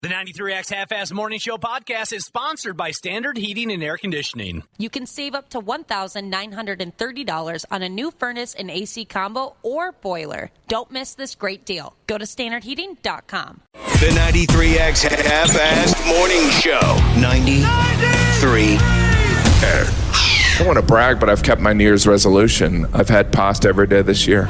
The 93X Half-Ass Morning Show podcast is sponsored by Standard Heating and Air Conditioning. You can save up to $1,930 on a new furnace and AC combo or boiler. Don't miss this great deal. Go to standardheating.com. The 93X Half-Ass Morning Show. 93X. I don't want to brag, but I've kept my New Year's resolution. I've had pasta every day this year.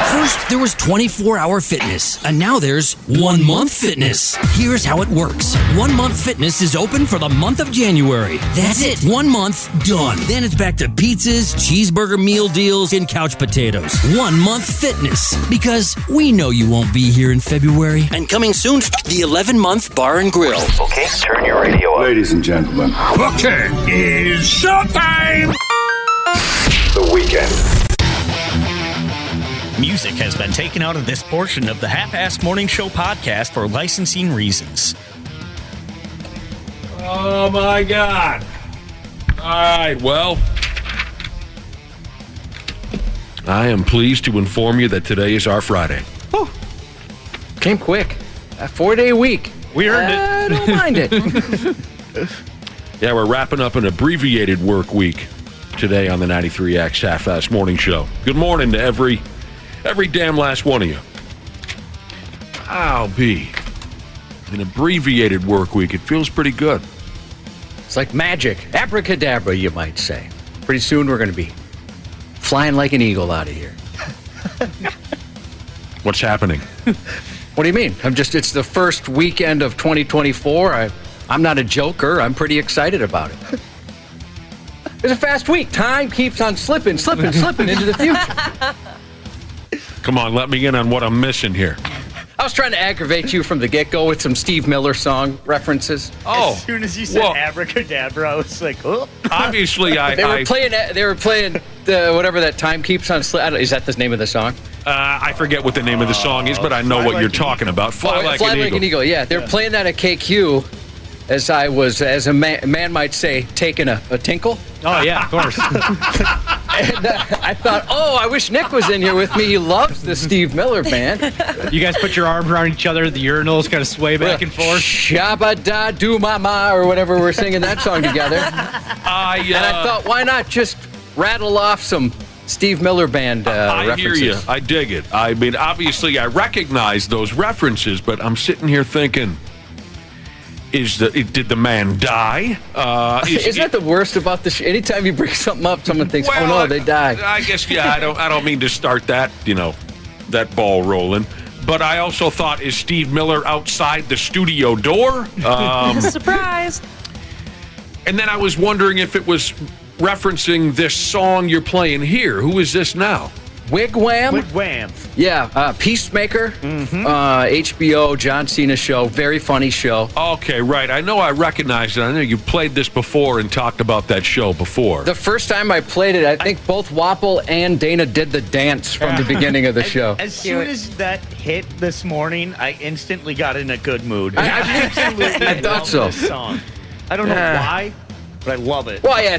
First, there was 24-hour fitness, and now there's 1 month fitness. Here's how it works. 1 month fitness is open for the month of January. That's it. 1 month, done. Then it's back to pizzas, cheeseburger meal deals, and couch potatoes. 1 month fitness. Because we know you won't be here in February. And coming soon, the 11-month bar and grill. Okay, turn your radio up. Ladies and gentlemen. Okay, it's showtime! The Weekend. Music has been taken out of this portion of the Half-Ass Morning Show podcast for licensing reasons. Oh, my God. All right, well, I am pleased to inform you that today is our Friday. Whew. Came quick. A 4-day week. We earned it. I don't mind it. Yeah, we're wrapping up an abbreviated work week today on the 93X Half-Ass Morning Show. Good morning to every damn last one of you. I'll be an abbreviated work week. It feels pretty good. It's like magic. Abracadabra, you might say. Pretty soon we're going to be flying like an eagle out of here. What's happening? What do you mean? It's the first weekend of 2024. I'm not a joker. I'm pretty excited about it. It's a fast week. Time keeps on slipping into the future. Come on, let me in on what I'm missing here. I was trying to aggravate you from the get-go with some Steve Miller song references. Oh, as soon as you said abracadabra, I was like, oh. Obviously, They were playing whatever that time keeps on slipping. Is that the name of the song? I forget what the name of the song is, but I know what you're talking about. Fly like an eagle. Yeah, they're playing that at KQ. As I was, as a man might say, taking a tinkle. Oh, yeah, of course. And I thought, I wish Nick was in here with me. He loves the Steve Miller Band. You guys put your arms around each other at the urinals, kind of sway back and forth. Shabba-da-doo-ma-ma, or whatever we're singing that song together. And I thought, why not just rattle off some Steve Miller Band references? I hear you. I dig it. I mean, obviously, I recognize those references, but I'm sitting here thinking, did the man die? Isn't that the worst about this? Anytime you bring something up, someone thinks, "Oh no, they died." I guess, yeah. I don't mean to start that, that ball rolling. But I also thought, is Steve Miller outside the studio door? Surprise! And then I was wondering if it was referencing this song you're playing here. Who is this now? Wigwam? Wigwam. Yeah, Peacemaker, HBO, John Cena show, very funny show. Okay, right. I know I recognize it. I know you played this before and talked about that show before. The first time I played it, I think both Wapple and Dana did the dance from the beginning of the show. As soon as that hit this morning, I instantly got in a good mood. I thought so. This song. I don't know why, but I love it. Well, yeah,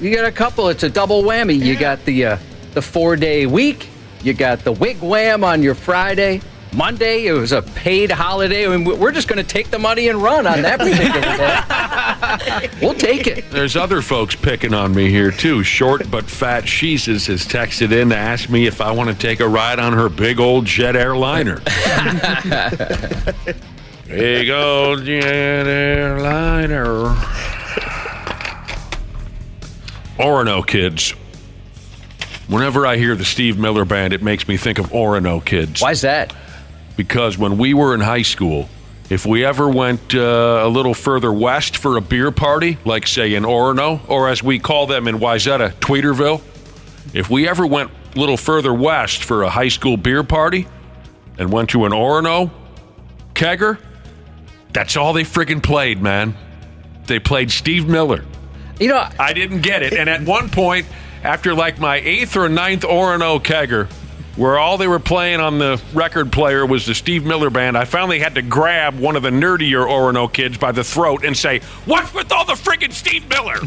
you got a couple. It's a double whammy. You got the 4-day week. You got the wigwam on your Friday. Monday, it was a paid holiday. I mean, we're just going to take the money and run on that particular day. We'll take it. There's other folks picking on me here, too. Short but fat Sheeses has texted in to ask me if I want to take a ride on her big old jet airliner. Big old jet airliner. Orono kids. Whenever I hear the Steve Miller Band, it makes me think of Orono kids. Why's that? Because when we were in high school, if we ever went a little further west for a beer party, like, say, in Orono, or as we call them in Wayzata, Tweeterville, if we ever went a little further west for a high school beer party and went to an Orono kegger, that's all they friggin' played, man. They played Steve Miller. I didn't get it. And at one point, after like my 8th or 9th Orono kegger, where all they were playing on the record player was the Steve Miller Band, I finally had to grab one of the nerdier Orono kids by the throat and say, "What's with all the friggin' Steve Miller?"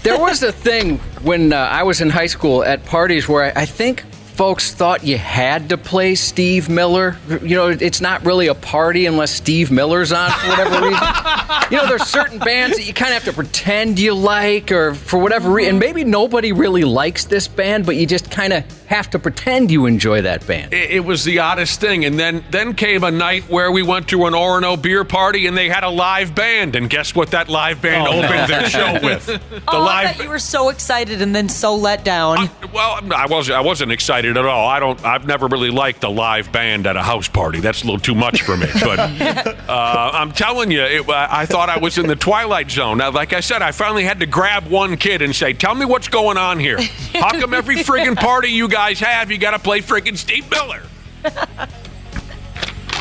There was a thing when I was in high school at parties where I think folks thought you had to play Steve Miller. You know, it's not really a party unless Steve Miller's on for whatever reason. You know, there's certain bands that you kind of have to pretend you like, or for whatever reason. And maybe nobody really likes this band, but you just kind of have to pretend you enjoy that band. It was the oddest thing. And then came a night where we went to an Orono beer party and they had a live band. And guess what that live band opened their show with? I bet you were so excited and then so let down. I wasn't excited at all. I've never really liked a live band at a house party. That's a little too much for me. But I'm telling you, I thought I was in the Twilight Zone. Now, like I said, I finally had to grab one kid and say, tell me what's going on here. How come every friggin' party you guys have, you got to play friggin' Steve Miller?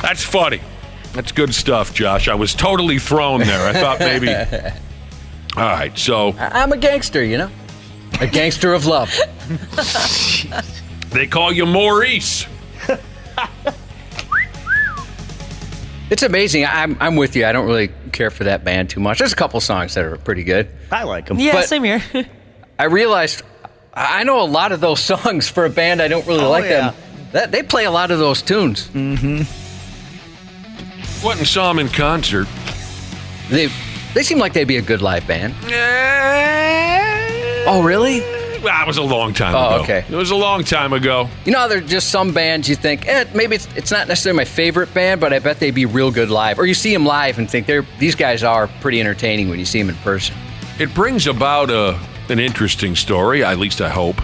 That's funny. That's good stuff, Josh. I was totally thrown there. I thought maybe... All right, so... I'm a gangster, you know? A gangster of love. They call you Maurice. It's amazing. I'm with you. I don't really care for that band too much. There's a couple songs that are pretty good. I like them. Yeah, But same here. I realized I know a lot of those songs for a band I don't really like them. They play a lot of those tunes. Went and saw them in concert. They seem like they'd be a good live band. Oh, really? Well, it was a long time ago. Oh, okay. It was a long time ago. You know, there's just some bands you think, maybe it's not necessarily my favorite band, but I bet they'd be real good live. Or you see them live and think these guys are pretty entertaining when you see them in person. It brings about an interesting story, at least I hope.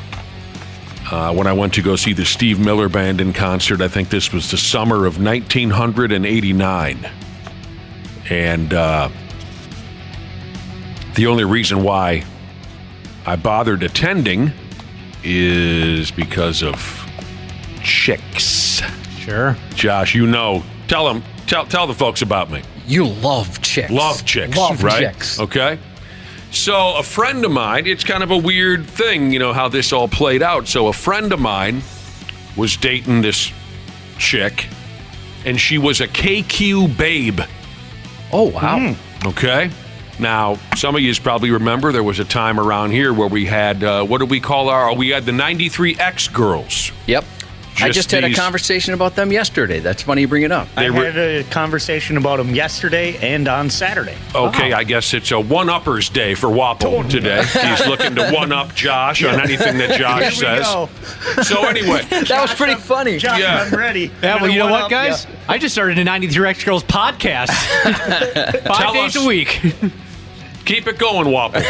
When I went to go see the Steve Miller Band in concert, I think this was the summer of 1989. And the only reason why I bothered attending is because of chicks. Sure. Josh, tell the folks about me. You love chicks. Love chicks, Love right? chicks. Okay. So a friend of mine, it's kind of a weird thing, you know, how this all played out. So a friend of mine was dating this chick, and she was a KQ babe. Oh, wow. Okay. Now, some of you probably remember there was a time around here where we had, what did we call we had the 93X girls. Yep. I just had a conversation about them yesterday. That's funny you bring it up. I had a conversation about them yesterday and on Saturday. Okay, wow. I guess it's a one-uppers day for Wapple today. He's looking to one-up Josh on anything that Josh says. So anyway. That was pretty funny. Josh, Yeah. I'm ready. Yeah, well, you know what, guys? Yeah. I just started a 93X Girls podcast. 5 days a week. Keep it going, Wapple.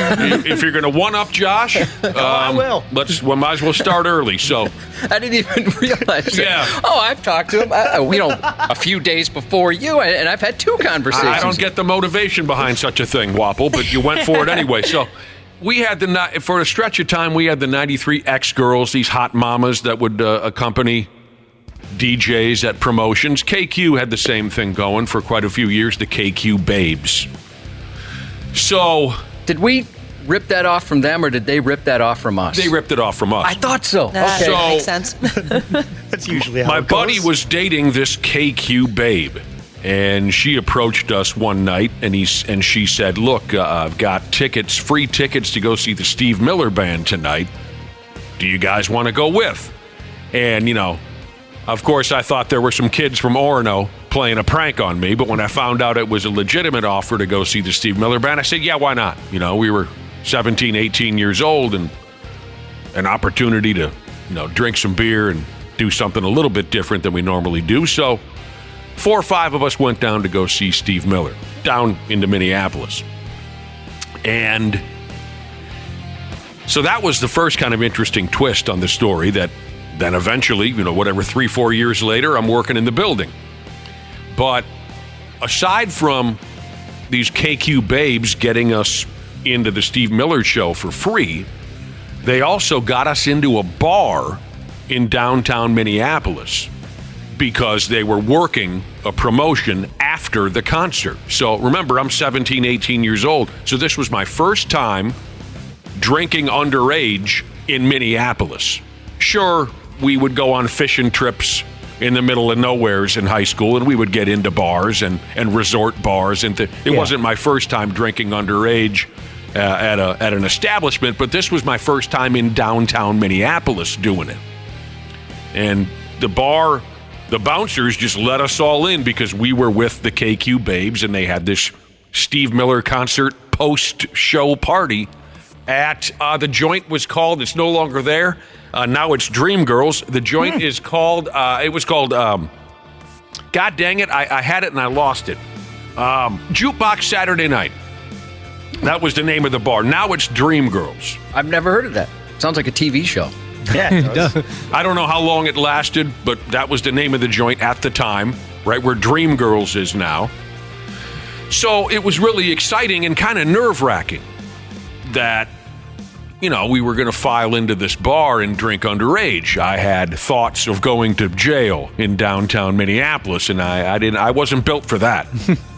If you're going to one-up Josh, I will. We might as well start early. So I didn't even realize it. Yeah. Oh, I've talked to him, a few days before you, and I've had 2 conversations. I don't get the motivation behind such a thing, Wapple, but you went for it anyway. So we had for a stretch of time, we had the 93X girls, these hot mamas that would accompany DJs at promotions. KQ had the same thing going for quite a few years, the KQ babes. So, did we rip that off from them, or did they rip that off from us? They ripped it off from us. I thought so. That Okay. makes sense. That's usually how My it goes. buddy was dating this KQ babe, and she approached us one night, and she said, "Look, I've got free tickets to go see the Steve Miller Band tonight. Do you guys want to go with?" And of course, I thought there were some kids from Orono playing a prank on me, but when I found out it was a legitimate offer to go see the Steve Miller Band, I said, yeah, why not? We were 17, 18 years old, and an opportunity to, drink some beer and do something a little bit different than we normally do. So 4 or 5 of us went down to go see Steve Miller, down into Minneapolis. And so that was the first kind of interesting twist on the story that then eventually, 3-4 years later, I'm working in the building. But aside from these KQ babes getting us into the Steve Miller show for free, they also got us into a bar in downtown Minneapolis because they were working a promotion after the concert. So remember, I'm 17, 18 years old. So this was my first time drinking underage in Minneapolis. Sure, we would go on fishing trips in the middle of nowheres in high school, and we would get into bars and resort bars. And it wasn't my first time drinking underage at an establishment, but this was my first time in downtown Minneapolis doing it. And the bouncers just let us all in because we were with the KQ Babes, and they had this Steve Miller concert post-show party at the joint was called, it's no longer there. Now it's Dream Girls. The joint is called, God dang it, I had it and I lost it. Jukebox Saturday Night. That was the name of the bar. Now it's Dream Girls. I've never heard of that. Sounds like a TV show. Yeah, it does. I don't know how long it lasted, but that was the name of the joint at the time, right where Dream Girls is now. So it was really exciting and kind of nerve-wracking that, you know, we were going to file into this bar and drink underage. I had thoughts of going to jail in downtown Minneapolis, and I wasn't built for that.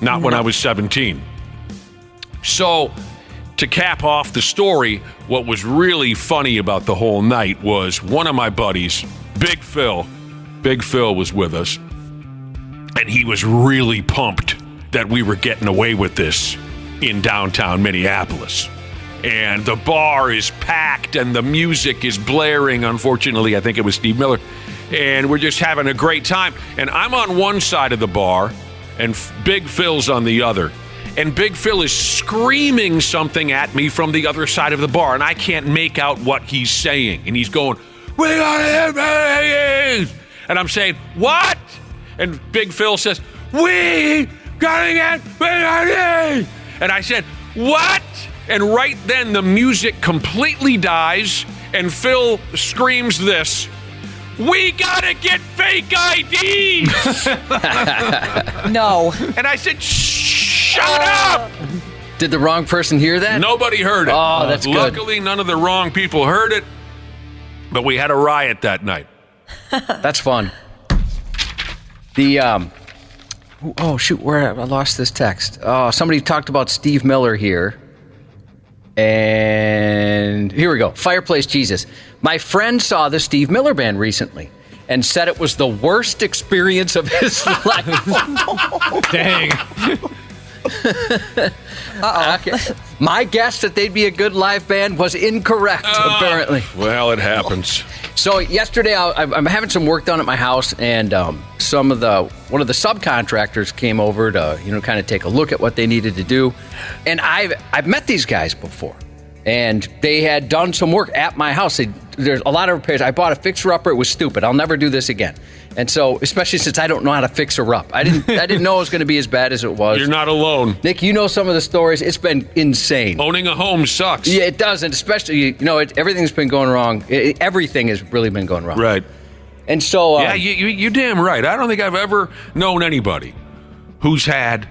Not when I was 17. So, to cap off the story, what was really funny about the whole night was one of my buddies, Big Phil. Big Phil was with us, and he was really pumped that we were getting away with this in downtown Minneapolis. And the bar is packed, and the music is blaring. Unfortunately, I think it was Steve Miller. And we're just having a great time. And I'm on one side of the bar, and Big Phil's on the other. And Big Phil is screaming something at me from the other side of the bar, and I can't make out what he's saying. And he's going, "We got it!" And I'm saying, "What?" And Big Phil says, "We got it! And I said, "What?" And right then the music completely dies, and Phil screams this, "We gotta get fake IDs!" No. And I said, "Shut up!" Did the wrong person hear that? Nobody heard it. Oh, that's good. Luckily, none of the wrong people heard it, but we had a riot that night. That's fun. Oh, shoot, where I lost this text. Oh, somebody talked about Steve Miller here. And here we go. Fireplace Jesus. My friend saw the Steve Miller Band recently and said it was the worst experience of his life. Dang. Okay. My guess that they'd be a good live band was incorrect, apparently. Well, it happens. So yesterday, I'm having some work done at my house, and one of the subcontractors came over to kind of take a look at what they needed to do. And I've met these guys before, and they had done some work at my house. There's a lot of repairs. I bought a fixer-upper. It was stupid. I'll never do this again. And so, especially since I don't know how to fix her up, I didn't know it was going to be as bad as it was. You're not alone. Nick, you know some of the stories. It's been insane. Owning a home sucks. Yeah, it does, and especially everything's been going wrong. Everything has really been going wrong. Right. And so, yeah, you're damn right. I don't think I've ever known anybody who's had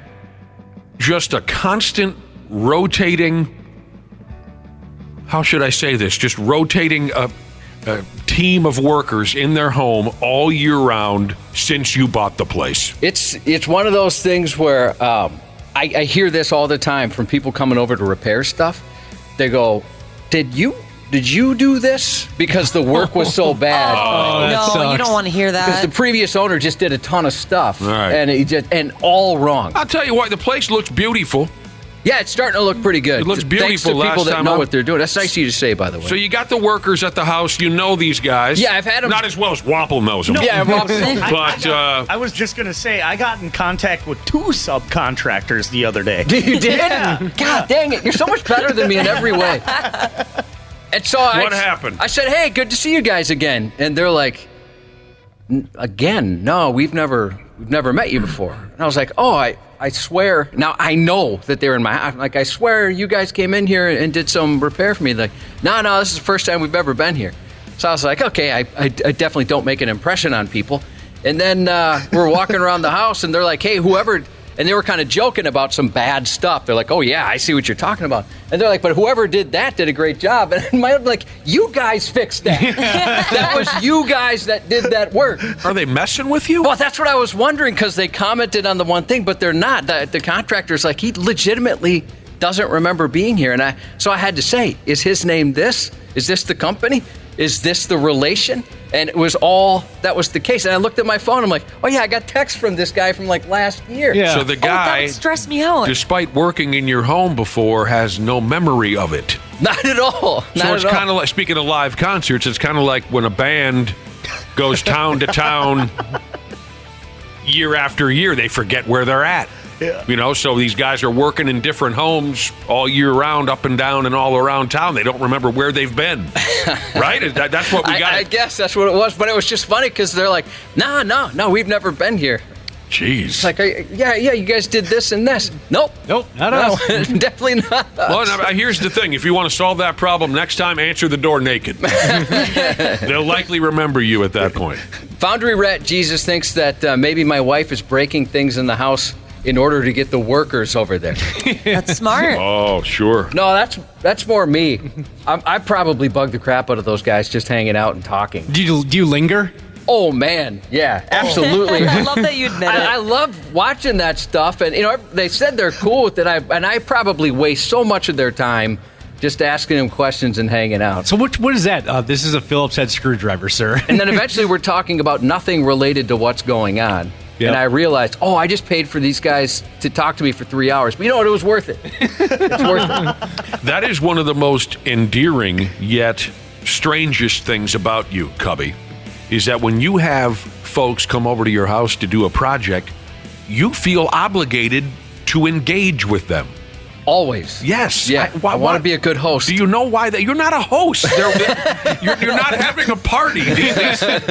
just a constant rotating. How should I say this? Just rotating a team of workers in their home all year round since you bought the place. It's one of those things where I hear this all the time from people coming over to repair stuff. They go, "Did you do this?" Because the work was so bad. No, you don't want to hear that. Because the previous owner just did a ton of stuff, right. and all wrong. I'll tell you what, the place looks beautiful. Yeah, it's starting to look pretty good. It looks beautiful. Thanks to people that know what they're doing. That's nice of you to say, by the way. So you got the workers at the house. You know these guys. Yeah, I've had them. Not as well as Wapple knows them. No. Yeah, but I was just going to say, I got in contact with 2 subcontractors the other day. You did? Yeah. God dang it. You're so much better than me in every way. And so what happened? I said, "Hey, good to see you guys again." And they're like, "Again? No, we've never met you before." And I was like, "Oh, I swear." Now, I know that they're in my house. Like, I swear you guys came in here and did some repair for me. Like, no, this is the first time we've ever been here. So I was like, okay, I definitely don't make an impression on people. And then we're walking around the house, and they're like, "Hey, whoever," and they were kind of joking about some bad stuff. They're like, "Oh, yeah, I see what you're talking about." And they're like, "But whoever did that did a great job." And I'm like, "You guys fixed that. That was you guys that did that work." Are they messing with you? Well, that's what I was wondering, because they commented on the one thing, but they're not. The contractor's like, he legitimately doesn't remember being here. And so I had to say, is his name this? Is this the company? Is this the relation? And that was the case. And I looked at my phone. I'm like, oh, yeah, I got text from this guy from like last year. Yeah. So the guy, that would stress me out. Despite working in your home before, has no memory of it. Not at all. So it's kind of like, speaking of live concerts, it's kind of like when a band goes town to town year after year. They forget where they're at. Yeah. So these guys are working in different homes all year round, up and down and all around town. They don't remember where they've been. Right? That's what we got. I guess that's what it was. But it was just funny because they're like, no, we've never been here. Jeez. It's like, yeah, you guys did this and this. Nope, not us. Definitely not us. Well, now, here's the thing. If you want to solve that problem next time, answer the door naked. They'll likely remember you at that point. Foundry Rat Jesus thinks that maybe my wife is breaking things in the house in order to get the workers over there. That's smart. Oh, sure. No, that's more me. I probably bug the crap out of those guys just hanging out and talking. Do you linger? Oh, man. Yeah, absolutely. I love that you admit it. I love watching that stuff. And, they said they're cool with it. And I probably waste so much of their time just asking them questions and hanging out. So what is that? This is a Phillips head screwdriver, sir. And then eventually we're talking about nothing related to what's going on. Yep. And I realized, I just paid for these guys to talk to me for 3 hours. But you know what? It was worth it. It's worth it. That is one of the most endearing yet strangest things about you, Cubby, is that when you have folks come over to your house to do a project, you feel obligated to engage with them. Always. Yes. Yeah. I want to be a good host. Do you know why that? You're not a host. You're not having a party.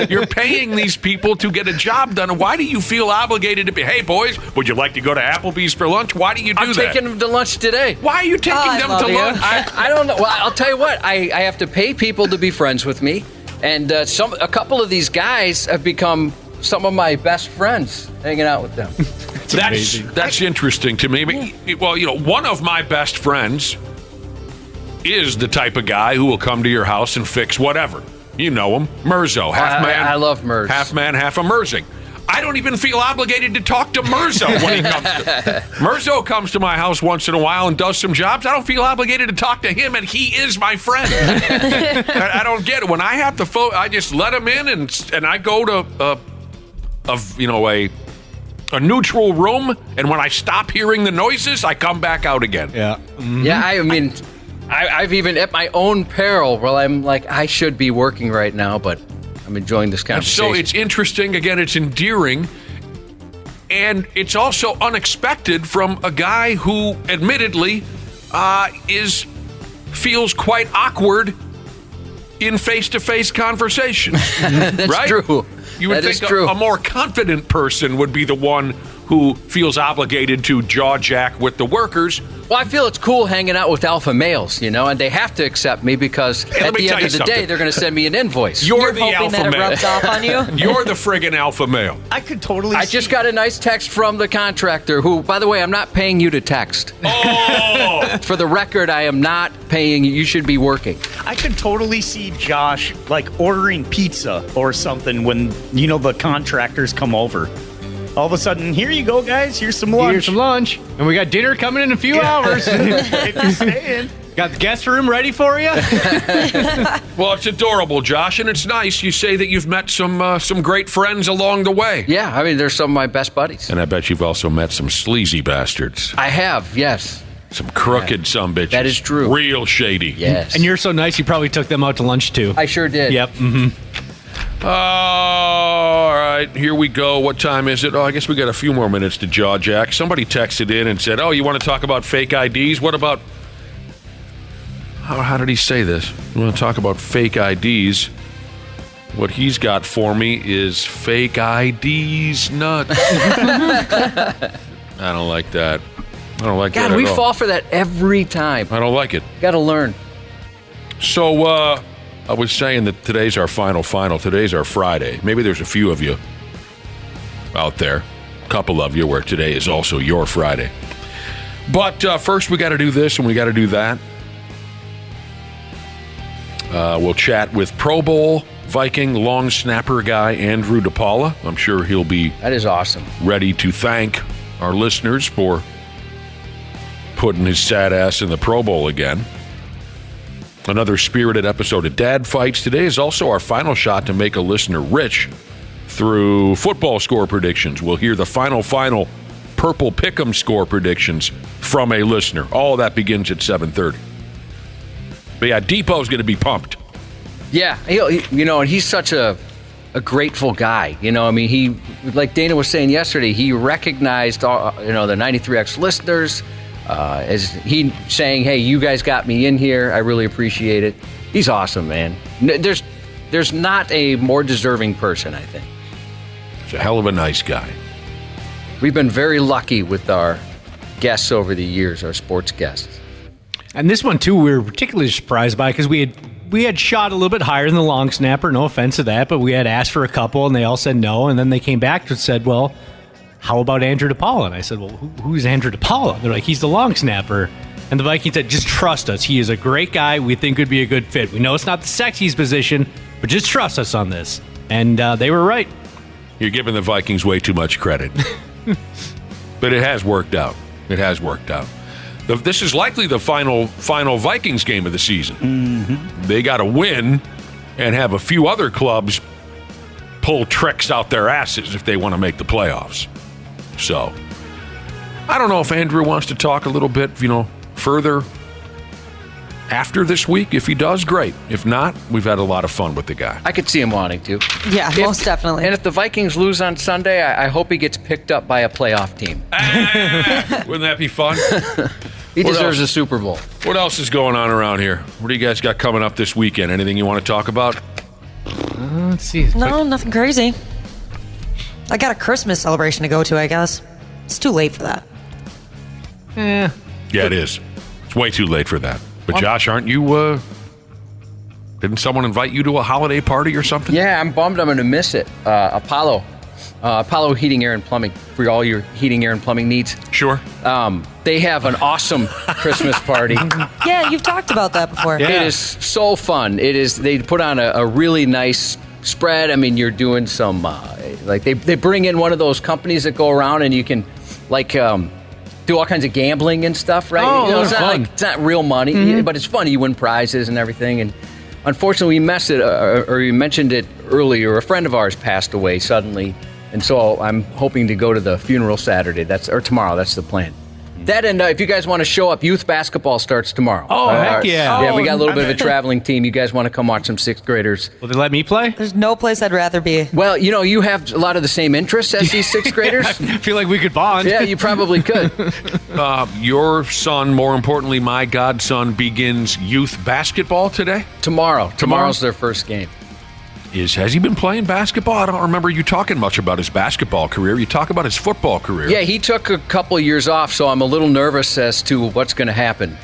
You're paying these people to get a job done. Why do you feel obligated to be, hey, boys, would you like to go to Applebee's for lunch? Why do you do that? I'm taking them to lunch today. Why are you taking them to lunch? I don't know. Well, I'll tell you what. I have to pay people to be friends with me. And a couple of these guys have become some of my best friends hanging out with them. That's interesting to me. Well, one of my best friends is the type of guy who will come to your house and fix whatever. You know him, Merzo, half man. I love Merz. Half man, half emerzing. I don't even feel obligated to talk to Merzo when he comes to. Merzo comes to my house once in a while and does some jobs. I don't feel obligated to talk to him, and he is my friend. I don't get it. When I have to, I just let him in, and I go to a neutral room, and when I stop hearing the noises, I come back out again. Yeah. Mm-hmm. Yeah, I mean, I've even at my own peril, well, I'm like, I should be working right now, but I'm enjoying this conversation. So it's interesting. Again, it's endearing. And it's also unexpected from a guy who, admittedly, feels quite awkward in face-to-face conversations. That's right? True. You would think a more confident person would be the one who feels obligated to jaw jack with the workers. Well, I feel it's cool hanging out with alpha males, and they have to accept me because at the end of the day, they're going to send me an invoice. You're the alpha that male. It rubs off on you? You're the friggin' alpha male. I could totally I just got a nice text from the contractor who, by the way, I'm not paying you to text. Oh! For the record, I am not paying you. You should be working. I could totally see Josh, ordering pizza or something when, the contractors come over. All of a sudden, here you go, guys. Here's some lunch. And we got dinner coming in a few hours. If you're staying. Got the guest room ready for you? Well, it's adorable, Josh, and it's nice. You say that you've met some great friends along the way. Yeah, I mean, they're some of my best buddies. And I bet you've also met some sleazy bastards. I have, yes. Some crooked sumbitches. That is true. Real shady. Yes. And you're so nice, you probably took them out to lunch, too. I sure did. Yep. Mm-hmm. All right, here we go. What time is it? I guess we got a few more minutes to jaw jack. Somebody texted in and said, you want to talk about fake IDs? What about... How did he say this? You want to talk about fake IDs? What he's got for me is fake IDs nuts. I don't like that. I don't like that God, we at all. fall for that every time. I don't like it. Got to learn. So, I was saying that today's our final. Today's our Friday. Maybe there's a few of you out there, a couple of you, where today is also your Friday. But first, we got to do this and we got to do that. We'll chat with Pro Bowl Viking long snapper guy Andrew DePaola. I'm sure he'll be that is awesome. Ready to thank our listeners for putting his sad ass in the Pro Bowl again. Another spirited episode of Dad Fights. Today is also our final shot to make a listener rich through football score predictions. We'll hear the final Purple Pick'em score predictions from a listener. All of that begins at 7:30. But yeah, Depot's going to be pumped. Yeah, and he's such a a grateful guy. You know, I mean, he, like Dana was saying yesterday, he recognized all, the 93X listeners as he saying, hey, you guys got me in here. I really appreciate it. He's awesome, man. There's not a more deserving person, I think. He's a hell of a nice guy. We've been very lucky with our guests over the years, our sports guests. And this one, too, we were particularly surprised by because we had shot a little bit higher than the long snapper. No offense to that, but we had asked for a couple, and they all said no. And then they came back and said, well, how about Andrew DePaola? And I said, well, who's Andrew DePaola? They're like, he's the long snapper. And the Vikings said, just trust us. He is a great guy. We think would be a good fit. We know it's not the sexiest position, but just trust us on this. And they were right. You're giving the Vikings way too much credit. But it has worked out. It has worked out. This is likely the final Vikings game of the season. Mm-hmm. They got to win and have a few other clubs pull tricks out their asses if they want to make the playoffs. So, I don't know if Andrew wants to talk a little bit, further after this week. If he does, great. If not, we've had a lot of fun with the guy. I could see him wanting to. Yeah, most definitely. And if the Vikings lose on Sunday, I hope he gets picked up by a playoff team. Wouldn't that be fun? He deserves a Super Bowl. What else is going on around here? What do you guys got coming up this weekend? Anything you want to talk about? Let's see. No, nothing crazy. I got a Christmas celebration to go to, I guess. It's too late for that. Yeah, it is. It's way too late for that. But Josh, aren't you, didn't someone invite you to a holiday party or something? Yeah, I'm bummed I'm going to miss it. Apollo Heating, Air, and Plumbing, for all your heating, air, and plumbing needs. Sure. They have an awesome Christmas party. Yeah, you've talked about that before. Yeah. It is so fun. They put on a really nice spread. I mean, you're doing some, they bring in one of those companies that go around and you can, do all kinds of gambling and stuff, right? Oh, it's not it's not real money, but it's funny. You win prizes and everything. And unfortunately, we missed it, or you mentioned it earlier. A friend of ours passed away suddenly, and so I'm hoping to go to the funeral Saturday. Or tomorrow. That's the plan. That and if you guys want to show up, youth basketball starts tomorrow. Oh, heck yeah. Yeah, we got a little bit of a traveling team. You guys want to come watch some sixth graders. Will they let me play? There's no place I'd rather be. Well, you have a lot of the same interests as these sixth graders. I feel like we could bond. Yeah, you probably could. Your son, more importantly, my godson, begins youth basketball today? Tomorrow's their first game. Has he been playing basketball? I don't remember you talking much about his basketball career. You talk about his football career. Yeah, he took a couple of years off, so I'm a little nervous as to what's going to happen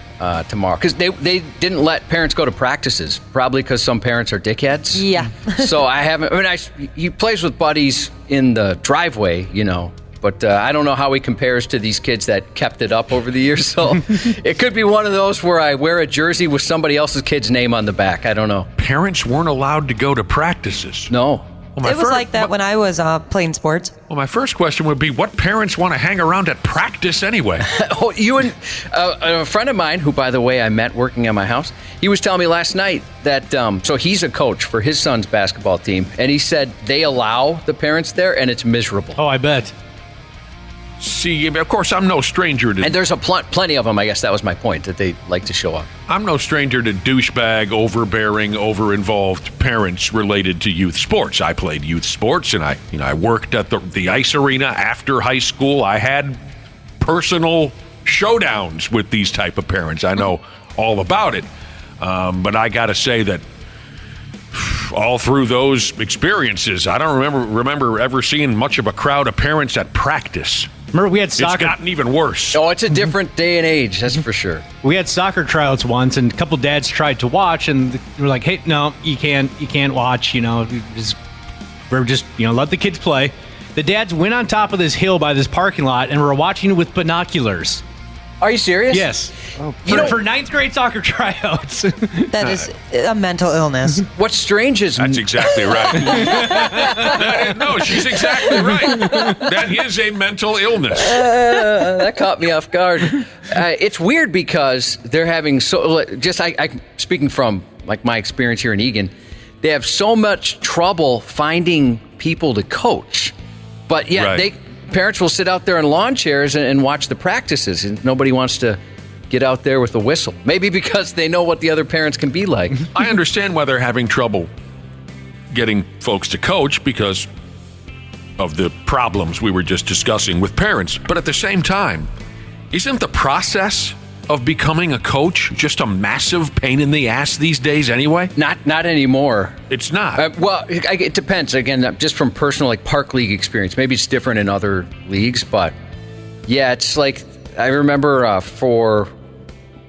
tomorrow. Because they didn't let parents go to practices, probably because some parents are dickheads. Yeah. So he plays with buddies in the driveway, but I don't know how he compares to these kids that kept it up over the years. So it could be one of those where I wear a jersey with somebody else's kid's name on the back. I don't know. Parents weren't allowed to go to practices. No. It was like that when I was playing sports. Well, my first question would be, what parents want to hang around at practice anyway? You and a friend of mine, who, by the way, I met working at my house, he was telling me last night that, so he's a coach for his son's basketball team, and he said they allow the parents there, and it's miserable. Oh, I bet. See, of course, I'm no stranger to... And there's plenty of them, I guess that was my point, that they like to show up. I'm no stranger to douchebag, overbearing, over-involved parents related to youth sports. I played youth sports, and I worked at the ice arena after high school. I had personal showdowns with these type of parents. I know all about it. But I got to say that all through those experiences, I don't remember ever seeing much of a crowd of parents at practice. Remember, we had soccer. It's gotten even worse. Oh, it's a different day and age, that's for sure. We had soccer tryouts once, and a couple dads tried to watch, and we were like, "Hey, no, you can't watch. We're just let the kids play." The dads went on top of this hill by this parking lot, and were watching it with binoculars. Are you serious? Yes. For ninth grade soccer tryouts. That is a mental illness. What's strange is... That's exactly right. No, she's exactly right. That is a mental illness. That caught me off guard. It's weird because they're having speaking from my experience here in Eagan, they have so much trouble finding people to coach. But yet parents will sit out there in lawn chairs and watch the practices, and nobody wants to get out there with a whistle. Maybe because they know what the other parents can be like. I understand why they're having trouble getting folks to coach because of the problems we were just discussing with parents. But at the same time, isn't the process of becoming a coach just a massive pain in the ass these days anyway? Not anymore. It's not. Well, it depends. Again, just from personal park league experience. Maybe it's different in other leagues, but yeah, it's like I remember for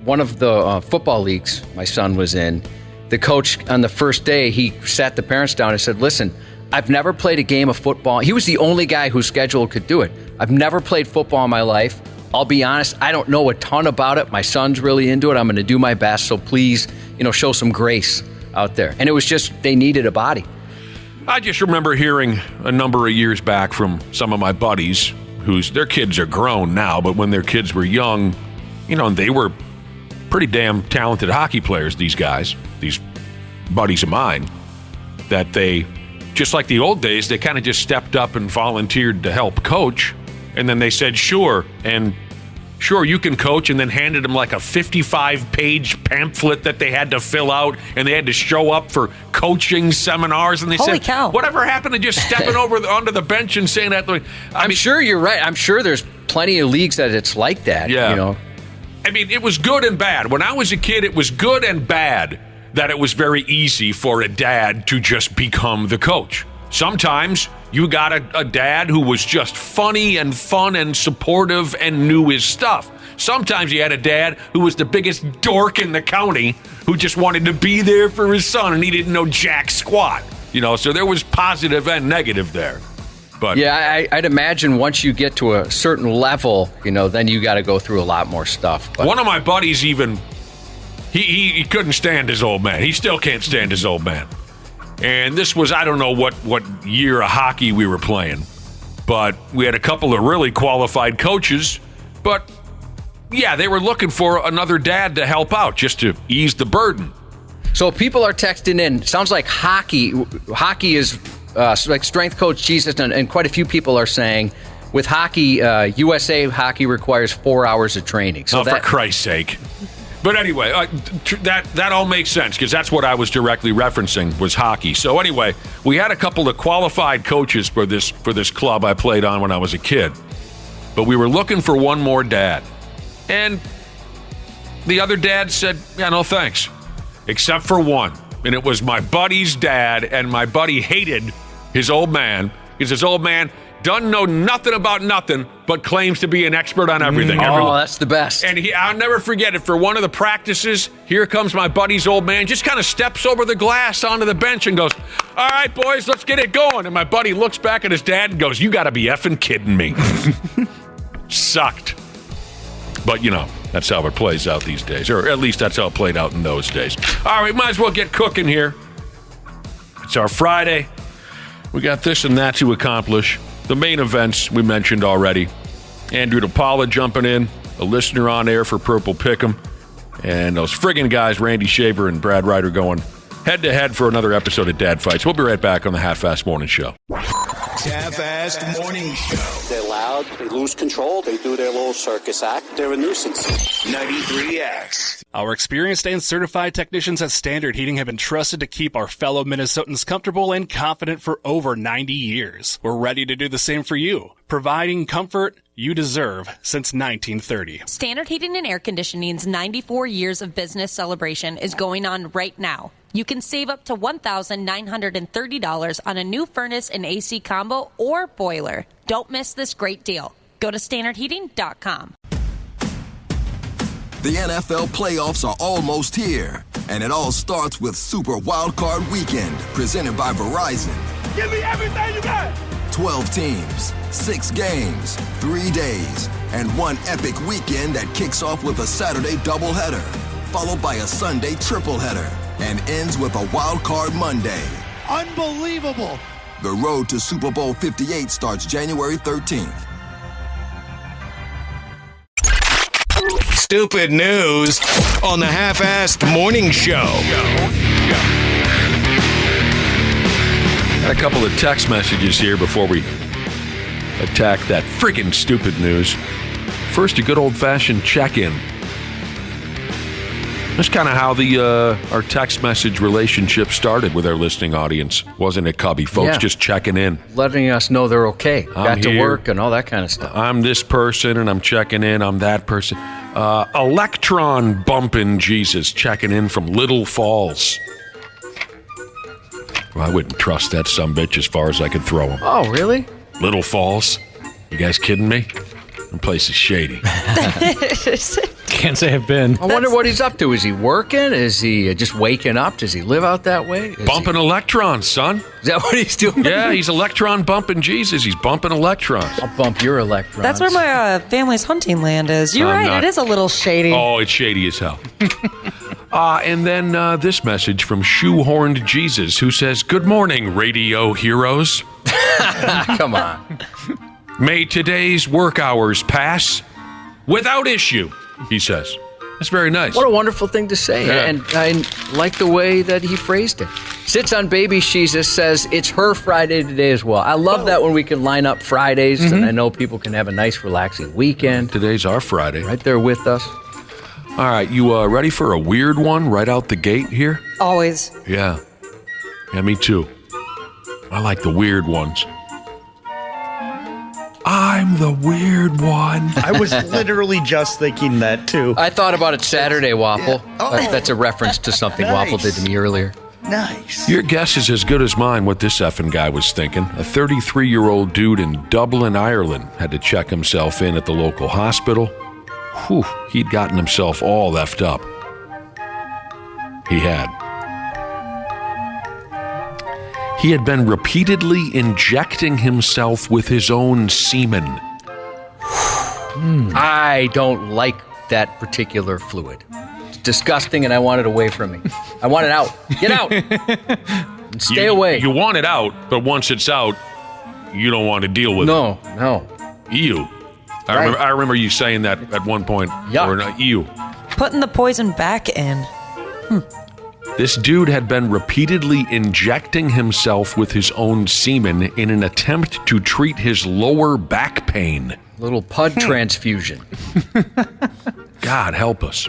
one of the football leagues my son was in, the coach on the first day, he sat the parents down and said, listen, I've never played a game of football. He was the only guy whose schedule could do it. I've never played football in my life. I'll be honest, I don't know a ton about it. My son's really into it. I'm going to do my best. So please, show some grace out there. And it was just, they needed a body. I just remember hearing a number of years back from some of my buddies their kids are grown now, but when their kids were young, and they were pretty damn talented hockey players, these guys, these buddies of mine, that they, just like the old days, they kind of just stepped up and volunteered to help coach. And then they said, sure, you can coach, and then handed them like a 55-page pamphlet that they had to fill out, and they had to show up for coaching seminars. And they Holy said, cow. whatever happened to just stepping onto the bench and saying that? I'm sure you're right. I'm sure there's plenty of leagues that it's like that. Yeah. I mean, it was good and bad. When I was a kid, it was good and bad that it was very easy for a dad to just become the coach. Sometimes you got a dad who was just funny and fun and supportive and knew his stuff. Sometimes you had a dad who was the biggest dork in the county who just wanted to be there for his son and he didn't know jack squat. So there was positive and negative there. But yeah, I'd imagine once you get to a certain level, then you got to go through a lot more stuff. But one of my buddies even, he couldn't stand his old man. He still can't stand his old man. And this was, I don't know what year of hockey we were playing, but we had a couple of really qualified coaches. But yeah, they were looking for another dad to help out just to ease the burden. So people are texting in. Sounds like hockey is like strength coach Jesus, and quite a few people are saying with hockey, USA hockey requires 4 hours of training. So for Christ's sake. But anyway, that all makes sense because that's what I was directly referencing was hockey. So anyway, we had a couple of qualified coaches for this club I played on when I was a kid. But we were looking for one more dad. And the other dad said, yeah, no thanks. Except for one. And it was my buddy's dad, and my buddy hated his old man because his old man doesn't know nothing about nothing, but claims to be an expert on everything. That's the best. And I'll never forget it. For one of the practices, here comes my buddy's old man, just kind of steps over the glass onto the bench and goes, all right, boys, let's get it going. And my buddy looks back at his dad and goes, you got to be effing kidding me. Sucked. But, that's how it plays out these days. Or at least that's how it played out in those days. All right, might as well get cooking here. It's our Friday. We got this and that to accomplish. The main events we mentioned already. Andrew DePaola jumping in, a listener on air for Purple Pick'em, and those friggin' guys, Randy Shaver and Brad Ryder, going head-to-head for another episode of Dad Fights. We'll be right back on the Half-Assed Morning Show. Half-Assed Morning Show. They're loud, they lose control, they do their little circus act, they're a nuisance. 93X. Our experienced and certified technicians at Standard Heating have been trusted to keep our fellow Minnesotans comfortable and confident for over 90 years. We're ready to do the same for you, providing comfort you deserve since 1930. Standard Heating and Air Conditioning's 94 years of business celebration is going on right now. You can save up to $1,930 on a new furnace and AC combo or boiler. Don't miss this great deal. Go to standardheating.com. The NFL playoffs are almost here, and it all starts with Super Wildcard Weekend, presented by Verizon. Give me everything you got! 12 teams, 6 games, 3 days, and one epic weekend that kicks off with a Saturday doubleheader, followed by a Sunday tripleheader, and ends with a Wildcard Monday. Unbelievable! The road to Super Bowl 58 starts January 13th. Stupid news on the Half-Assed Morning Show. Got a couple of text messages here before we attack that friggin' stupid news. First, a good old-fashioned check-in. That's kind of how our text message relationship started with our listening audience, wasn't it, Cubby? Folks just checking in. Letting us know they're okay. Got to work and all that kind of stuff. I'm this person, and I'm checking in. I'm that person. Electron bumping Jesus checking in from Little Falls. Well, I wouldn't trust that sumbitch as far as I could throw him. Oh, really? Little Falls? You guys kidding me? The place is shady. Can't say I've been. I wonder what he's up to. Is he working? Is he just waking up? Does he live out that way? Bumping electrons, son. Is that what he's doing? Yeah, he's electron bumping Jesus. He's bumping electrons. I'll bump your electrons. That's where my family's hunting land is. You're right. It is a little shady. Oh, it's shady as hell. And then this message from Shoehorned Jesus, who says, "Good morning, radio heroes." Come on. May today's work hours pass without issue, he says. That's very nice. What a wonderful thing to say. Yeah. And I like the way that he phrased it. Sits on baby Jesus says it's her Friday today as well. I love that when we can line up Fridays, and I know people can have a nice, relaxing weekend. Today's our Friday. Right there with us. All right, you ready for a weird one right out the gate here? Always. Yeah. Yeah, me too. I like the weird ones. I'm the weird one. I was literally just thinking that, too. I thought about it Saturday, Waffle. Yeah. Oh. That's a reference to something Nice. Waffle did to me earlier. Nice. Your guess is as good as mine what this effing guy was thinking. A 33-year-old dude in Dublin, Ireland had to check himself in at the local hospital. Whew, he'd gotten himself all effed up. He had. He had been repeatedly injecting himself with his own semen. I don't like that particular fluid. It's disgusting, and I want it away from me. I want it out. Get out. And stay away. You want it out, but once it's out, you don't want to deal with it. No. Ew. I remember you saying that at one point. Yuck. Or not, ew. Putting the poison back in. This dude had been repeatedly injecting himself with his own semen in an attempt to treat his lower back pain. Little pud transfusion. God help us.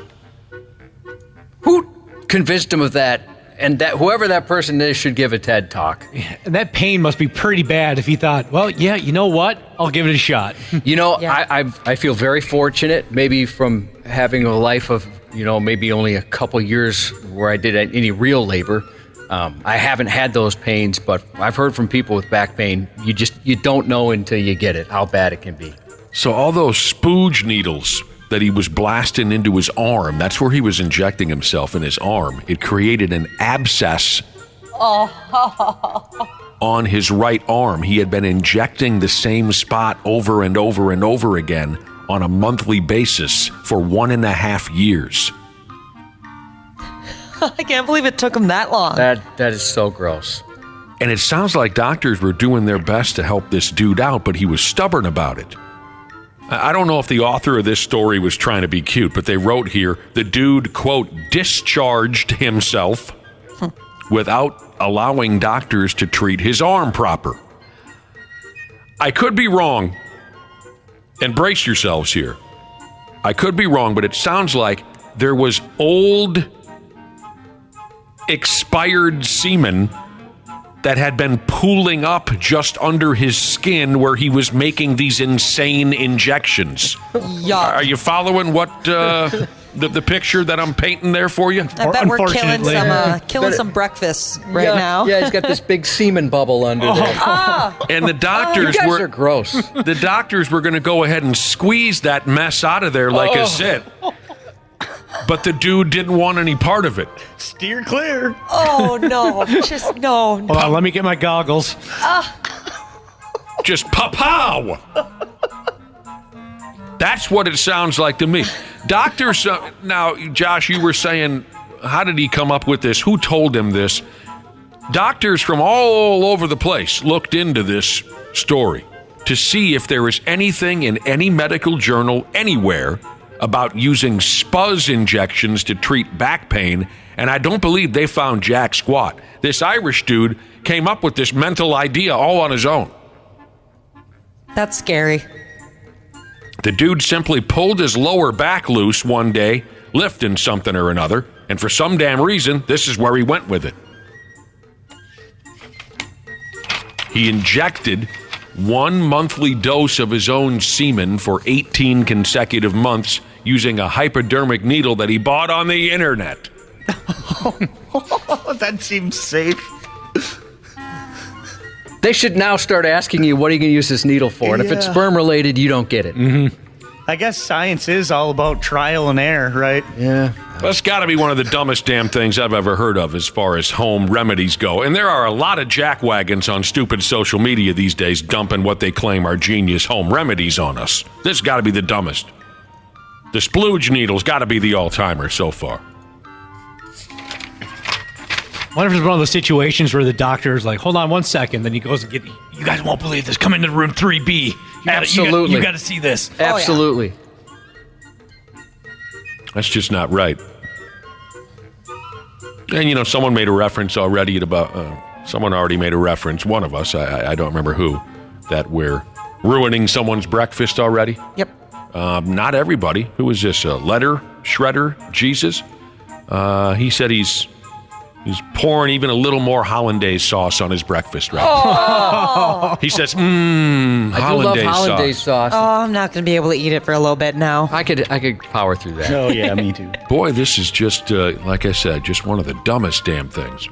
Who convinced him of that? And that whoever that person is should give a TED Talk. And that pain must be pretty bad if he thought, well, yeah, you know what? I'll give it a shot. You know, I feel very fortunate, maybe from having a life of, maybe only a couple years where I did any real labor. I haven't had those pains, but I've heard from people with back pain, you don't know until you get it how bad it can be. So all those spooge needles that he was blasting into his arm, that's where he was injecting himself in his arm. It created an abscess on his right arm. He had been injecting the same spot over and over and over again on a monthly basis for 1.5 years. I can't believe it took him that long. That is so gross. And it sounds like doctors were doing their best to help this dude out, but he was stubborn about it. I don't know if the author of this story was trying to be cute, but they wrote here, the dude, quote, discharged himself without allowing doctors to treat his arm proper. I could be wrong, and brace yourselves here. I could be wrong, but it sounds like there was old, expired semen that had been pooling up just under his skin where he was making these insane injections. Yuck. Are you following what the picture that I'm painting there for you? I bet we're killing some breakfast right now. Yeah, he's got this big semen bubble under there. And the doctors you guys are gross. The doctors were going to go ahead and squeeze that mess out of there like a zit. But the dude didn't want any part of it. Steer clear. Oh, no. Just no. Hold on, let me get my goggles. Just pow-pow. That's what it sounds like to me. Doctors, now, Josh, you were saying, how did he come up with this? Who told him this? Doctors from all over the place looked into this story to see if there was anything in any medical journal anywhere about using spuzz injections to treat back pain, and I don't believe they found jack squat. This Irish dude came up with this mental idea all on his own. That's scary. The dude simply pulled his lower back loose one day lifting something or another, and for some damn reason, this is where he went with it. He injected 1 monthly dose of his own semen for 18 consecutive months using a hypodermic needle that he bought on the internet. That seems safe. They should now start asking you, what are you going to use this needle for? And if it's sperm-related, you don't get it. Mm-hmm. I guess science is all about trial and error, right? Yeah. That's got to be one of the dumbest damn things I've ever heard of as far as home remedies go. And there are a lot of jackwagons on stupid social media these days dumping what they claim are genius home remedies on us. This has got to be the dumbest. The splooge needle's got to be the all-timer so far. What if it's one of those situations where the doctor is like, hold on 1 second, then he goes and you guys won't believe this. Come into room 3B. Absolutely. You got to see this. Absolutely. That's just not right. And, someone made a reference already someone already made a reference, one of us, I don't remember who, that we're ruining someone's breakfast already. Yep. Not everybody. Who is this? Letter Shredder Jesus? He said he's pouring even a little more hollandaise sauce on his breakfast right now. He says, I do love hollandaise hollandaise sauce. Oh, I'm not going to be able to eat it for a little bit now. I could power through that. Oh, yeah, me too. Boy, this is just, like I said, just one of the dumbest damn things.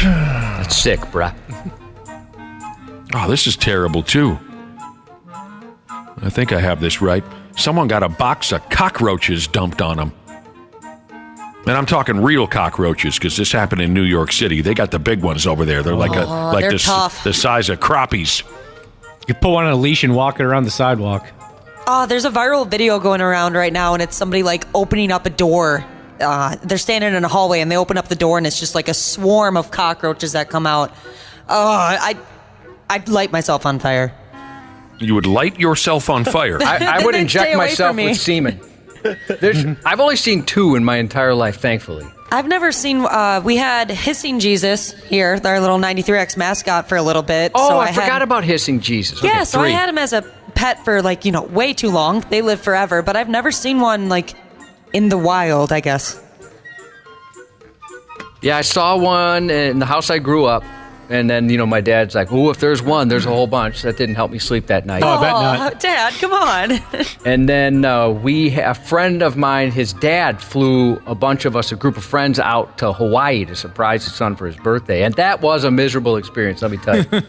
That's sick, bruh. Oh, this is terrible, too. I think I have this right. Someone got a box of cockroaches dumped on them. And I'm talking real cockroaches, because this happened in New York City. They got the big ones over there. They're they're tough. The size of crappies. You put one on a leash and walk it around the sidewalk. Oh, there's a viral video going around right now, and it's somebody opening up a door. They're standing in a hallway, and they open up the door, and it's just like a swarm of cockroaches that come out. Oh, I'd light myself on fire. You would light yourself on fire. I would inject myself with semen. I've only seen 2 in my entire life, thankfully. I've never seen, we had Hissing Jesus here, our little 93X mascot for a little bit. Oh, so I forgot about Hissing Jesus. Yeah, Okay, so 3. I had him as a pet for way too long. They live forever, but I've never seen one in the wild, I guess. Yeah, I saw one in the house I grew up. And then, my dad's like, oh, if there's one, there's a whole bunch. That didn't help me sleep that night. Oh, I bet not. Dad, come on. And then a friend of mine, his dad flew a bunch of us, a group of friends, out to Hawaii to surprise his son for his birthday. And that was a miserable experience, let me tell you.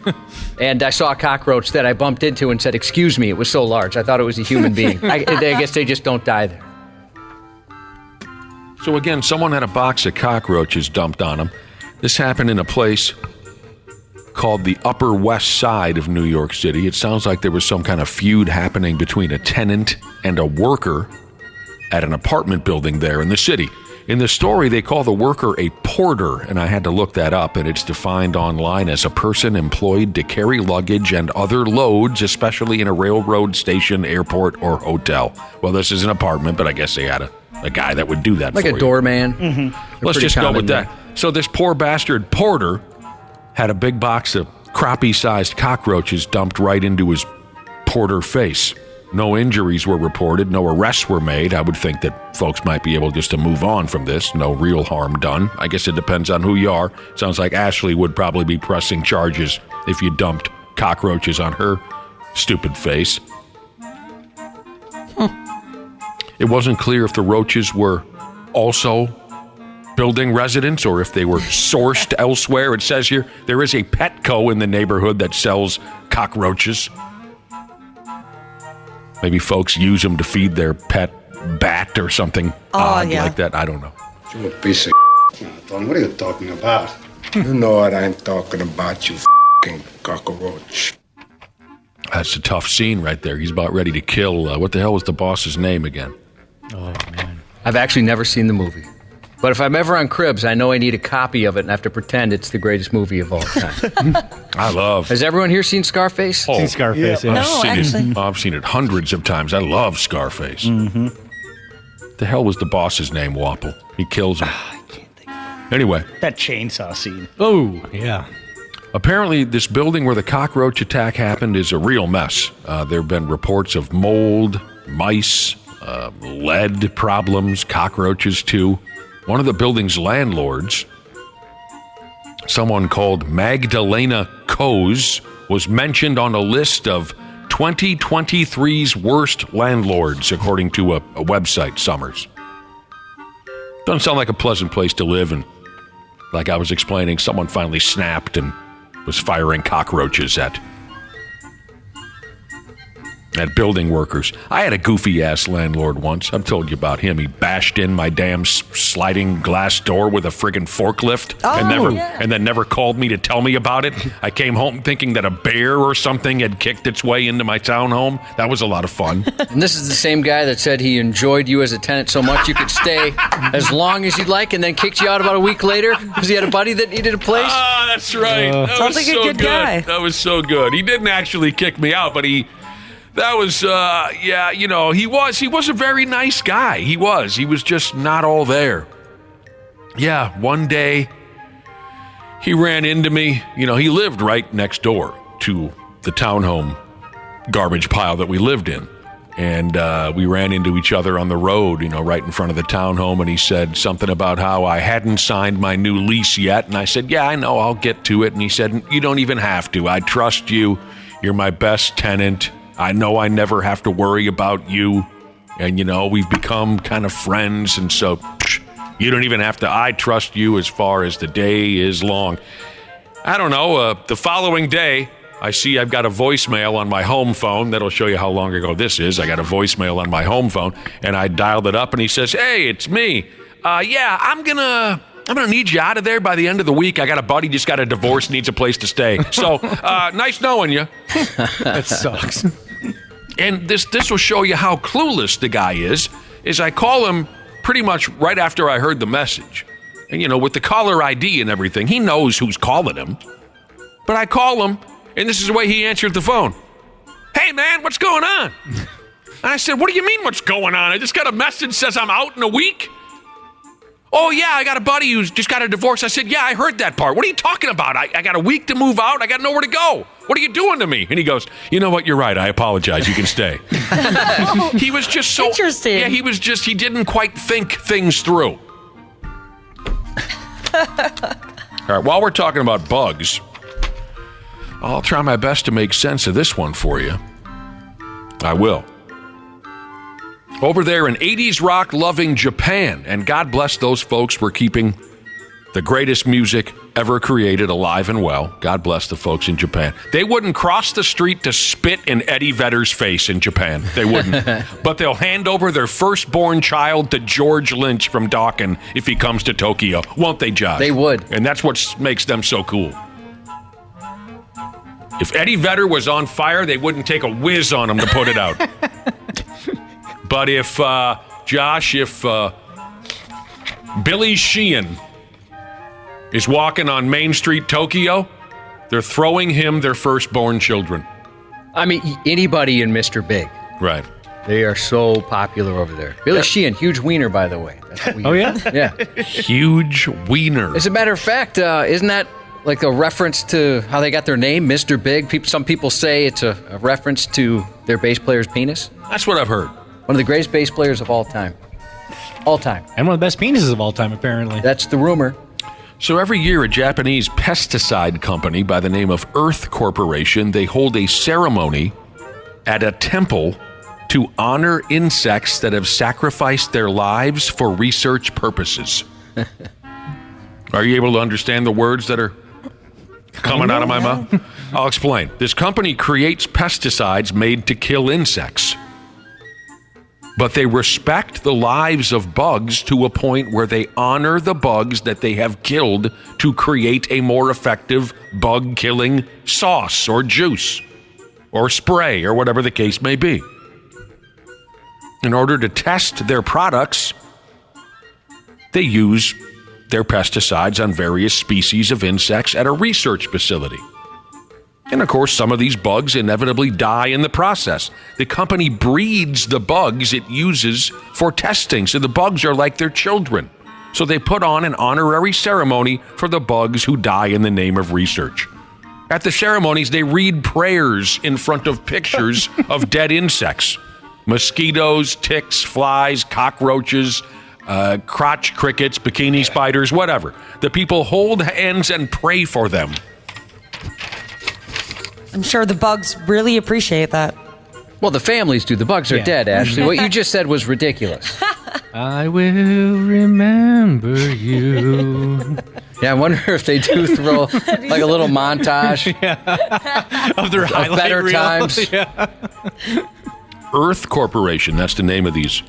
And I saw a cockroach that I bumped into and said, excuse me, it was so large. I thought it was a human being. I guess they just don't die there. So again, someone had a box of cockroaches dumped on them. This happened in a place called the Upper West Side of New York City. It sounds like there was some kind of feud happening between a tenant and a worker at an apartment building there in the city. In the story, they call the worker a porter, and I had to look that up, and it's defined online as a person employed to carry luggage and other loads, especially in a railroad station, airport, or hotel. Well, this is an apartment, but I guess they had a guy that would do that like for you. Like a doorman. Mm-hmm. Let's just go with that. So this poor bastard porter had a big box of crappie-sized cockroaches dumped right into his porter face. No injuries were reported. No arrests were made. I would think that folks might be able just to move on from this. No real harm done. I guess it depends on who you are. Sounds like Ashley would probably be pressing charges if you dumped cockroaches on her stupid face. It wasn't clear if the roaches were also building residents or if they were sourced elsewhere. It says here there is a Petco in the neighborhood that sells cockroaches. Maybe folks use them to feed their pet bat or something odd like that. I don't know. You piece of Don. What are you talking about? You know what I'm talking about, you f***ing cockroach. That's a tough scene right there. He's about ready to kill. What the hell was the boss's name again? Oh, man. I've actually never seen the movie. But if I'm ever on Cribs, I know I need a copy of it, and I have to pretend it's the greatest movie of all time. Has everyone here seen Scarface? Seen Scarface, yeah. I've seen it hundreds of times. I love Scarface. Mm-hmm. The hell was the boss's name, Wapple? He kills him. I can't think of it. Anyway. That chainsaw scene. Oh, yeah. Apparently, this building where the cockroach attack happened is a real mess. There have been reports of mold, mice, lead problems, cockroaches too. One of the building's landlords, someone called Magdalena Coase, was mentioned on a list of 2023's worst landlords, according to a website, Summers. Doesn't sound like a pleasant place to live, and like I was explaining, someone finally snapped and was firing cockroaches at building workers. I had a goofy-ass landlord once. I've told you about him. He bashed in my damn sliding glass door with a friggin' forklift and then never called me to tell me about it. I came home thinking that a bear or something had kicked its way into my townhome. That was a lot of fun. And this is the same guy that said he enjoyed you as a tenant so much you could stay as long as you'd like and then kicked you out about a week later because he had a buddy that needed a place? Ah, that's right. That sounds like a good guy. That was so good. He didn't actually kick me out, but he was a very nice guy. He was just not all there. Yeah, one day he ran into me. He lived right next door to the townhome garbage pile that we lived in. And we ran into each other on the road, right in front of the townhome. And he said something about how I hadn't signed my new lease yet. And I said, yeah, I know, I'll get to it. And he said, you don't even have to. I trust you. You're my best tenant. I know I never have to worry about you. And, we've become kind of friends. And so you don't even have to. I trust you as far as the day is long. I don't know. The following day, I see I've got a voicemail on my home phone. That'll show you how long ago this is. I got a voicemail on my home phone. And I dialed it up and he says, hey, it's me. Yeah, I'm going to need you out of there by the end of the week. I got a buddy just got a divorce, needs a place to stay. So, nice knowing you. That sucks. And this will show you how clueless the guy is I call him pretty much right after I heard the message. And, with the caller ID and everything, he knows who's calling him. But I call him, and this is the way he answered the phone. Hey, man, what's going on? And I said, what do you mean what's going on? I just got a message says I'm out in a week. Oh, yeah, I got a buddy who's just got a divorce. I said, yeah, I heard that part. What are you talking about? I got a week to move out. I got nowhere to go. What are you doing to me? And he goes, you know what? You're right. I apologize. You can stay. He was just so... Interesting. Yeah, he didn't quite think things through. All right, while we're talking about bugs, I'll try my best to make sense of this one for you. I will. Over there in 80s rock-loving Japan, and God bless those folks for keeping the greatest music ever created alive and well. God bless the folks in Japan. They wouldn't cross the street to spit in Eddie Vedder's face in Japan. They wouldn't. But they'll hand over their firstborn child to George Lynch from Dawkins if he comes to Tokyo. Won't they, Josh? They would. And that's what makes them so cool. If Eddie Vedder was on fire, they wouldn't take a whiz on him to put it out. But if Billy Sheehan is walking on Main Street, Tokyo, they're throwing him their firstborn children. I mean, anybody in Mr. Big. Right. They are so popular over there. Billy Sheehan, huge wiener, by the way. Oh, yeah? Yeah. Huge wiener. As a matter of fact, isn't that like a reference to how they got their name, Mr. Big? Some people say it's a reference to their bass player's penis. That's what I've heard. One of the greatest bass players of all time. All time. And one of the best penises of all time, apparently. That's the rumor. So every year, a Japanese pesticide company by the name of Earth Corporation, they hold a ceremony at a temple to honor insects that have sacrificed their lives for research purposes. Are you able to understand the words that are coming out of my mouth? I'll explain. This company creates pesticides made to kill insects. But they respect the lives of bugs to a point where they honor the bugs that they have killed to create a more effective bug-killing sauce or juice or spray or whatever the case may be. In order to test their products, they use their pesticides on various species of insects at a research facility. And of course, some of these bugs inevitably die in the process. The company breeds the bugs it uses for testing, so the bugs are like their children. So they put on an honorary ceremony for the bugs who die in the name of research. At the ceremonies, they read prayers in front of pictures of dead insects. Mosquitoes, ticks, flies, cockroaches, crotch crickets, bikini spiders, whatever. The people hold hands and pray for them. I'm sure the bugs really appreciate that. Well, the families do. The bugs are dead, Ashley. What you just said was ridiculous. I will remember you. Yeah, I wonder if they do throw like a little montage of their highlight better reel. times. Yeah. Earth Corporation, that's the name of these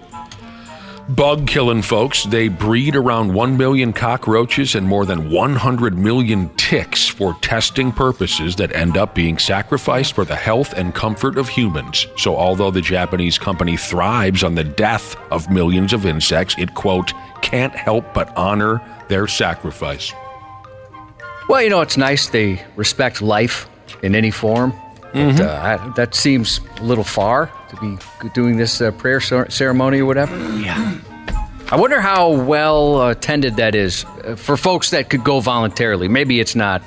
bug-killing folks. They breed around 1 million cockroaches and more than 100 million ticks for testing purposes that end up being sacrificed for the health and comfort of humans. So although the Japanese company thrives on the death of millions of insects, it, quote, can't help but honor their sacrifice. Well, you know, it's nice they respect life in any form. But, that seems a little far to be doing this prayer ceremony or whatever. Yeah. I wonder how well attended that is for folks that could go voluntarily. Maybe it's not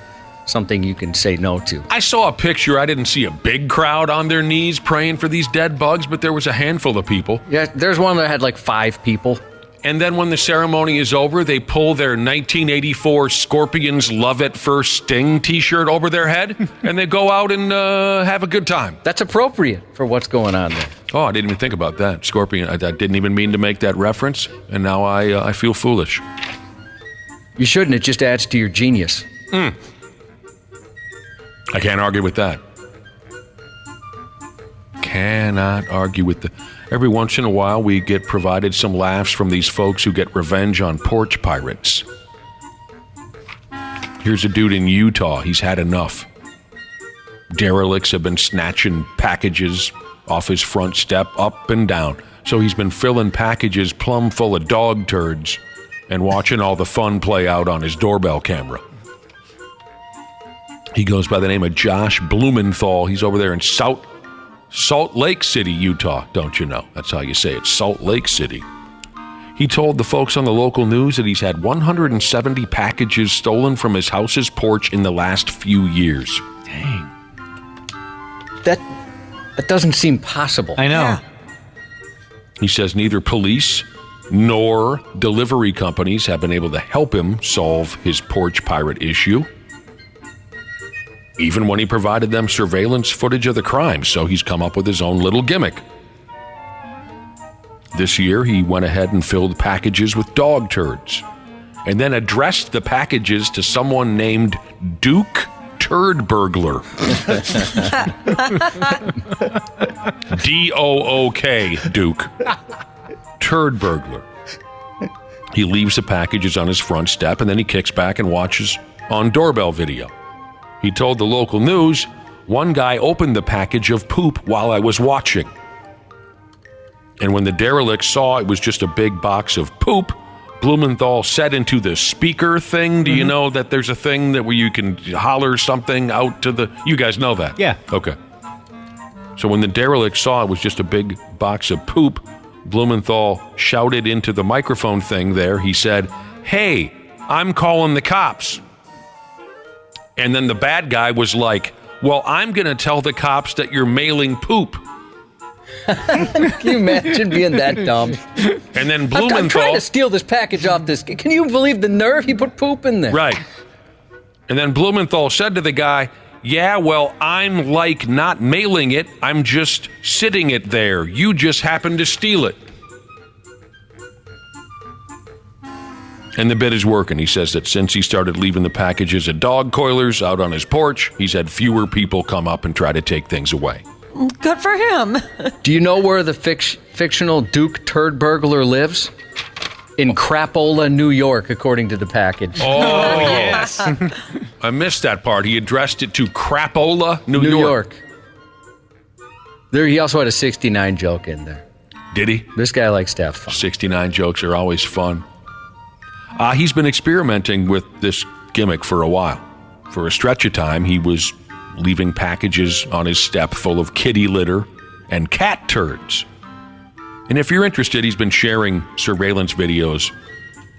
something you can say no to. I saw a picture. I didn't see a big crowd on their knees praying for these dead bugs, but there was a handful of people. Yeah, there's one that had like 5 people. And then when the ceremony is over, they pull their 1984 Scorpions Love at First Sting t-shirt over their head, and they go out and have a good time. That's appropriate for what's going on there. Oh, I didn't even think about that. Scorpion, I didn't even mean to make that reference, and now I feel foolish. You shouldn't. It just adds to your genius. I can't argue with that. Cannot argue with the... Every once in a while, we get provided some laughs from these folks who get revenge on porch pirates. Here's a dude in Utah. He's had enough. Derelicts have been snatching packages off his front step up and down. So he's been filling packages plumb full of dog turds and watching all the fun play out on his doorbell camera. He goes by the name of Josh Blumenthal. He's over there in Salt Lake City, Utah, don't you know? That's how you say it, Salt Lake City. He told the folks on the local news that he's had 170 packages stolen from his house's porch in the last few years. Dang. That doesn't seem possible. I know. Yeah. He says neither police nor delivery companies have been able to help him solve his porch pirate issue, even when he provided them surveillance footage of the crime, so he's come up with his own little gimmick. This year, he went ahead and filled packages with dog turds, and then addressed the packages to someone named Duke Turd Burglar. D-O-O-K, Duke. Turd Burglar. He leaves the packages on his front step, and then he kicks back and watches on doorbell video. He told the local news, one guy opened the package of poop while I was watching. And when the derelict saw it was just a big box of poop, Blumenthal said into the speaker thing, do you know that there's a thing that where you can holler something out to the... You guys know that? Yeah. Okay. So when the derelict saw it was just a big box of poop, Blumenthal shouted into the microphone thing there. He said, "Hey, I'm calling the cops." And then the bad guy was like, "Well, I'm going to tell the cops that you're mailing poop." Can you imagine being that dumb? And then Blumenthal... I'm trying to steal this package off this... Can you believe the nerve? He put poop in there. Right. And then Blumenthal said to the guy, "Yeah, well, I'm like not mailing it. I'm just sitting it there. You just happened to steal it." And the bit is working. He says that since he started leaving the packages at dog coilers out on his porch, he's had fewer people come up and try to take things away. Good for him. Do you know where the fictional Duke Turd Burglar lives? In Crapola, New York, according to the package. Oh, yes. I missed that part. He addressed it to Crapola, New York. There, he also had a 69 joke in there. Did he? This guy likes to have fun. 69 jokes are always fun. He's been experimenting with this gimmick for a while. For a stretch of time, he was leaving packages on his step full of kitty litter and cat turds. And if you're interested, he's been sharing surveillance videos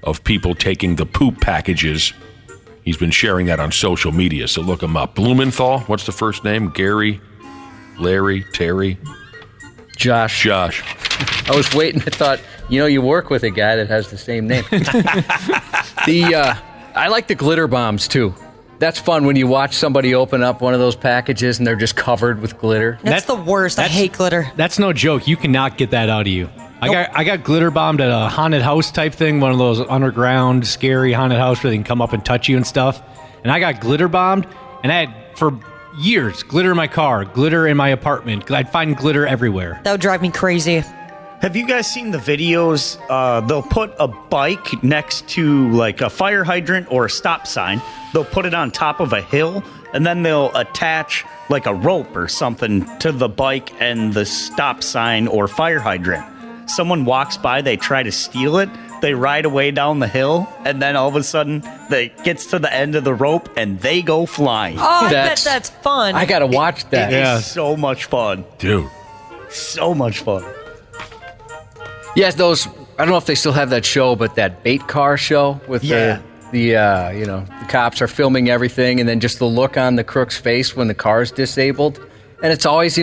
of people taking the poop packages He's been sharing that on social media, so look him up. Blumenthal, what's the first name? Gary, Larry, Terry? Josh. I was waiting. I thought, you work with a guy that has the same name. I like the glitter bombs, too. That's fun when you watch somebody open up one of those packages and they're just covered with glitter. That's the worst. I hate glitter. That's no joke. You cannot get that out of you. I got glitter bombed at a haunted house type thing, one of those underground, scary haunted house where they can come up and touch you and stuff. And I got glitter bombed, and I had, for years, glitter in my car, glitter in my apartment. I'd find glitter everywhere. That would drive me crazy. Have you guys seen the videos? They'll put a bike next to like a fire hydrant or a stop sign. They'll put it on top of a hill, and then they'll attach like a rope or something to the bike and the stop sign or fire hydrant. Someone walks by, they try to steal it, they ride away down the hill, and then all of a sudden, they gets to the end of the rope, and they go flying. Oh, I bet that's fun. I gotta watch that. It is so much fun. Dude. So much fun. Yes, those, I don't know if they still have that show, but that bait car show with the cops are filming everything, and then just the look on the crook's face when the car's disabled. And it's always,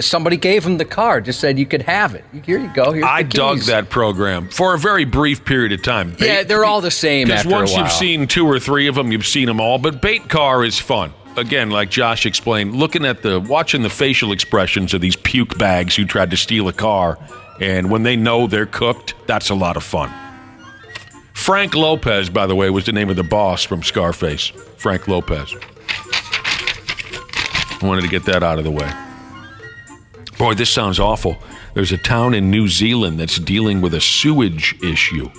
somebody gave him the car, just said you could have it. Here you go. Here's I the dug keys. that program for a very brief period of time. Yeah, they're all the same Because after a while. once you've seen 2 or 3 of them, you've seen them all. But bait car is fun. Again, like Josh explained, watching the facial expressions of these puke bags who tried to steal a car, and when they know they're cooked, that's a lot of fun. Frank Lopez, by the way, was the name of the boss from Scarface. Frank Lopez. I wanted to get that out of the way. Boy, this sounds awful. There's a town in New Zealand that's dealing with a sewage issue.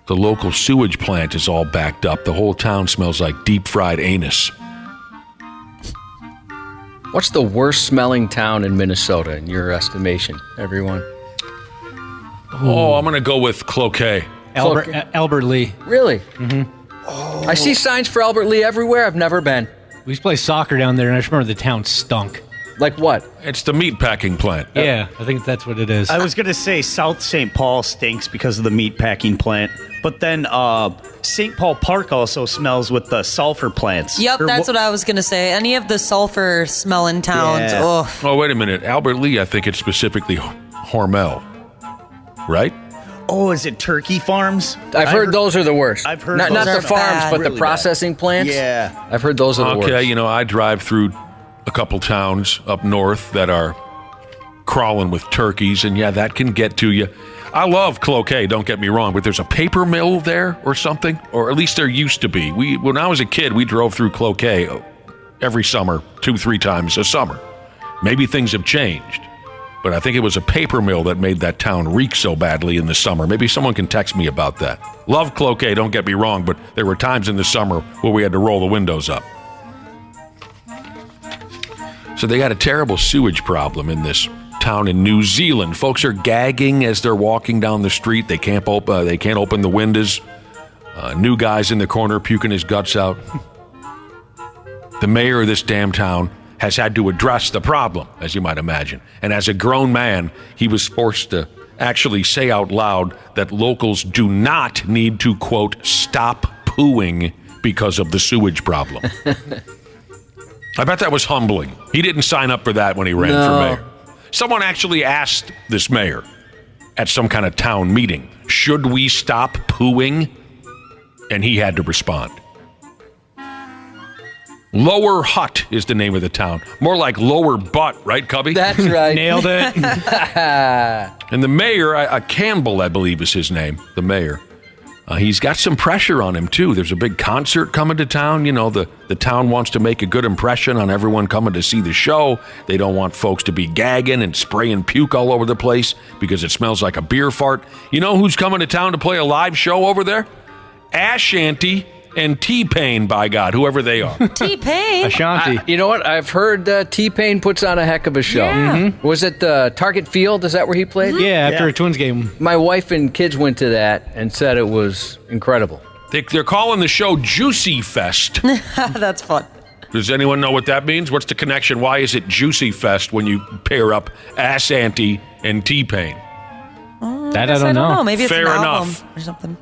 The local sewage plant is all backed up. The whole town smells like deep-fried anus. What's the worst smelling town in Minnesota in your estimation, everyone? Oh, I'm going to go with Cloquet. Albert Lee. Really? Mm-hmm. I see signs for Albert Lee everywhere. I've never been. We used to play soccer down there, and I just remember the town stunk. Like what? It's the meatpacking plant. Yeah, I think that's what it is. I was going to say South St. Paul stinks because of the meatpacking plant. But then St. Paul Park also smells with the sulfur plants. Yep, that's what I was going to say. Any of the sulfur smelling towns. Yeah. Ugh. Oh, wait a minute. Albert Lee, I think it's specifically Hormel. Right? Oh, is it turkey farms? I've heard those are the worst. I've heard not those the are farms, bad. but Really the processing plants. Yeah. I've heard those are the worst. Okay, I drive through a couple towns up north that are crawling with turkeys, and yeah, that can get to you. I love Cloquet, don't get me wrong, but there's a paper mill there or something, or at least there used to be. When I was a kid, we drove through Cloquet every summer, 2-3 times a summer. Maybe things have changed, but I think it was a paper mill that made that town reek so badly in the summer. Maybe someone can text me about that. Love Cloquet, don't get me wrong, but there were times in the summer where we had to roll the windows up. So they got a terrible sewage problem in this town in New Zealand. Folks are gagging as they're walking down the street. They can't open the windows. New guy's in the corner puking his guts out. The mayor of this damn town has had to address the problem, as you might imagine. And as a grown man, he was forced to actually say out loud that locals do not need to, quote, stop pooing because of the sewage problem. I bet that was humbling. He didn't sign up for that when he ran for mayor. Someone actually asked this mayor at some kind of town meeting, should we stop pooing? And he had to respond. Lower Hutt is the name of the town. More like Lower Butt, right, Cubby? That's right. Nailed it. And the mayor, Campbell, I believe is his name, the mayor. He's got some pressure on him, too. There's a big concert coming to town. The town wants to make a good impression on everyone coming to see the show. They don't want folks to be gagging and spraying puke all over the place because it smells like a beer fart. You know who's coming to town to play a live show over there? Ashanti and T-Pain, by God, whoever they are. T-Pain? Ashanti. You know what? I've heard T-Pain puts on a heck of a show. Yeah. Mm-hmm. Was it Target Field? Is that where he played? Yeah, after a Twins game. My wife and kids went to that and said it was incredible. They're calling the show Juicy Fest. That's fun. Does anyone know what that means? What's the connection? Why is it Juicy Fest when you pair up Ashanti and T-Pain? That I don't know. Maybe it's Fair an album enough. or something.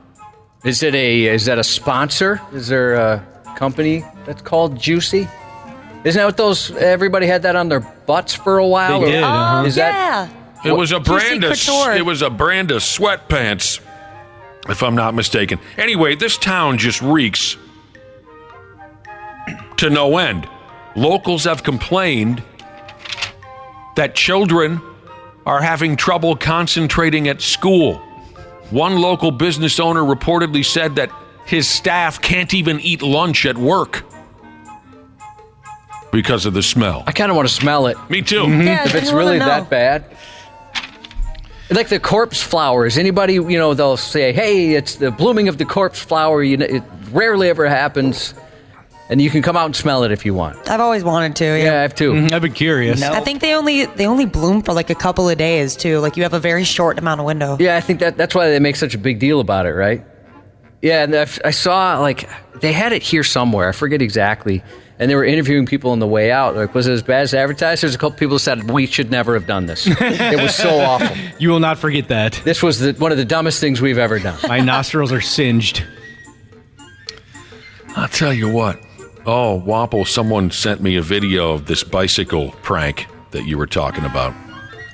Is that a sponsor? Is there a company that's called Juicy? Isn't that what everybody had that on their butts for a while? They did. It was a brand of Couture. it was a brand of sweatpants, if I'm not mistaken. Anyway, this town just reeks to no end. Locals have complained that children are having trouble concentrating at school. One local business owner reportedly said that his staff can't even eat lunch at work because of the smell. I kind of want to smell it. Me too. Yeah, If it's I really wanna know. that bad. Like the corpse flowers. Anybody, they'll say, hey, it's the blooming of the corpse flower. It rarely ever happens. And you can come out and smell it if you want. I've always wanted to. Yeah, I have too. I've been curious. I think they only bloom for like a couple of days too. Like you have a very short amount of window. Yeah, I think that's why they make such a big deal about it, right? Yeah, and I saw they had it here somewhere. I forget exactly. And they were interviewing people on the way out. Like, was it as bad as advertised? There's a couple people who said, we should never have done this. It was so awful. You will not forget that. This was one of the dumbest things we've ever done. My nostrils are singed. I'll tell you what. Oh, Wapple, someone sent me a video of this bicycle prank that you were talking about,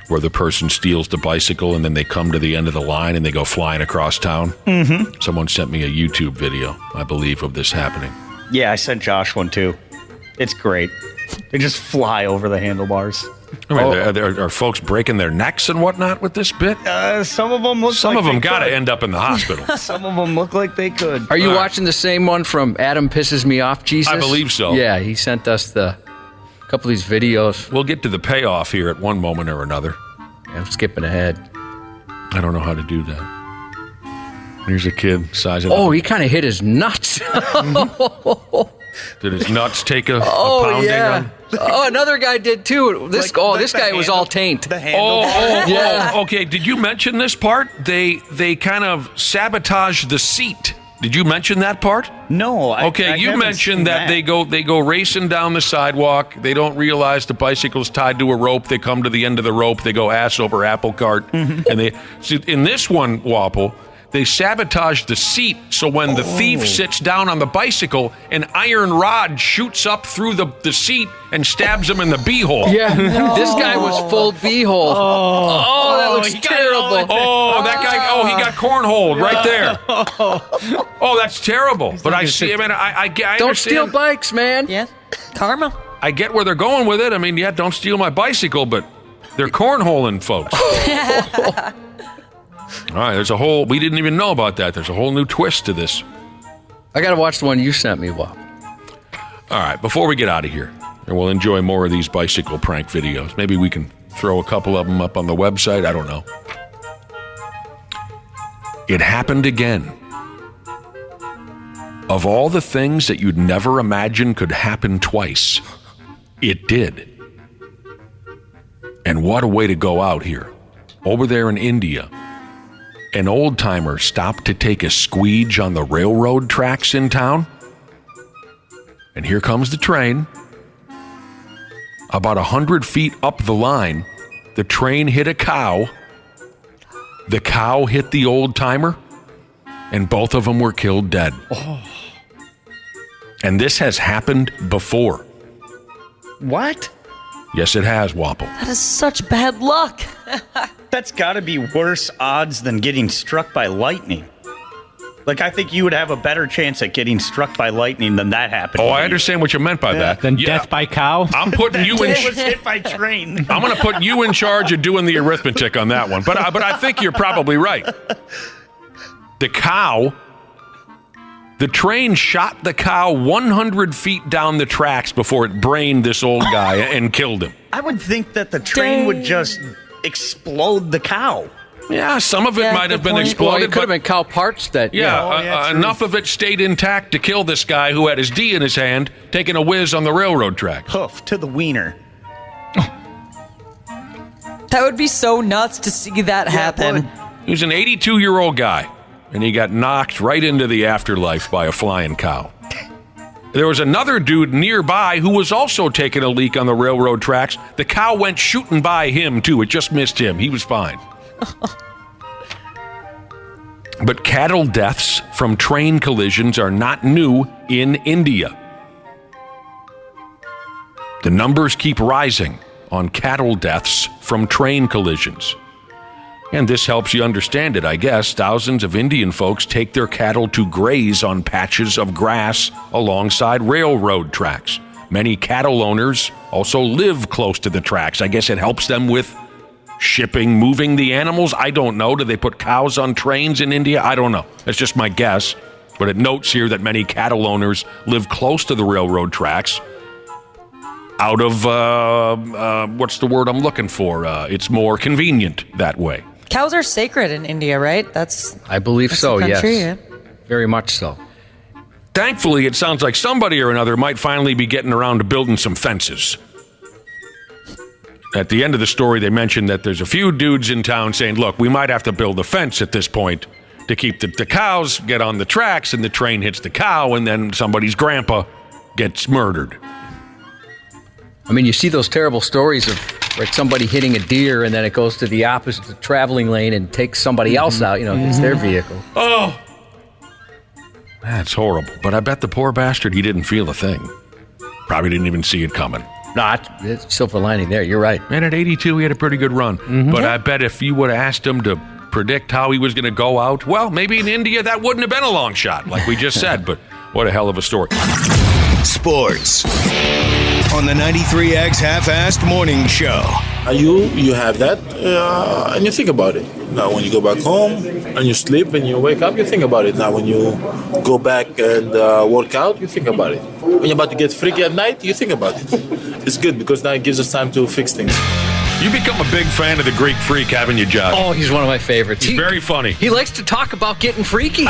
where the person steals the bicycle and then they come to the end of the line and they go flying across town. Mm-hmm. Someone sent me a YouTube video, I believe, of this happening. Yeah, I sent Josh one too. It's great. They just fly over the handlebars. I mean, are folks breaking their necks and whatnot with this bit? Some of them look Some like of them they got to could. end up in the hospital. Some of them look like they could. Are you watching the same one from Adam Pisses Me Off, Jesus? I believe so. Yeah, he sent us a couple of these videos. We'll get to the payoff here at one moment or another. Yeah, I'm skipping ahead. I don't know how to do that. Here's a kid sizing up. Oh, he kind of hit his nuts. Did his nuts take a pounding? Yeah. Oh, another guy did too. This guy was all taint. Okay. Did you mention this part? They kind of sabotaged the seat. Did you mention that part? No. Okay, you mentioned that they go racing down the sidewalk. They don't realize the bicycle's tied to a rope. They come to the end of the rope. They go ass over apple cart, and in this one, Wapple, they sabotaged the seat, so when the thief sits down on the bicycle, an iron rod shoots up through the seat and stabs him in the beehole. Yeah, this guy was full beehole. Oh, that looks terrible. Oh, that guy, he got cornholed right there. Oh, that's terrible. But I see, I don't understand. steal bikes, man. Yeah, karma. I get where they're going with it. I mean, don't steal my bicycle, but they're cornholing folks. All right, we didn't even know about that. There's a whole new twist to this. I got to watch the one you sent me, Wap. All right, before we get out of here, and we'll enjoy more of these bicycle prank videos. Maybe we can throw a couple of them up on the website. I don't know. It happened again. Of all the things that you'd never imagine could happen twice, it did. And what a way to go out here. Over there in India, an old-timer stopped to take a squeege on the railroad tracks in town. And here comes the train. About 100 feet up the line, the train hit a cow. The cow hit the old-timer, and both of them were killed dead. Oh. And this has happened before. What? Yes, it has, Wapple. That is such bad luck. That's got to be worse odds than getting struck by lightning. Like, I think you would have a better chance at getting struck by lightning than that happening. Oh, I understand what you meant by that. Then death by cow? I'm putting you in. was hit by train. I'm going to put you in charge of doing the arithmetic on that one. But I think you're probably right. The train shot the cow 100 feet down the tracks before it brained this old guy and killed him. I would think that the train would just explode the cow. Yeah, some of it might have been exploded. Well, it could have been cow parts that... Enough of it stayed intact to kill this guy who had his D in his hand, taking a whiz on the railroad track. Hoof to the wiener. That would be so nuts to see that happen. He was an 82-year-old guy, and he got knocked right into the afterlife by a flying cow. There was another dude nearby who was also taking a leak on the railroad tracks. The cow went shooting by him, too. It just missed him. He was fine. But cattle deaths from train collisions are not new in India. The numbers keep rising on cattle deaths from train collisions. And this helps you understand it, I guess. Thousands of Indian folks take their cattle to graze on patches of grass alongside railroad tracks. Many cattle owners also live close to the tracks. I guess it helps them with shipping, moving the animals. I don't know. Do they put cows on trains in India? I don't know. That's just my guess. But it notes here that many cattle owners live close to the railroad tracks. Out of, what's the word I'm looking for? It's more convenient that way. Cows are sacred in India, right? I believe so, country, yes. yeah. Very much so. Thankfully, it sounds like somebody or another might finally be getting around to building some fences. At the end of the story, they mentioned that there's a few dudes in town saying, look, we might have to build a fence at this point to keep the cows get on the tracks, and the train hits the cow, and then somebody's grandpa gets murdered. I mean, you see those terrible stories of somebody hitting a deer, and then it goes to the opposite traveling lane and takes somebody else out, hits their vehicle. Oh! That's horrible. But I bet the poor bastard, he didn't feel a thing. Probably didn't even see it coming. No, it's silver lining there. You're right. And at 82, he had a pretty good run. But I bet if you would have asked him to predict how he was going to go out, well, maybe in India that wouldn't have been a long shot, like we just said. But what a hell of a story. Sports on the 93X Half-Assed Morning Show. You have that, and you think about it. Now, when you go back home and you sleep and you wake up, you think about it. Now, when you go back and work out, you think about it. When you're about to get freaky at night, you think about it. It's good because now it gives us time to fix things. You become a big fan of the Greek Freak, haven't you, Josh? Oh, he's one of my favorites. He's very funny. He likes to talk about getting freaky.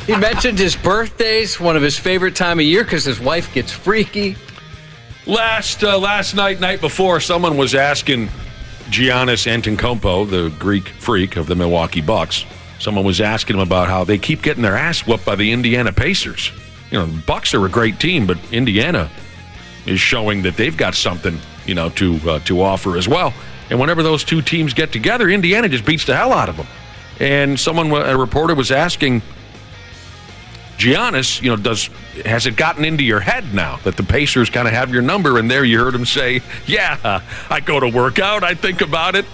He mentioned his birthday's one of his favorite time of year because his wife gets freaky. Last night before, someone was asking Giannis Antetokounmpo, the Greek Freak of the Milwaukee Bucks, someone was asking him about how they keep getting their ass whooped by the Indiana Pacers. The Bucks are a great team, but Indiana is showing that they've got something, to offer as well. And whenever those two teams get together, Indiana just beats the hell out of them. And a reporter was asking Giannis, has it gotten into your head now that the Pacers kind of have your number? And there you heard him say, yeah, I go to work out, I think about it.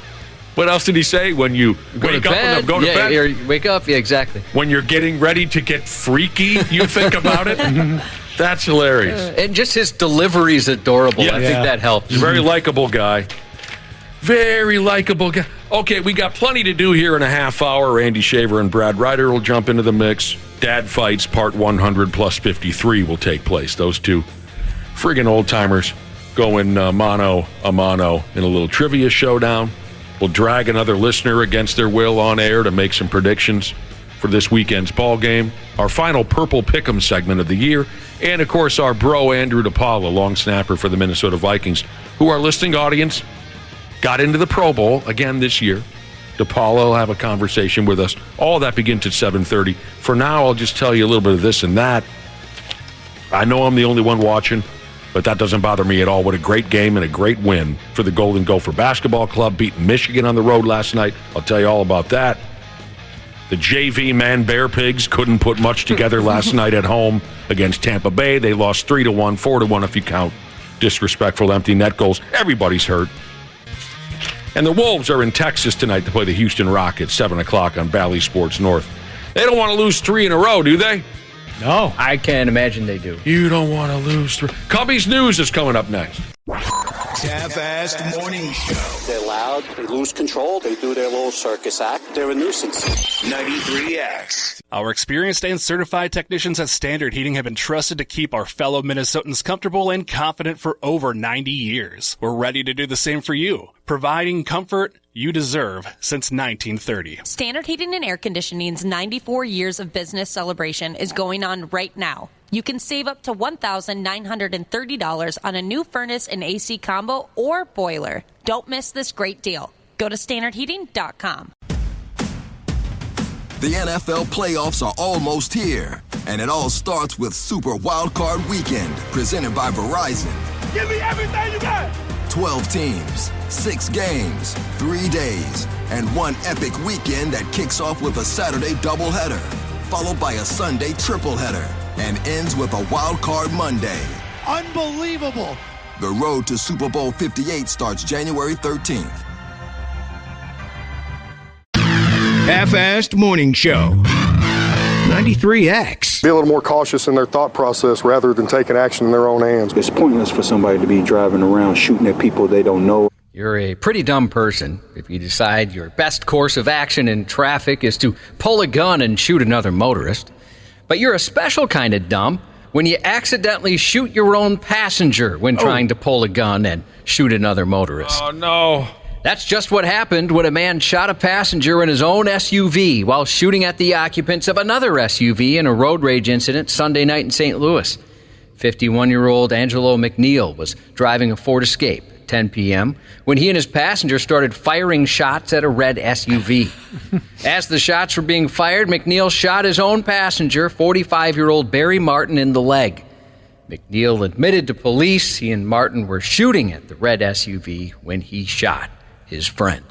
What else did he say? When you wake up and go to bed? Yeah, wake up, yeah, exactly. When you're getting ready to get freaky, you think about it? That's hilarious. And just his delivery is adorable. Yeah. I think that helps. He's a very likable guy. Very likable guy. Okay, we got plenty to do here in a half hour. Randy Shaver and Brad Ryder will jump into the mix. Dad Fights Part 100 plus 53 will take place. Those two friggin' old-timers going mano a mano in a little trivia showdown. We'll drag another listener against their will on air to make some predictions for this weekend's ball game. Our final Purple Pick'em segment of the year. And, of course, our bro, Andrew DePaola, long snapper for the Minnesota Vikings, who our listening audience got into the Pro Bowl again this year. DePaola will have a conversation with us. All that begins at 7:30. For now, I'll just tell you a little bit of this and that. I know I'm the only one watching, but that doesn't bother me at all. What a great game and a great win for the Golden Gopher Basketball Club, beating Michigan on the road last night. I'll tell you all about that. The JV Man Bear Pigs couldn't put much together last night at home against Tampa Bay. They lost 3-1, 4-1 if you count disrespectful empty net goals. Everybody's hurt. And the Wolves are in Texas tonight to play the Houston Rockets, 7 o'clock on Bally Sports North. They don't want to lose 3 in a row, do they? No. I can't imagine they do. You don't want to lose 3. Cubbies News is coming up next. Half-Assed Morning Show. They're loud, they lose control, they do their little circus act, they're a nuisance. 93X. Our experienced and certified technicians at Standard Heating have been trusted to keep our fellow Minnesotans comfortable and confident for over 90 years. We're ready to do the same for you, providing comfort you deserve since 1930. Standard Heating and Air Conditioning's 94 years of business celebration is going on right now. You can save up to $1,930 on a new furnace and AC combo or boiler. Don't miss this great deal. Go to standardheating.com. The NFL playoffs are almost here, and it all starts with Super Wildcard Weekend, presented by Verizon. Give me everything you got. 12 teams, 6 games, 3 days, and one epic weekend that kicks off with a Saturday doubleheader, followed by a Sunday tripleheader, and ends with a wild card Monday. Unbelievable! The road to Super Bowl 58 starts January 13th. Half-assed Morning Show. 93X. Be a little more cautious in their thought process rather than taking action in their own hands. It's pointless for somebody to be driving around shooting at people they don't know. You're a pretty dumb person if you decide your best course of action in traffic is to pull a gun and shoot another motorist. But you're a special kind of dumb when you accidentally shoot your own passenger when trying to pull a gun and shoot another motorist. Oh, no. That's just what happened when a man shot a passenger in his own SUV while shooting at the occupants of another SUV in a road rage incident Sunday night in St. Louis. 51-year-old Angelo McNeil was driving a Ford Escape at 10 p.m. when he and his passenger started firing shots at a red SUV. As the shots were being fired, McNeil shot his own passenger, 45-year-old Barry Martin, in the leg. McNeil admitted to police he and Martin were shooting at the red SUV when he shot his friend.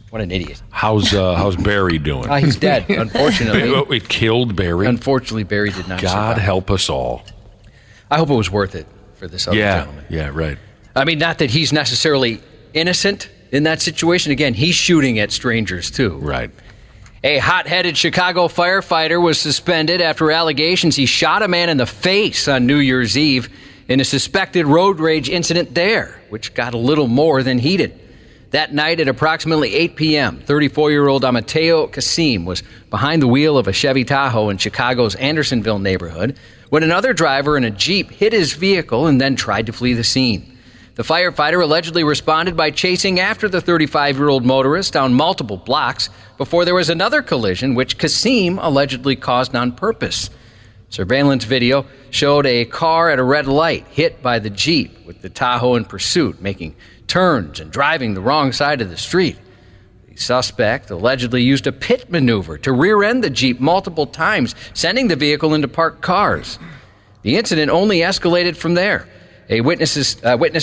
What an idiot. How's Barry doing? He's dead, unfortunately. It killed Barry? Unfortunately, Barry did not survive. God help us all. I hope it was worth it for this other gentleman. Yeah, right. I mean, not that he's necessarily innocent in that situation. Again, he's shooting at strangers, too. Right. A hot-headed Chicago firefighter was suspended after allegations he shot a man in the face on New Year's Eve in a suspected road rage incident there, which got a little more than heated. That night at approximately 8 p.m., 34-year-old Amateo Kasim was behind the wheel of a Chevy Tahoe in Chicago's Andersonville neighborhood when another driver in a Jeep hit his vehicle and then tried to flee the scene. The firefighter allegedly responded by chasing after the 35-year-old motorist down multiple blocks before there was another collision, which Kasim allegedly caused on purpose. Surveillance video showed a car at a red light hit by the Jeep with the Tahoe in pursuit, making turns and driving the wrong side of the street. The suspect allegedly used a pit maneuver to rear-end the Jeep multiple times, sending the vehicle into parked cars. The incident only escalated from there. A witness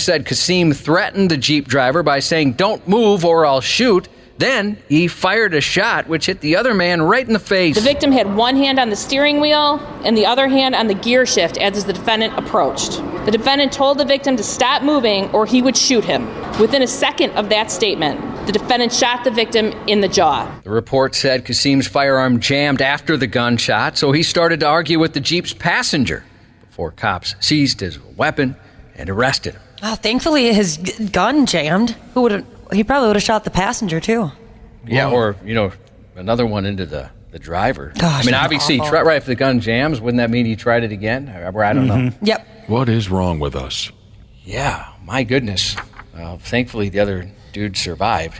said Kasim threatened the Jeep driver by saying, "Don't move or I'll shoot." Then he fired a shot which hit the other man right in the face. The victim had one hand on the steering wheel and the other hand on the gear shift as the defendant approached. The defendant told the victim to stop moving or he would shoot him. Within a second of that statement, the defendant shot the victim in the jaw. The report said Kasim's firearm jammed after the gunshot, so he started to argue with the Jeep's passenger before cops seized his weapon and arrested him. Oh, thankfully his gun jammed. He probably would have shot the passenger too. Yeah, or, another one into the driver. Gosh, I mean, obviously, right, if the gun jams, wouldn't that mean he tried it again? I don't know. Yep. What is wrong with us? Yeah, my goodness. Thankfully, the other dude survived.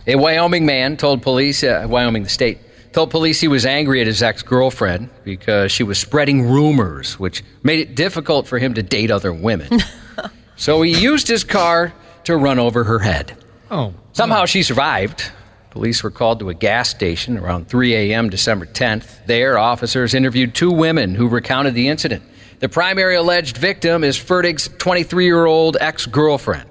A Wyoming man told police, Wyoming, the state, told police he was angry at his ex-girlfriend because she was spreading rumors, which made it difficult for him to date other women. So he used his car to run over her head. Oh. Somehow she survived. Police were called to a gas station around 3 a.m. December 10th. There, officers interviewed 2 women who recounted the incident. The primary alleged victim is Fertig's 23-year-old ex-girlfriend.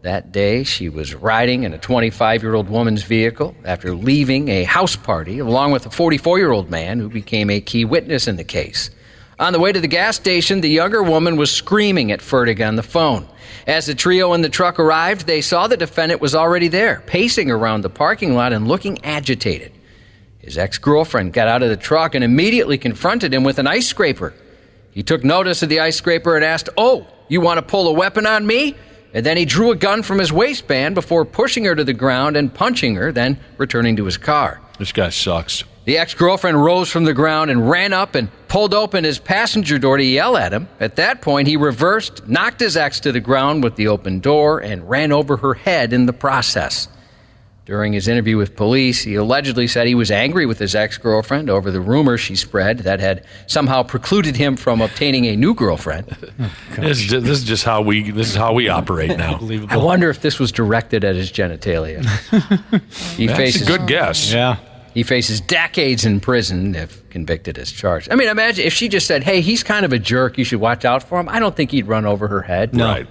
That day, she was riding in a 25-year-old woman's vehicle after leaving a house party along with a 44-year-old man who became a key witness in the case. On the way to the gas station, the younger woman was screaming at Fertig on the phone. As the trio in the truck arrived, they saw the defendant was already there, pacing around the parking lot and looking agitated. His ex-girlfriend got out of the truck and immediately confronted him with an ice scraper. He took notice of the ice scraper and asked, "Oh, you want to pull a weapon on me?" And then he drew a gun from his waistband before pushing her to the ground and punching her, then returning to his car. This guy sucks. The ex-girlfriend rose from the ground and ran up and pulled open his passenger door to yell at him. At that point, he reversed, knocked his ex to the ground with the open door, and ran over her head in the process. During his interview with police, he allegedly said he was angry with his ex-girlfriend over the rumors she spread that had somehow precluded him from obtaining a new girlfriend. This is just how we operate now. I wonder if this was directed at his genitalia. That's a good guess. Yeah. He faces decades in prison if convicted as charged. I mean, imagine if she just said, "Hey, he's kind of a jerk. You should watch out for him." I don't think he'd run over her head. No. Right.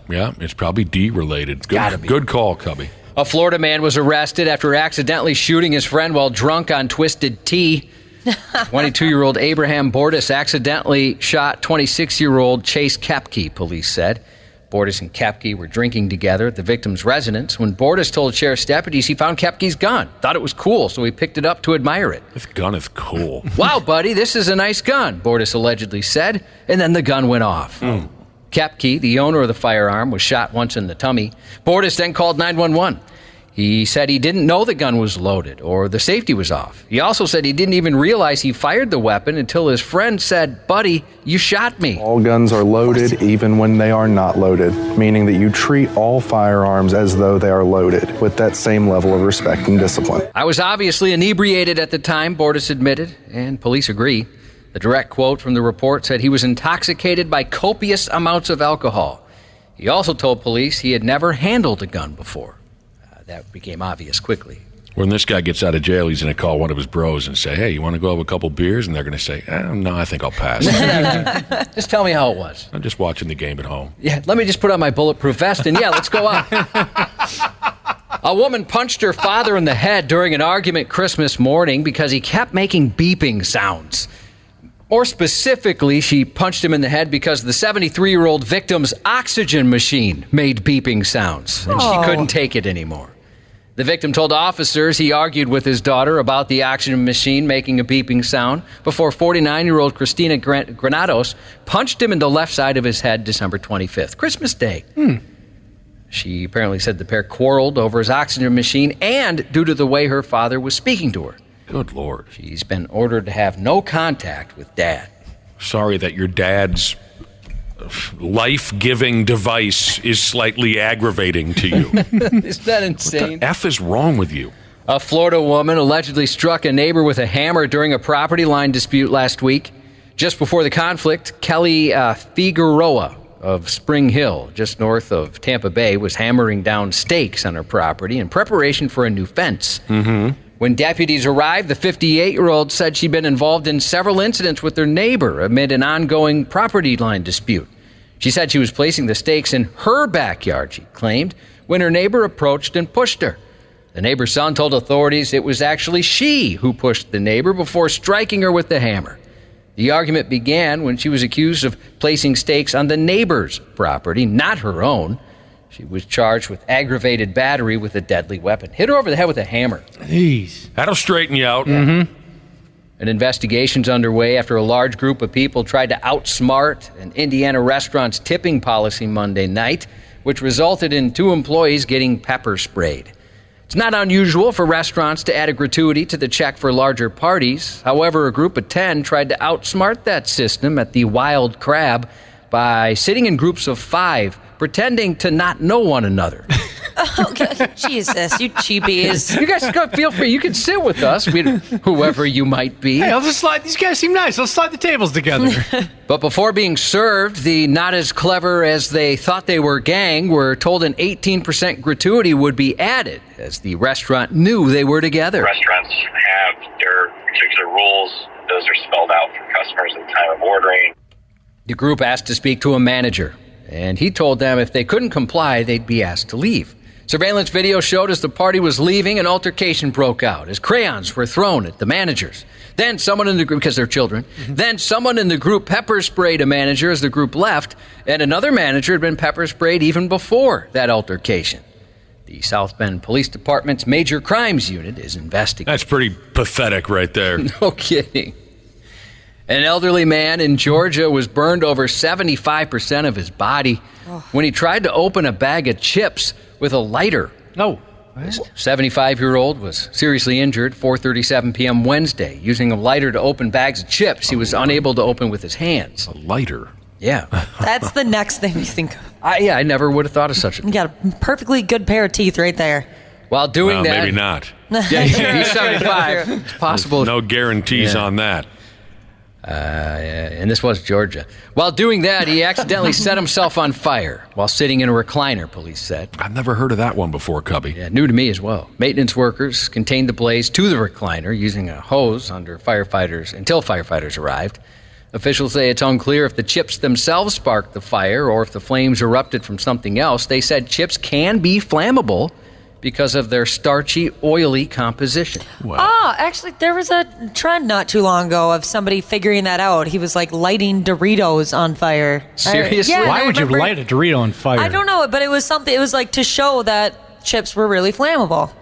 Yeah, it's probably D-related. Good call, Cubby. A Florida man was arrested after accidentally shooting his friend while drunk on Twisted Tea. 22-year-old Abraham Bordas accidentally shot 26-year-old Chase Kepke, police said. Bordas and Kepke were drinking together at the victim's residence when Bordas told sheriff's deputies he found Kepke's gun. Thought it was cool, so he picked it up to admire it. This gun is cool. Wow, buddy, this is a nice gun, Bordas allegedly said, and then the gun went off. Kepke, the owner of the firearm, was shot once in the tummy. Bordas then called 911. He said he didn't know the gun was loaded or the safety was off. He also said he didn't even realize he fired the weapon until his friend said, "Buddy, you shot me." All guns are loaded even when they are not loaded, meaning that you treat all firearms as though they are loaded with that same level of respect and discipline. I was obviously inebriated at the time, Bordas admitted, and police agree. The direct quote from the report said he was intoxicated by copious amounts of alcohol. He also told police he had never handled a gun before. That became obvious quickly. When this guy gets out of jail, he's going to call one of his bros and say, "Hey, you want to go have a couple beers?" And they're going to say, "No, I think I'll pass." Just tell me how it was. I'm just watching the game at home. Yeah, let me just put on my bulletproof vest and let's go out. A woman punched her father in the head during an argument Christmas morning because he kept making beeping sounds. More specifically, she punched him in the head because the 73-year-old victim's oxygen machine made beeping sounds, and she couldn't take it anymore. The victim told officers he argued with his daughter about the oxygen machine making a beeping sound before 49-year-old Christina Granados punched him in the left side of his head December 25th, Christmas Day. She apparently said the pair quarreled over his oxygen machine and due to the way her father was speaking to her. Good Lord. She's been ordered to have no contact with Dad. Sorry that your dad's life-giving device is slightly aggravating to you. Isn't that insane? What the F is wrong with you? A Florida woman allegedly struck a neighbor with a hammer during a property line dispute last week. Just before the conflict, Kelly Figueroa of Spring Hill, just north of Tampa Bay, was hammering down stakes on her property in preparation for a new fence. When deputies arrived, the 58-year-old said she'd been involved in several incidents with her neighbor amid an ongoing property line dispute. She said she was placing the stakes in her backyard, she claimed, when her neighbor approached and pushed her. The neighbor's son told authorities it was actually she who pushed the neighbor before striking her with the hammer. The argument began when she was accused of placing stakes on the neighbor's property, not her own. She was charged with aggravated battery with a deadly weapon. Hit her over the head with a hammer. Jeez. That'll straighten you out. An investigation's underway after a large group of people tried to outsmart an Indiana restaurant's tipping policy Monday night, which resulted in 2 employees getting pepper sprayed. It's not unusual for restaurants to add a gratuity to the check for larger parties. However, a group of 10 tried to outsmart that system at the Wild Crab by sitting in groups of 5, pretending to not know one another. Okay. Jesus, you cheapies. You guys feel free. You can sit with us, whoever you might be. Hey, I'll just slide. These guys seem nice. Let's slide the tables together. But before being served, the not as clever as they thought they were gang were told an 18% gratuity would be added, as the restaurant knew they were together. Restaurants have their particular rules. Those are spelled out for customers at the time of ordering. The group asked to speak to a manager, and he told them if they couldn't comply, they'd be asked to leave. Surveillance video showed as the party was leaving, an altercation broke out as crayons were thrown at the managers. Then someone in the group, because they're children, then someone in the group pepper sprayed a manager as the group left, and another manager had been pepper sprayed even before that altercation. The South Bend Police Department's Major Crimes Unit is investigating. That's pretty pathetic right there. No kidding. An elderly man in Georgia was burned over 75% of his body when he tried to open a bag of chips with a lighter. No. This 75-year-old was seriously injured 4:37 p.m. Wednesday. Using a lighter to open bags of chips he was unable to open with his hands. A lighter? Yeah. That's the next thing you think of. I never would have thought of such a thing. You got a perfectly good pair of teeth right there. While doing that... maybe not. Yeah, he's 75. It's possible. No guarantees on that. And this was Georgia. While doing that, he accidentally set himself on fire while sitting in a recliner, police said. I've never heard of that one before, Cubby. Yeah, new to me as well. Maintenance workers contained the blaze to the recliner using a hose until firefighters arrived. Officials say it's unclear if the chips themselves sparked the fire or if the flames erupted from something else. They said chips can be flammable because of their starchy, oily composition. Actually, there was a trend not too long ago of somebody figuring that out. He was like lighting Doritos on fire. Seriously? Why would you light a Dorito on fire? I don't know, but it was something. It was like to show that chips were really flammable.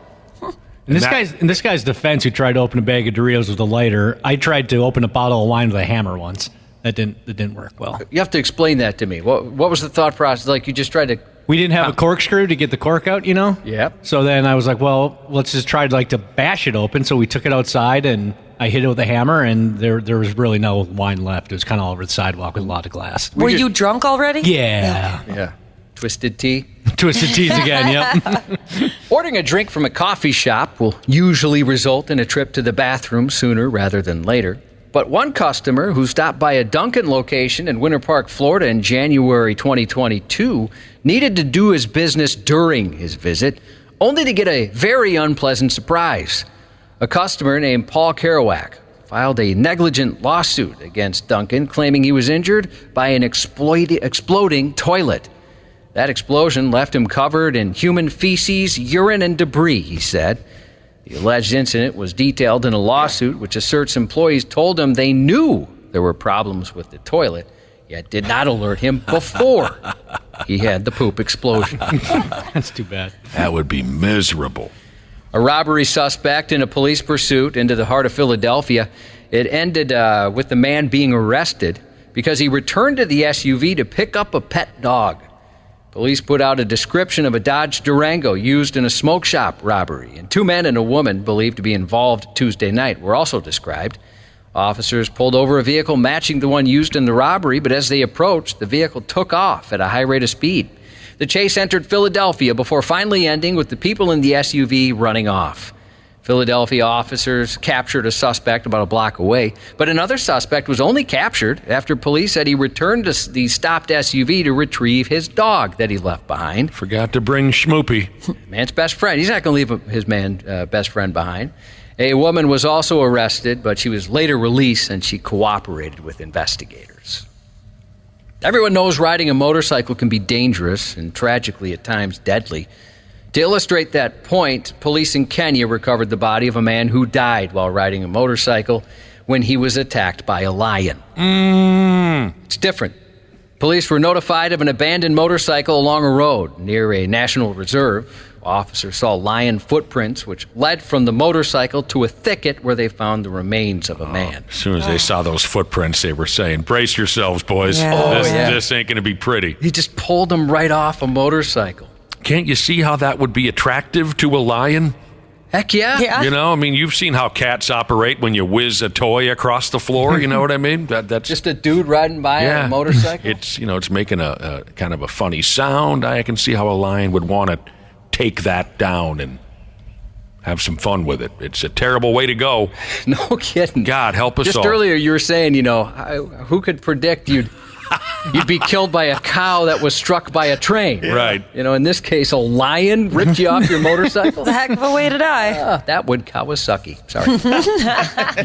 In this guy's defense, who tried to open a bag of Doritos with a lighter, I tried to open a bottle of wine with a hammer once. That didn't work well. You have to explain that to me. What was the thought process? Like you just tried to... We didn't have a corkscrew to get the cork out, you know? Yep. So then I was like, well, let's just try to bash it open. So we took it outside and I hit it with a hammer, and there was really no wine left. It was kind of all over the sidewalk with a lot of glass. Were you drunk already? Yeah. Twisted tea? Twisted teas again, yep. Ordering a drink from a coffee shop will usually result in a trip to the bathroom sooner rather than later. But one customer who stopped by a Dunkin' location in Winter Park, Florida in January 2022 needed to do his business during his visit, only to get a very unpleasant surprise. A customer named Paul Kerouac filed a negligent lawsuit against Dunkin', claiming he was injured by an exploding toilet. That explosion left him covered in human feces, urine, and debris, he said. The alleged incident was detailed in a lawsuit which asserts employees told him they knew there were problems with the toilet, yet did not alert him before he had the poop explosion. That's too bad. That would be miserable. A robbery suspect in a police pursuit into the heart of Philadelphia. It ended with the man being arrested because he returned to the SUV to pick up a pet dog. Police put out a description of a Dodge Durango used in a smoke shop robbery, and 2 men and a woman believed to be involved Tuesday night were also described. Officers pulled over a vehicle matching the one used in the robbery, but as they approached, the vehicle took off at a high rate of speed. The chase entered Philadelphia before finally ending with the people in the SUV running off. Philadelphia officers captured a suspect about a block away, but another suspect was only captured after police said he returned to the stopped SUV to retrieve his dog that he left behind. Forgot to bring Schmoopy. Man's best friend. He's not going to leave his best friend behind. A woman was also arrested, but she was later released and she cooperated with investigators. Everyone knows riding a motorcycle can be dangerous and tragically at times deadly. To illustrate that point, police in Kenya recovered the body of a man who died while riding a motorcycle when he was attacked by a lion. It's different. Police were notified of an abandoned motorcycle along a road near a national reserve. Officers saw lion footprints, which led from the motorcycle to a thicket where they found the remains of a man. As soon as they saw those footprints, they were saying, brace yourselves, boys. Yeah. This ain't going to be pretty. He just pulled them right off a motorcycle. Can't you see how that would be attractive to a lion? Heck yeah. You know, I mean, you've seen how cats operate when you whiz a toy across the floor. You know what I mean? That's just a dude riding by on a motorcycle. It's making a kind of a funny sound. I can see how a lion would want to take that down and have some fun with it. It's a terrible way to go. No kidding. God help us all. Just earlier you were saying, who could predict you'd be killed by a cow that was struck by a train. Right. In this case, a lion ripped you off your motorcycle. It's a heck of a way to die. That would Kawasaki. Sorry.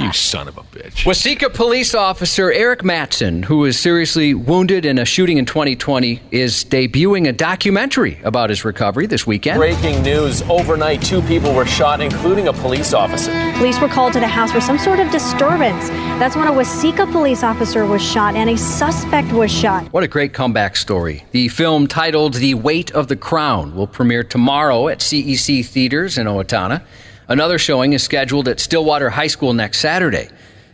You son of a bitch. Waseca police officer Eric Mattson, who was seriously wounded in a shooting in 2020, is debuting a documentary about his recovery this weekend. Breaking news. Overnight, 2 people were shot, including a police officer. Police were called to the house for some sort of disturbance. That's when a Waseca police officer was shot and a suspect was shot. What a great comeback story. The film, titled The Weight of the Crown, will premiere tomorrow at CEC Theaters in Owatonna. Another showing is scheduled at Stillwater High School next Saturday.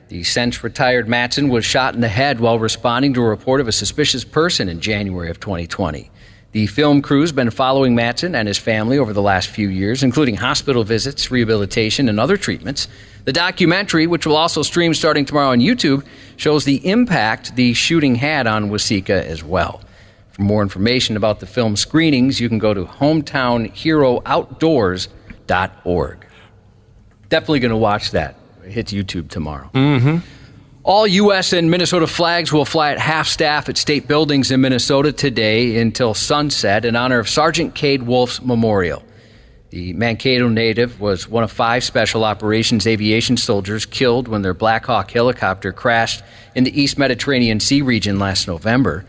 The since-retired Mattson was shot in the head while responding to a report of a suspicious person in January of 2020. The film crew's been following Mattson and his family over the last few years, including hospital visits, rehabilitation, and other treatments. The documentary, which will also stream starting tomorrow on YouTube, shows the impact the shooting had on Waseca as well. For more information about the film screenings, you can go to hometownherooutdoors.org. Definitely going to watch that. It hits YouTube tomorrow. Mm-hmm. All U.S. and Minnesota flags will fly at half-staff at state buildings in Minnesota today until sunset in honor of Sergeant Cade Wolf's memorial. The Mankato native was one of 5 Special Operations Aviation soldiers killed when their Black Hawk helicopter crashed in the East Mediterranean Sea region last November.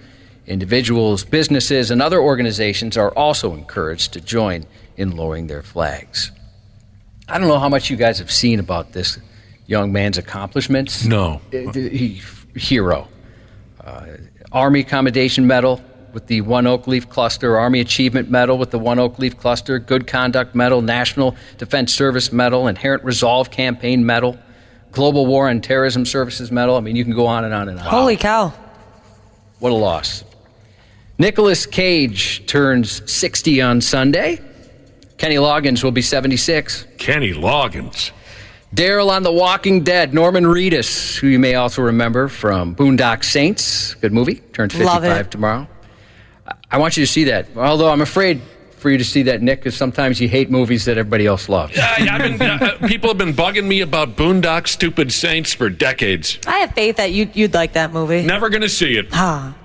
Individuals, businesses, and other organizations are also encouraged to join in lowering their flags. I don't know how much you guys have seen about this young man's accomplishments. No. Hero. Army Commendation Medal with the One Oak Leaf Cluster, Army Achievement Medal with the One Oak Leaf Cluster, Good Conduct Medal, National Defense Service Medal, Inherent Resolve Campaign Medal, Global War on Terrorism Services Medal. I mean, you can go on and on and on. Holy cow. What a loss. Nicolas Cage turns 60 on Sunday. Kenny Loggins will be 76. Kenny Loggins. Daryl on The Walking Dead, Norman Reedus, who you may also remember from Boondock Saints. Good movie. Turns 55 tomorrow. I want you to see that. Although I'm afraid for you to see that, Nick, because sometimes you hate movies that everybody else loves. People have been bugging me about Boondock Stupid Saints for decades. I have faith that you'd like that movie. Never going to see it.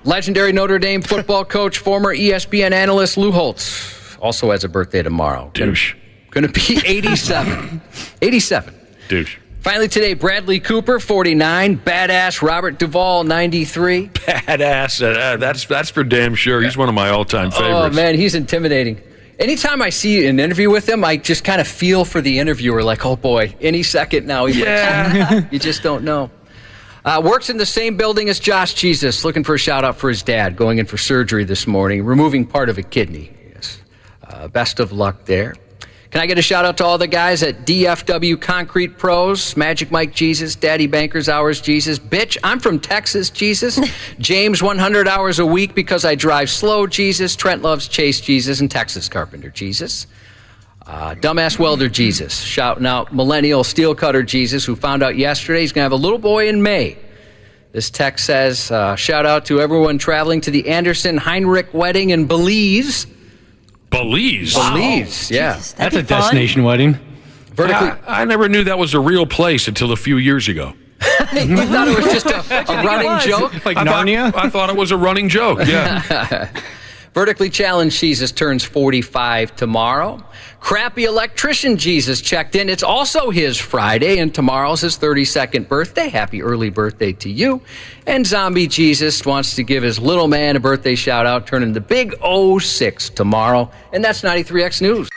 Legendary Notre Dame football coach, former ESPN analyst Lou Holtz also has a birthday tomorrow. Douche. Going to be 87. 87. Douche. Finally today, Bradley Cooper, 49. Badass Robert Duvall, 93. Badass. That's for damn sure. He's one of my all-time favorites. Oh, man, he's intimidating. Anytime I see an interview with him, I just kind of feel for the interviewer, like, oh, boy, any second now. You just don't know. Works in the same building as Josh Jesus, looking for a shout-out for his dad, going in for surgery this morning, removing part of a kidney. Yes. Best of luck there. Can I get a shout-out to all the guys at DFW Concrete Pros, Magic Mike Jesus, Daddy Bankers Hours Jesus, Bitch, I'm from Texas Jesus, James 100 hours a week because I drive slow Jesus, Trent loves Chase Jesus, and Texas Carpenter Jesus. Dumbass Welder Jesus, shouting out Millennial Steel Cutter Jesus, who found out yesterday he's going to have a little boy in May. This text says, shout out to everyone traveling to the Anderson Heinrich wedding in Belize. Belize? Belize, yeah. Jeez, That's a destination wedding. Vertically, I never knew that was a real place until a few years ago. you thought it was just a running joke? Like Narnia? I thought it was a running joke, yeah. Vertically Challenged Jesus turns 45 tomorrow. Crappy Electrician Jesus checked in. It's also his Friday, and tomorrow's his 32nd birthday. Happy early birthday to you. And Zombie Jesus wants to give his little man a birthday shout-out, turning the big 06 tomorrow. And that's 93X News.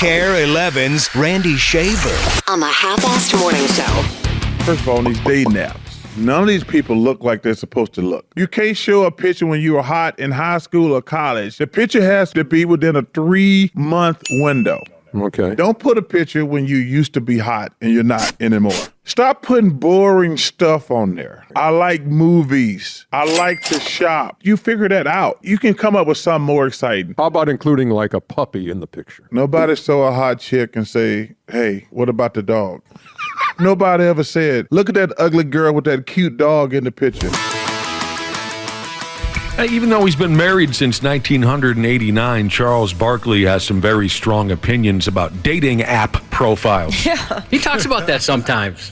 KARE 11's Randy Shaver. On the Half-Assed Morning Show. First of all, on these dating apps, none of these people look like they're supposed to look. You can't show a picture when you were hot in high school or college. The picture has to be within a 3-month window. Okay. Don't put a picture when you used to be hot and you're not anymore. Stop putting boring stuff on there. I like movies. I like to shop. You figure that out. You can come up with something more exciting. How about including like a puppy in the picture? Nobody saw a hot chick and say, hey, what about the dog? Nobody ever said, look at that ugly girl with that cute dog in the picture. Even though he's been married since 1989, Charles Barkley has some very strong opinions about dating app profiles. Yeah. He talks about that sometimes.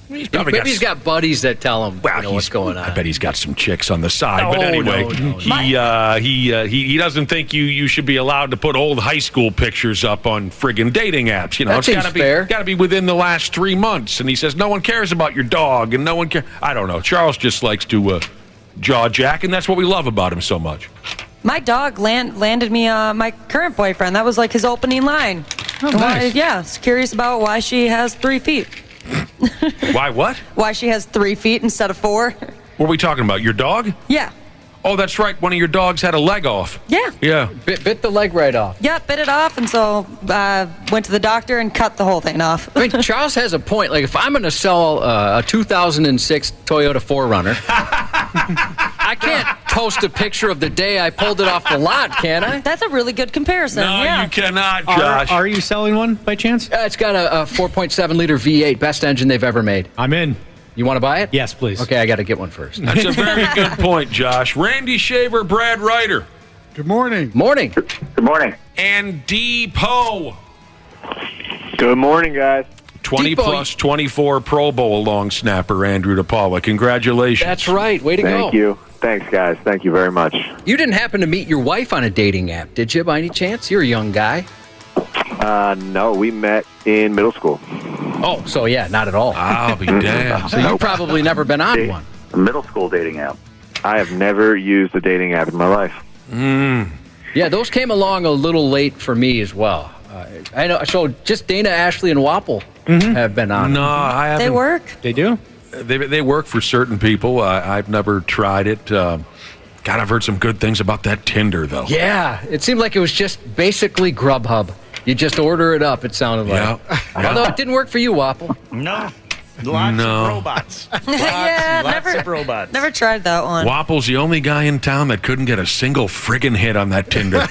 Maybe he's got buddies that tell him what's going on. I bet he's got some chicks on the side. But anyway, he doesn't think you should be allowed to put old high school pictures up on friggin' dating apps. You know, that seems fair. It's got to be within the last 3 months. And he says no one cares about your dog, and no one cares. I don't know. Charles just likes to jaw jack, and that's what we love about him so much. My dog landed me my current boyfriend. That was like his opening line. Oh, nice. Yeah, I was curious about why she has 3 feet. Why what? Why she has 3 feet instead of 4. What are we talking about? Your dog? Yeah. Oh, that's right. One of your dogs had a leg off. Yeah. Yeah. Bit the leg right off. Yeah, bit it off, and so went to the doctor and cut the whole thing off. I mean, Charles has a point. Like, if I'm going to sell a 2006 Toyota 4Runner, I can't post a picture of the day I pulled it off the lot, can I? That's a really good comparison. No, yeah. you cannot, Josh. Are you selling one by chance? It's got a 4.7-liter V8, best engine they've ever made. I'm in. You want to buy it? Yes, please. Okay, I got to get one first. That's a very good point, Josh. Randy Shaver, Brad Ryder. Good morning. Morning. Good morning. And D-Po. Good morning, guys. 20 plus 24 Pro Bowl long snapper, Andrew DePaola. Congratulations. That's right. Way to go. Thank you. Thanks, guys. Thank you very much. You didn't happen to meet your wife on a dating app, did you, by any chance? You're a young guy. No, we met in middle school. Oh, so yeah, not at all. I'll be damned. So you've probably never been on one. A middle school dating app. I have never used a dating app in my life. Yeah, those came along a little late for me as well. I know. So just Dana, Ashley, and Wapple have been on. No, I haven't. They work. They do? They work for certain people. I've never tried it. God, I've heard some good things about that Tinder, though. Yeah, it seemed like it was just basically Grubhub. You just order it up, it sounded like. Although it didn't work for you, Wapple. No. Lots of robots. Lots of robots. Never tried that one. Wapple's the only guy in town that couldn't get a single friggin' hit on that Tinder.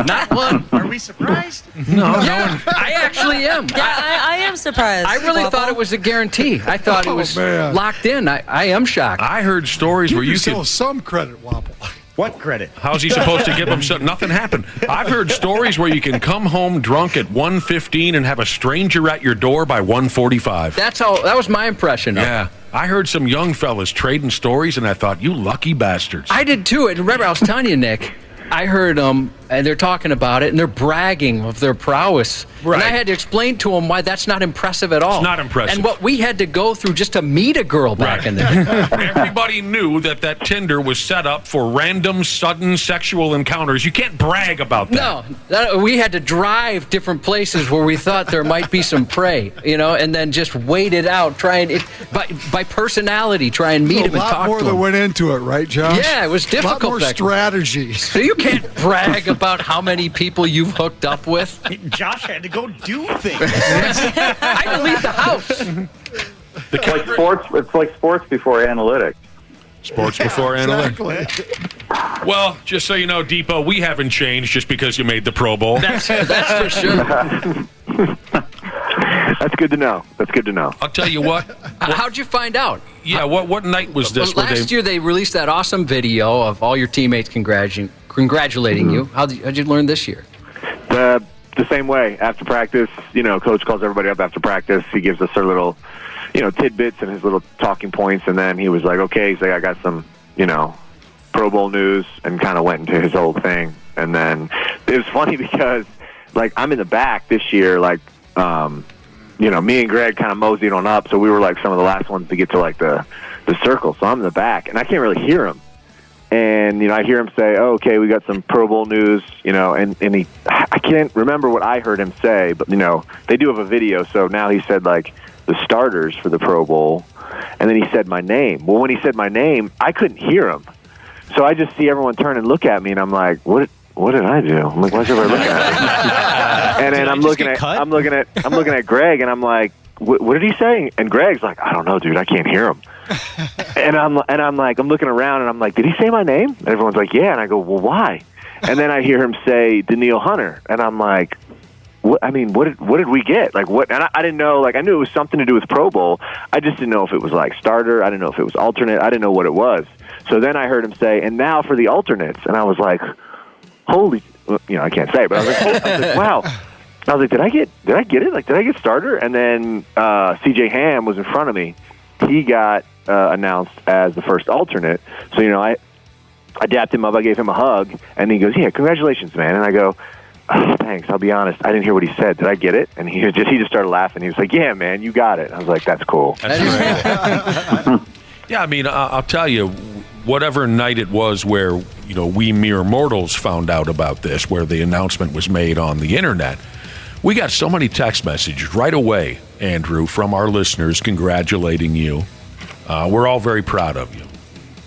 Not one. Are we surprised? No, I actually am. Yeah, I am surprised. I really thought it was a guarantee. I thought it was locked in. I am shocked. I heard stories where you Give could. yourself some credit, Wapple. What credit? How's he supposed to give him something? Nothing happened. I've heard stories where you can come home drunk at 1:15 and have a stranger at your door by 1:45. That was my impression of it. Yeah. I heard some young fellas trading stories, and I thought, you lucky bastards. I did too. And remember, I was telling you, Nick, I heard them, and they're talking about it, and they're bragging of their prowess. Right. And I had to explain to them why that's not impressive at all. It's not impressive. And what we had to go through just to meet a girl back in the day. Everybody knew that Tinder was set up for random, sudden sexual encounters. You can't brag about that. No, we had to drive different places where we thought there might be some prey, and then just wait it out, by personality, try and meet him and talk to him. A lot more that went into it, right, Josh? Yeah, it was difficult. A lot more strategies. So you can't brag about how many people you've hooked up with. Josh had to go do things. I had to leave the house. It's like sports. It's like sports before analytics. Sports before analytics. Well, just so you know, Depot, we haven't changed just because you made the Pro Bowl. That's for sure. That's good to know. That's good to know. I'll tell you what. How'd you find out? Yeah, what night was this? Last year they released that awesome video of all your teammates congratulating you. How'd you learn this year? The same way. After practice, coach calls everybody up after practice. He gives us our little, tidbits and his little talking points, and then he was like, okay, he's like, I got some, Pro Bowl news, and kind of went into his whole thing. And then it was funny because, I'm in the back this year, me and Greg kind of moseyed on up, so we were, some of the last ones to get to, the circle. So I'm in the back, and I can't really hear him. And, I hear him say, oh, okay, we got some Pro Bowl news, and I can't remember what I heard him say, but, they do have a video. So now he said, the starters for the Pro Bowl, and then he said my name. Well, when he said my name, I couldn't hear him. So I just see everyone turn and look at me, and I'm like, what did I do? I'm like, why's everybody looking at me? And then I'm looking at Greg, and I'm like, what did he say? And Greg's like, I don't know, dude, I can't hear him. And I'm looking around, and I'm like, did he say my name? And everyone's like, yeah. And I go, well, why? And then I hear him say Daniil Hunter, and I'm like, what did we get? What? And I didn't know. I knew it was something to do with Pro Bowl. I just didn't know if it was starter. I didn't know if it was alternate. I didn't know what it was. So then I heard him say, and now for the alternates. And I was like, holy, I can't say, but I was like, wow. I was like, did I get it? Did I get starter? And then CJ Ham was in front of me. He got announced as the first alternate. So, I dapped him up. I gave him a hug. And he goes, yeah, congratulations, man. And I go, oh, thanks. I'll be honest. I didn't hear what he said. Did I get it? And he just started laughing. He was like, yeah, man, you got it. I was like, that's cool. That's right. Yeah, I'll tell you, whatever night it was where, we mere mortals found out about this, where the announcement was made on the internet, we got so many text messages right away, Andrew, from our listeners congratulating you. We're all very proud of you.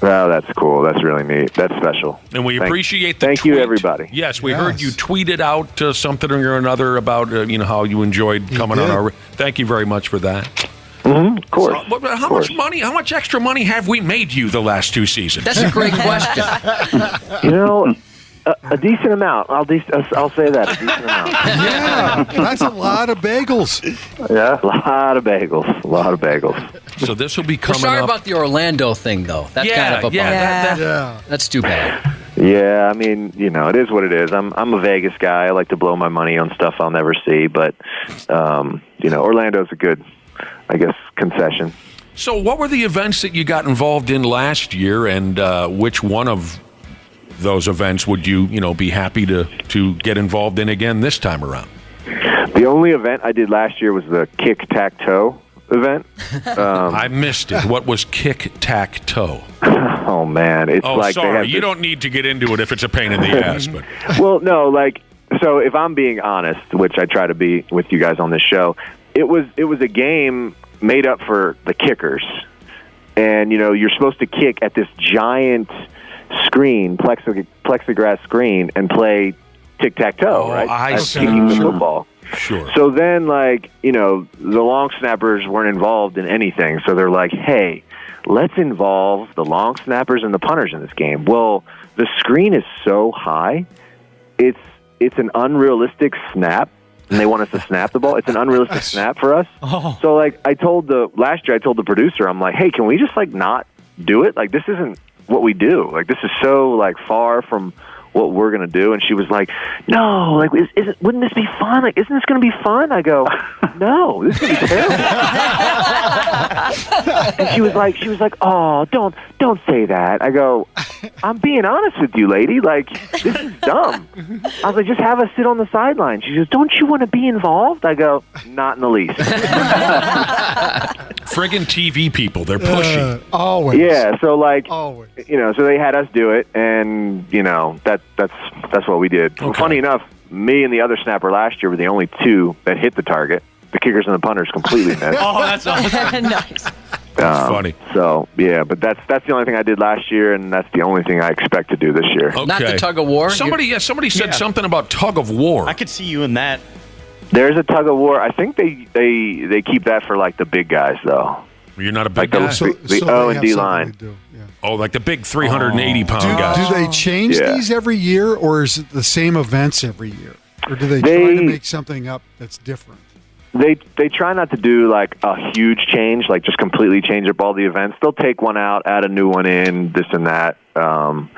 Well, that's cool. That's really neat. That's special. And we appreciate the Thank you, everybody. Yes, we heard you tweeted out something or another about how you enjoyed coming on our. Thank you very much for that. Mm-hmm, of course. So, how much extra money have we made you the last 2 seasons? That's a great question. A decent amount. I'll say that. A decent amount. Yeah, that's a lot of bagels. Yeah, a lot of bagels. So this will be coming Sorry up. about the Orlando thing, though. That's kind of a bummer. That's too bad. Yeah, it is what it is. I'm a Vegas guy. I like to blow my money on stuff I'll never see. But, Orlando's a good, concession. So what were the events that you got involved in last year, and which one of those events would you be happy to get involved in again this time around? The only event I did last year was the kick-tack-toe event. I missed it. What was kick-tack-toe? Oh, man. It's like sorry. You don't need to get into it if it's a pain in the ass. But Well, no, so if I'm being honest, which I try to be with you guys on this show, it was a game made up for the kickers. And, you're supposed to kick at this giant screen, plexiglass screen, and play tic-tac-toe, right? I see. Kicking the football. Sure. So then, the long snappers weren't involved in anything. So they're like, hey, let's involve the long snappers and the punters in this game. Well, the screen is so high, it's an unrealistic snap, and they want us to snap the ball. It's an unrealistic snap for us. Oh. So, last year I told the producer, I'm like, hey, can we just, not do it? This isn't what we do. This is so, far from what we're going to do. And she was like, no, wouldn't this be fun? Isn't this going to be fun? I go, no, this is going to be terrible. And she was like, oh, don't say that. I go, I'm being honest with you, lady. This is dumb. I was like, just have us sit on the sideline. She goes, don't you want to be involved? I go, not in the least. Friggin' TV people, they're pushy. Always. Yeah, so always. So they had us do it, and that's what we did. Okay. Funny enough, me and the other snapper last year were the only two that hit the target. The kickers and the punters completely missed. Oh, that's awesome. Nice. That's funny. So yeah, but that's the only thing I did last year, and that's the only thing I expect to do this year. Okay. Not the tug of war. Somebody said something about tug of war. I could see you in that. There's a tug of war. I think they keep that for the big guys though. You're not a big guy. The O and D line. Oh, like the big 380-pound guys. Do they change these every year, or is it the same events every year? Or do they try to make something up that's different? They try not to do a huge change, just completely change up all the events. They'll take one out, add a new one in, this and that. Like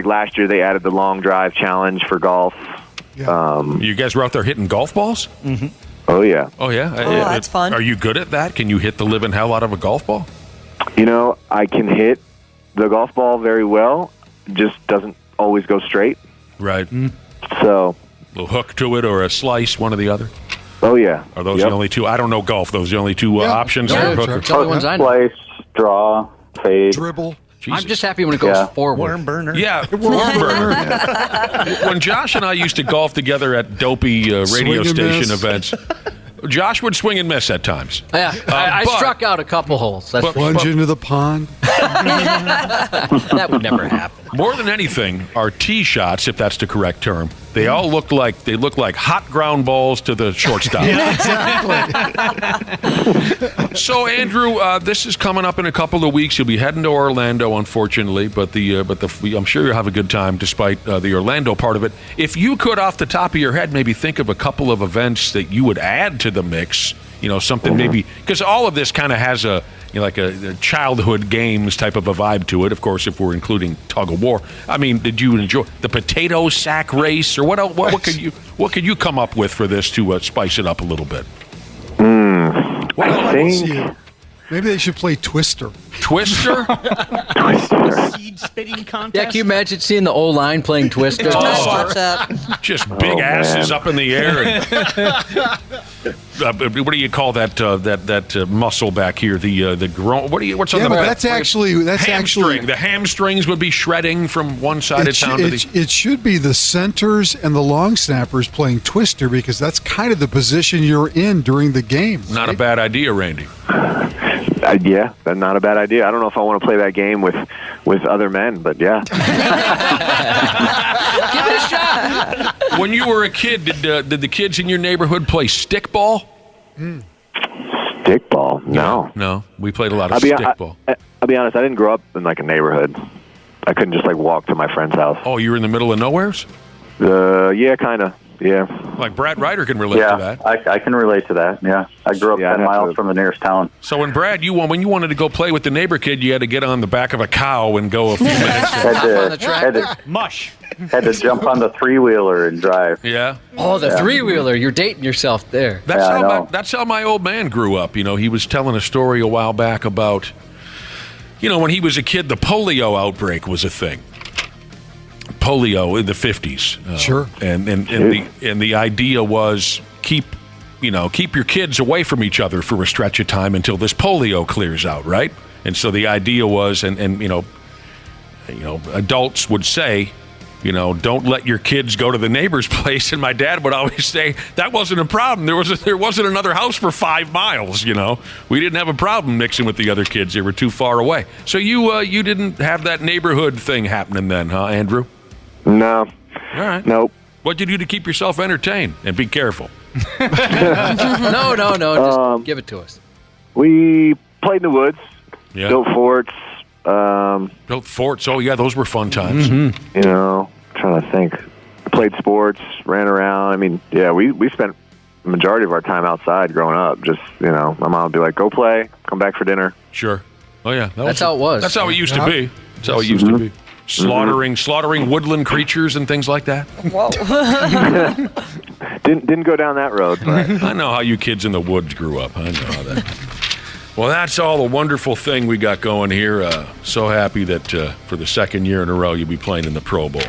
last year they added the long drive challenge for golf. Yeah. You guys were out there hitting golf balls? Mm-hmm. Oh yeah. Oh yeah. Oh, that's fun. Are you good at that? Can you hit the living hell out of a golf ball? I can hit the golf ball very well. Just doesn't always go straight. Right. So a little hook to it or a slice, one or the other. Oh yeah. Are those the only two? I don't know golf. Those are the only two options. Yeah, Hook it's the only ones I know. Slice, draw, fade. Dribble. Jesus. I'm just happy when it goes forward. Worm burner. Yeah, worm burner. When Josh and I used to golf together at dopey radio station events, Josh would swing and miss at times. Yeah, I struck out a couple holes. That's Plunge into the pond. that would never happen. More than anything, our tee shots, if that's the correct term, they all look like hot ground balls to the shortstop. Yeah, exactly. So, Andrew, this is coming up in a couple of weeks. You'll be heading to Orlando, unfortunately, but I'm sure you'll have a good time despite the Orlando part of it. If you could, off the top of your head, maybe think of a couple of events that you would add to the mix, something maybe, because all of this kind of has a childhood games type of a vibe to it. Of course, if we're including tug of war. I mean, did you enjoy the potato sack race, or what else, what could you come up with for this to spice it up a little bit? I think maybe they should play Twister. Twister? Seed spitting contest. Yeah, can you imagine seeing the O-line playing Twister? Watch that. Just big asses up in the air. And, what do you call that muscle back here? The groin. What's on the back? That's actually the hamstrings would be shredding from one side of town to the. It should be the centers and the long snappers playing Twister, because that's kind of the position you're in during the game. Not a bad idea, Randy. Yeah, that's not a bad idea. I don't know if I want to play that game with other men, but yeah. Give it a shot. When you were a kid, did the kids in your neighborhood play stickball? Stickball? No. We played a lot of stickball. I'll be honest, I didn't grow up in a neighborhood. I couldn't just walk to my friend's house. Oh, you were in the middle of nowheres? Yeah, kind of. Yeah. Like Brad Ryder can relate to that. I can relate to that. Yeah, I grew up 10 miles from the nearest town. So when Brad, when you wanted to go play with the neighbor kid, you had to get on the back of a cow and go a few minutes. Mush. Had to jump on the 3-wheeler and drive. Yeah. Oh, the 3-wheeler. You're dating yourself there. That's how my old man grew up. He was telling a story a while back about, when he was a kid, the polio outbreak was a thing. Polio in the 50s. Sure. And the idea was keep your kids away from each other for a stretch of time until this polio clears out, right? And so the idea was, adults would say, don't let your kids go to the neighbor's place. And my dad would always say that wasn't a problem. There wasn't another house for 5 miles. We didn't have a problem mixing with the other kids. They were too far away. So you didn't have that neighborhood thing happening then, huh, Andrew? No. All right. Nope. What did you do to keep yourself entertained? And be careful. No. Just give it to us. We played in the woods. Yeah. Built forts. Built forts. Oh, yeah, those were fun times. Mm-hmm. Trying to think. Played sports, ran around. I mean, yeah, we spent the majority of our time outside growing up. Just, my mom would be like, go play, come back for dinner. Sure. Oh, yeah. That's how it was. That's how it used to be. That's how it used to be. Slaughtering woodland creatures and things like that. Whoa. Didn't go down that road. But. I know how you kids in the woods grew up. I know how that. Well, that's all the wonderful thing we got going here. So happy that for the second year in a row you'll be playing in the Pro Bowl.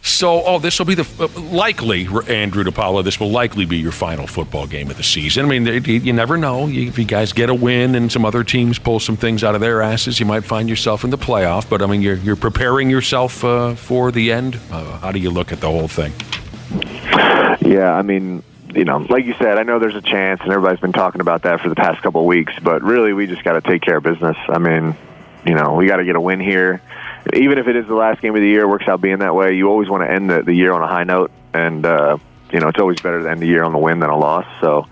So, this will be likely, Andrew DePaola, this will likely be your final football game of the season. I mean, you never know. If you guys get a win and some other teams pull some things out of their asses, you might find yourself in the playoff. But, I mean, you're preparing yourself for the end. How do you look at the whole thing? Yeah, I mean, like you said, I know there's a chance, and everybody's been talking about that for the past couple of weeks. But really, we just got to take care of business. I mean, we got to get a win here. Even if it is the last game of the year, it works out being that way. You always want to end the year on a high note, and it's always better to end the year on the win than a loss. So,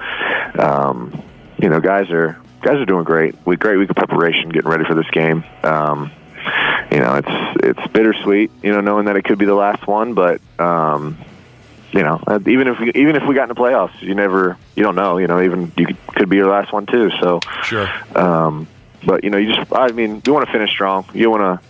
guys are doing great. Great week of preparation, getting ready for this game. It's bittersweet, knowing that it could be the last one, but even if we got in the playoffs, you don't know. Even could be your last one too. So sure. But we want to finish strong. You want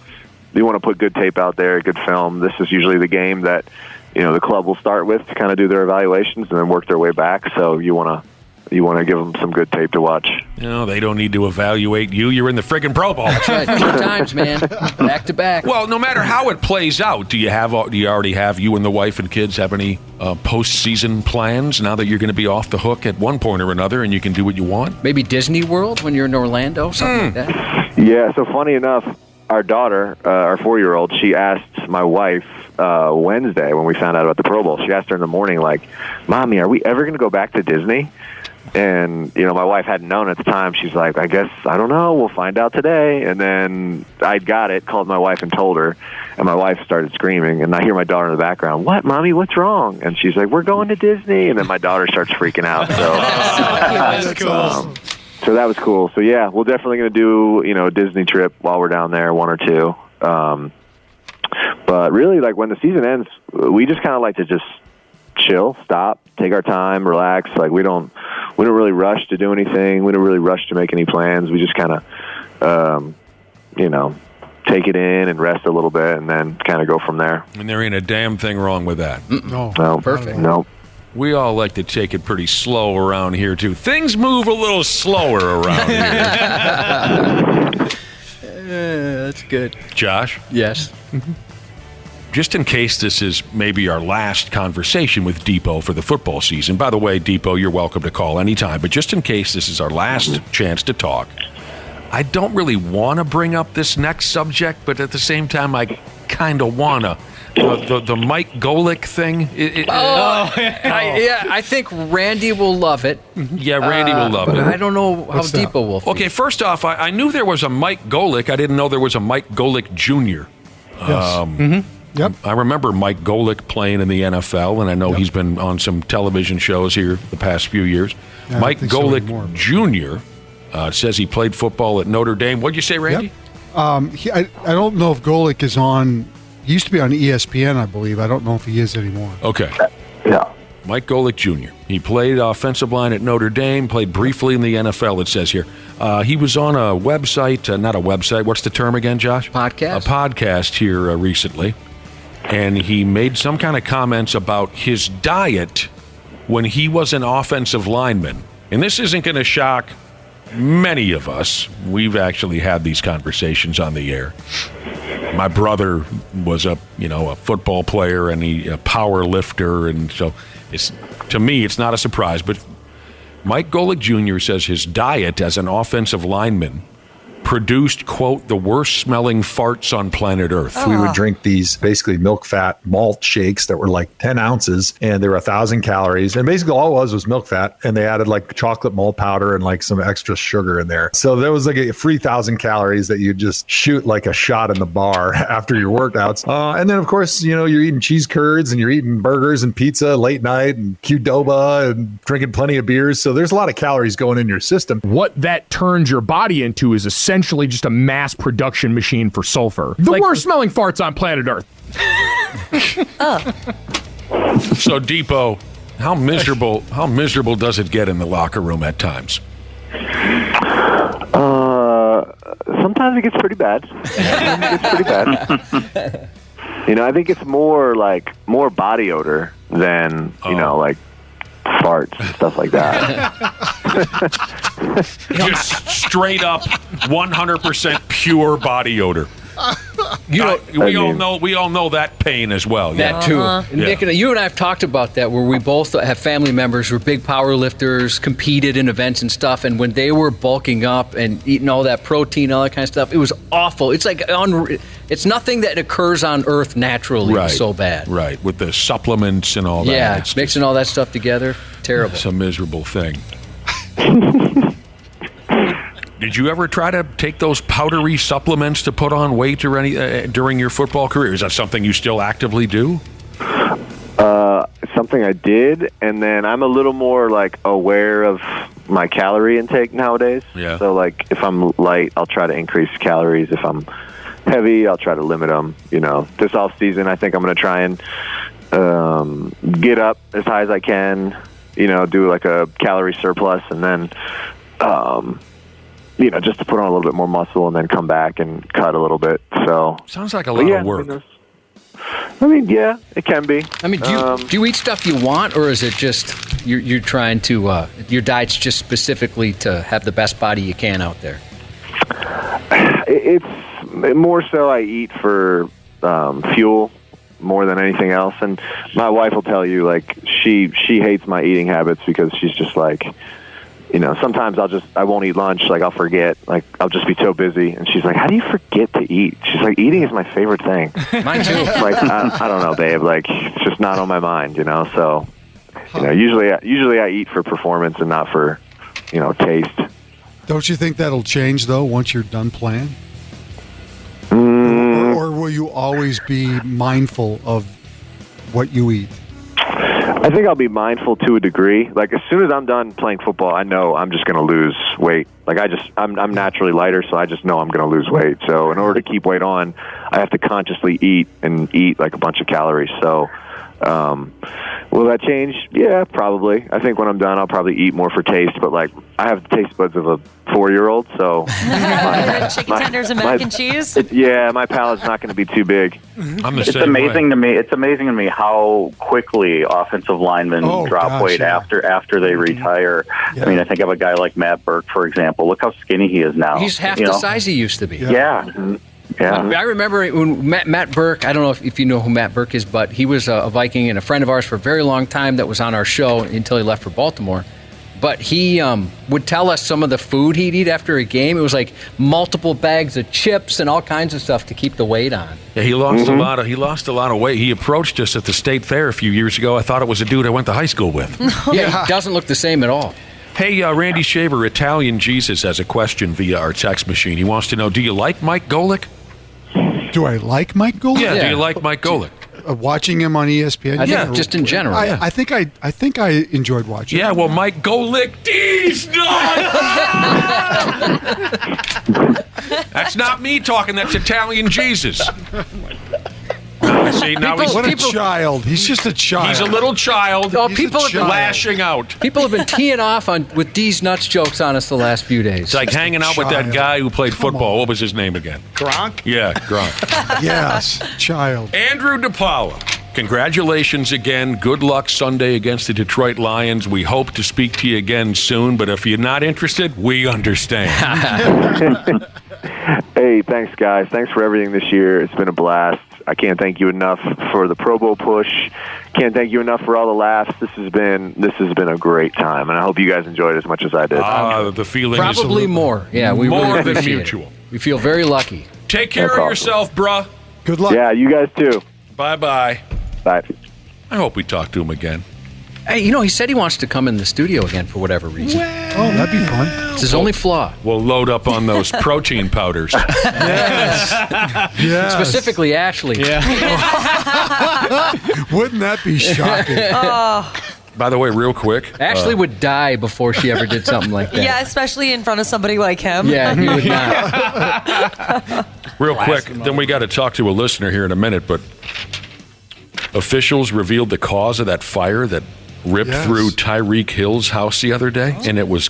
to put good tape out there, good film. This is usually the game that, the club will start with to kind of do their evaluations and then work their way back. So you want to give them some good tape to watch. They don't need to evaluate you. You're in the friggin' Pro Bowl. That's right. 2 times, man. Back to back. Well, no matter how it plays out, do you already have, you and the wife and kids have any postseason plans now that you're going to be off the hook at one point or another and you can do what you want? Maybe Disney World when you're in Orlando, something like that. Yeah. So funny enough, our daughter, our 4-year-old, she asked my wife Wednesday when we found out about the Pro Bowl. She asked her in the morning, like, Mommy, are we ever going to go back to Disney? And, my wife hadn't known at the time. She's like, I don't know. We'll find out today. And then I got it, called my wife and told her. And my wife started screaming. And I hear my daughter in the background, what, Mommy, what's wrong? And she's like, we're going to Disney. And then my daughter starts freaking out. So That's cool. So that was cool. So, yeah, we're definitely going to do, a Disney trip while we're down there, 1 or 2. But really, like, when the season ends, we just kind of like to just chill, stop, take our time, relax. Like, we don't really rush to do anything. We don't really rush to make any plans. We just kind of, take it in and rest a little bit and then kind of go from there. And there ain't a damn thing wrong with that. No. Perfect. No. We all like to take it pretty slow around here, too. Things move a little slower around here. That's good. Josh? Yes. Just in case this is maybe our last conversation with Depot for the football season. By the way, Depot, you're welcome to call anytime. But just in case this is our last chance to talk, I don't really want to bring up this next subject, but at the same time, I kind of want to. The Mike Golick thing. I think Randy will love it. Yeah, Randy will love it. I don't know how Depot will feel. Okay, first off, I knew there was a Mike Golick. I didn't know there was a Mike Golick Jr. Yes. Yep. I remember Mike Golick playing in the NFL, and I know he's been on some television shows here the past few years. Yeah, Mike Golick Jr. Says he played football at Notre Dame. What'd you say, Randy? Yep. I don't know if Golick is on. He used to be on ESPN, I believe. I don't know if he is anymore. Okay. Yeah. Mike Golic Jr. He played offensive line at Notre Dame, played briefly in the NFL, it says here. He was on a website, not a website, what's the term again, Josh? Podcast. A podcast here recently. And he made some kind of comments about his diet when he was an offensive lineman. And this isn't going to shock many of us. We've actually had these conversations on the air. My brother was a football player and a power lifter, and so to me it's not a surprise. But Mike Golic Jr. says his diet as an offensive lineman produced, quote, the worst smelling farts on planet Earth. We would drink these basically milk fat malt shakes that were like 10 ounces and they were 1,000 calories. And basically all it was milk fat, and they added like chocolate malt powder and like some extra sugar in there. So there was like a free 1,000 calories that you just shoot like a shot in the bar after your workouts. And then of course, you're eating cheese curds and you're eating burgers and pizza late night and Qdoba and drinking plenty of beers. So there's a lot of calories going in your system. What that turns your body into is essentially just a mass production machine for sulfur. The worst smelling farts on planet Earth. So, Depot, how miserable does it get in the locker room at times? Sometimes it gets pretty bad. I think it's more body odor than, like farts and stuff like that. Just straight up 100% pure body odor. We all know that pain as well. That too. Nick, you and I have talked about that, where we both have family members who are big power lifters, competed in events and stuff, and when they were bulking up and eating all that protein, all that kind of stuff, it was awful. It's like it's nothing that occurs on Earth naturally. Right. So bad. Right, with the supplements and all that. Yeah, mixing all that stuff together, terrible. It's a miserable thing. Did you ever try to take those powdery supplements to put on weight or any during your football career? Is that something you still actively do? Something I did, and then I'm a little more aware of my calorie intake nowadays. Yeah. So if I'm light, I'll try to increase calories. If I'm heavy, I'll try to limit them. This off season, I think I'm going to try and get up as high as I can. Do a calorie surplus, and then just to put on a little bit more muscle and then come back and cut a little bit. So sounds like a lot of work. Yeah, it can be. Do you eat stuff you want, or is it just you're trying to your diet's just specifically to have the best body you can out there? It's more so I eat for fuel more than anything else, and my wife will tell you she hates my eating habits because she's just sometimes I won't eat lunch. I'll forget. I'll just be so busy. And she's like, how do you forget to eat? She's like, eating is my favorite thing. Mine too. I don't know, babe. It's just not on my mind, So, usually I eat for performance and not for, taste. Don't you think that'll change, though, once you're done playing? Or will you always be mindful of what you eat? I think I'll be mindful to a degree. As soon as I'm done playing football, I know I'm just going to lose weight. I'm naturally lighter, so I just know I'm going to lose weight. So in order to keep weight on, I have to consciously eat a bunch of calories. So will that change? Yeah, probably. I think when I'm done, I'll probably eat more for taste. But I have the taste buds of a 4-year-old, so chicken tenders and mac and cheese. My palate's not going to be too big. It's amazing to me. It's amazing to me how quickly offensive linemen drop weight after they retire. Yeah. I think of a guy like Matt Burke, for example. Look how skinny he is now. He's half the size he used to be. Yeah. Yeah. I remember when Matt Burke, I don't know if you know who Matt Burke is, but he was a Viking and a friend of ours for a very long time that was on our show until he left for Baltimore. But he would tell us some of the food he'd eat after a game. It was multiple bags of chips and all kinds of stuff to keep the weight on. Yeah, he lost a lot of weight. He approached us at the state fair a few years ago. I thought it was a dude I went to high school with. Yeah, he doesn't look the same at all. Hey, Randy Shaver, Italian Jesus has a question via our text machine. He wants to know, do you like Mike Golic? Do I like Mike Golic? Yeah, do you like Mike Golic? Watching him on ESPN? I think just in general. I think I enjoyed watching him. Yeah, well, Mike Golic, D's nuts! That's not me talking, that's Italian Jesus. See, now What a child. He's just a child. He's a little child. Oh, He's people a have been child. lashing out. People have been teeing off with D's nuts jokes on us the last few days. It's like hanging out with that guy who played football. What was his name again? Gronk? Yeah, Gronk. Yes, child. Andrew DePaola, congratulations again. Good luck Sunday against the Detroit Lions. We hope to speak to you again soon, but if you're not interested, we understand. Hey, thanks, guys. Thanks for everything this year. It's been a blast. I can't thank you enough for the Pro Bowl push. Can't thank you enough for all the laughs. This has been a great time, and I hope you guys enjoyed it as much as I did. The feeling is probably more. Yeah, we more really than appreciate mutual. It. We feel very lucky. Take care That's of awesome. yourself, bruh. Good luck. Yeah, you guys too. Bye-bye. Bye. I hope we talk to him again. Hey, he said he wants to come in the studio again for whatever reason. Oh, that'd be fun. It's his only flaw. We'll load up on those protein powders. Yes. Specifically, Ashley. Yeah. Wouldn't that be shocking? By the way, real quick. Ashley would die before she ever did something like that. Yeah, especially in front of somebody like him. Yeah, he would not. Real quick, then we got to talk to a listener here in a minute, but officials revealed the cause of that fire that ripped through Tyreek Hill's house the other day, and it was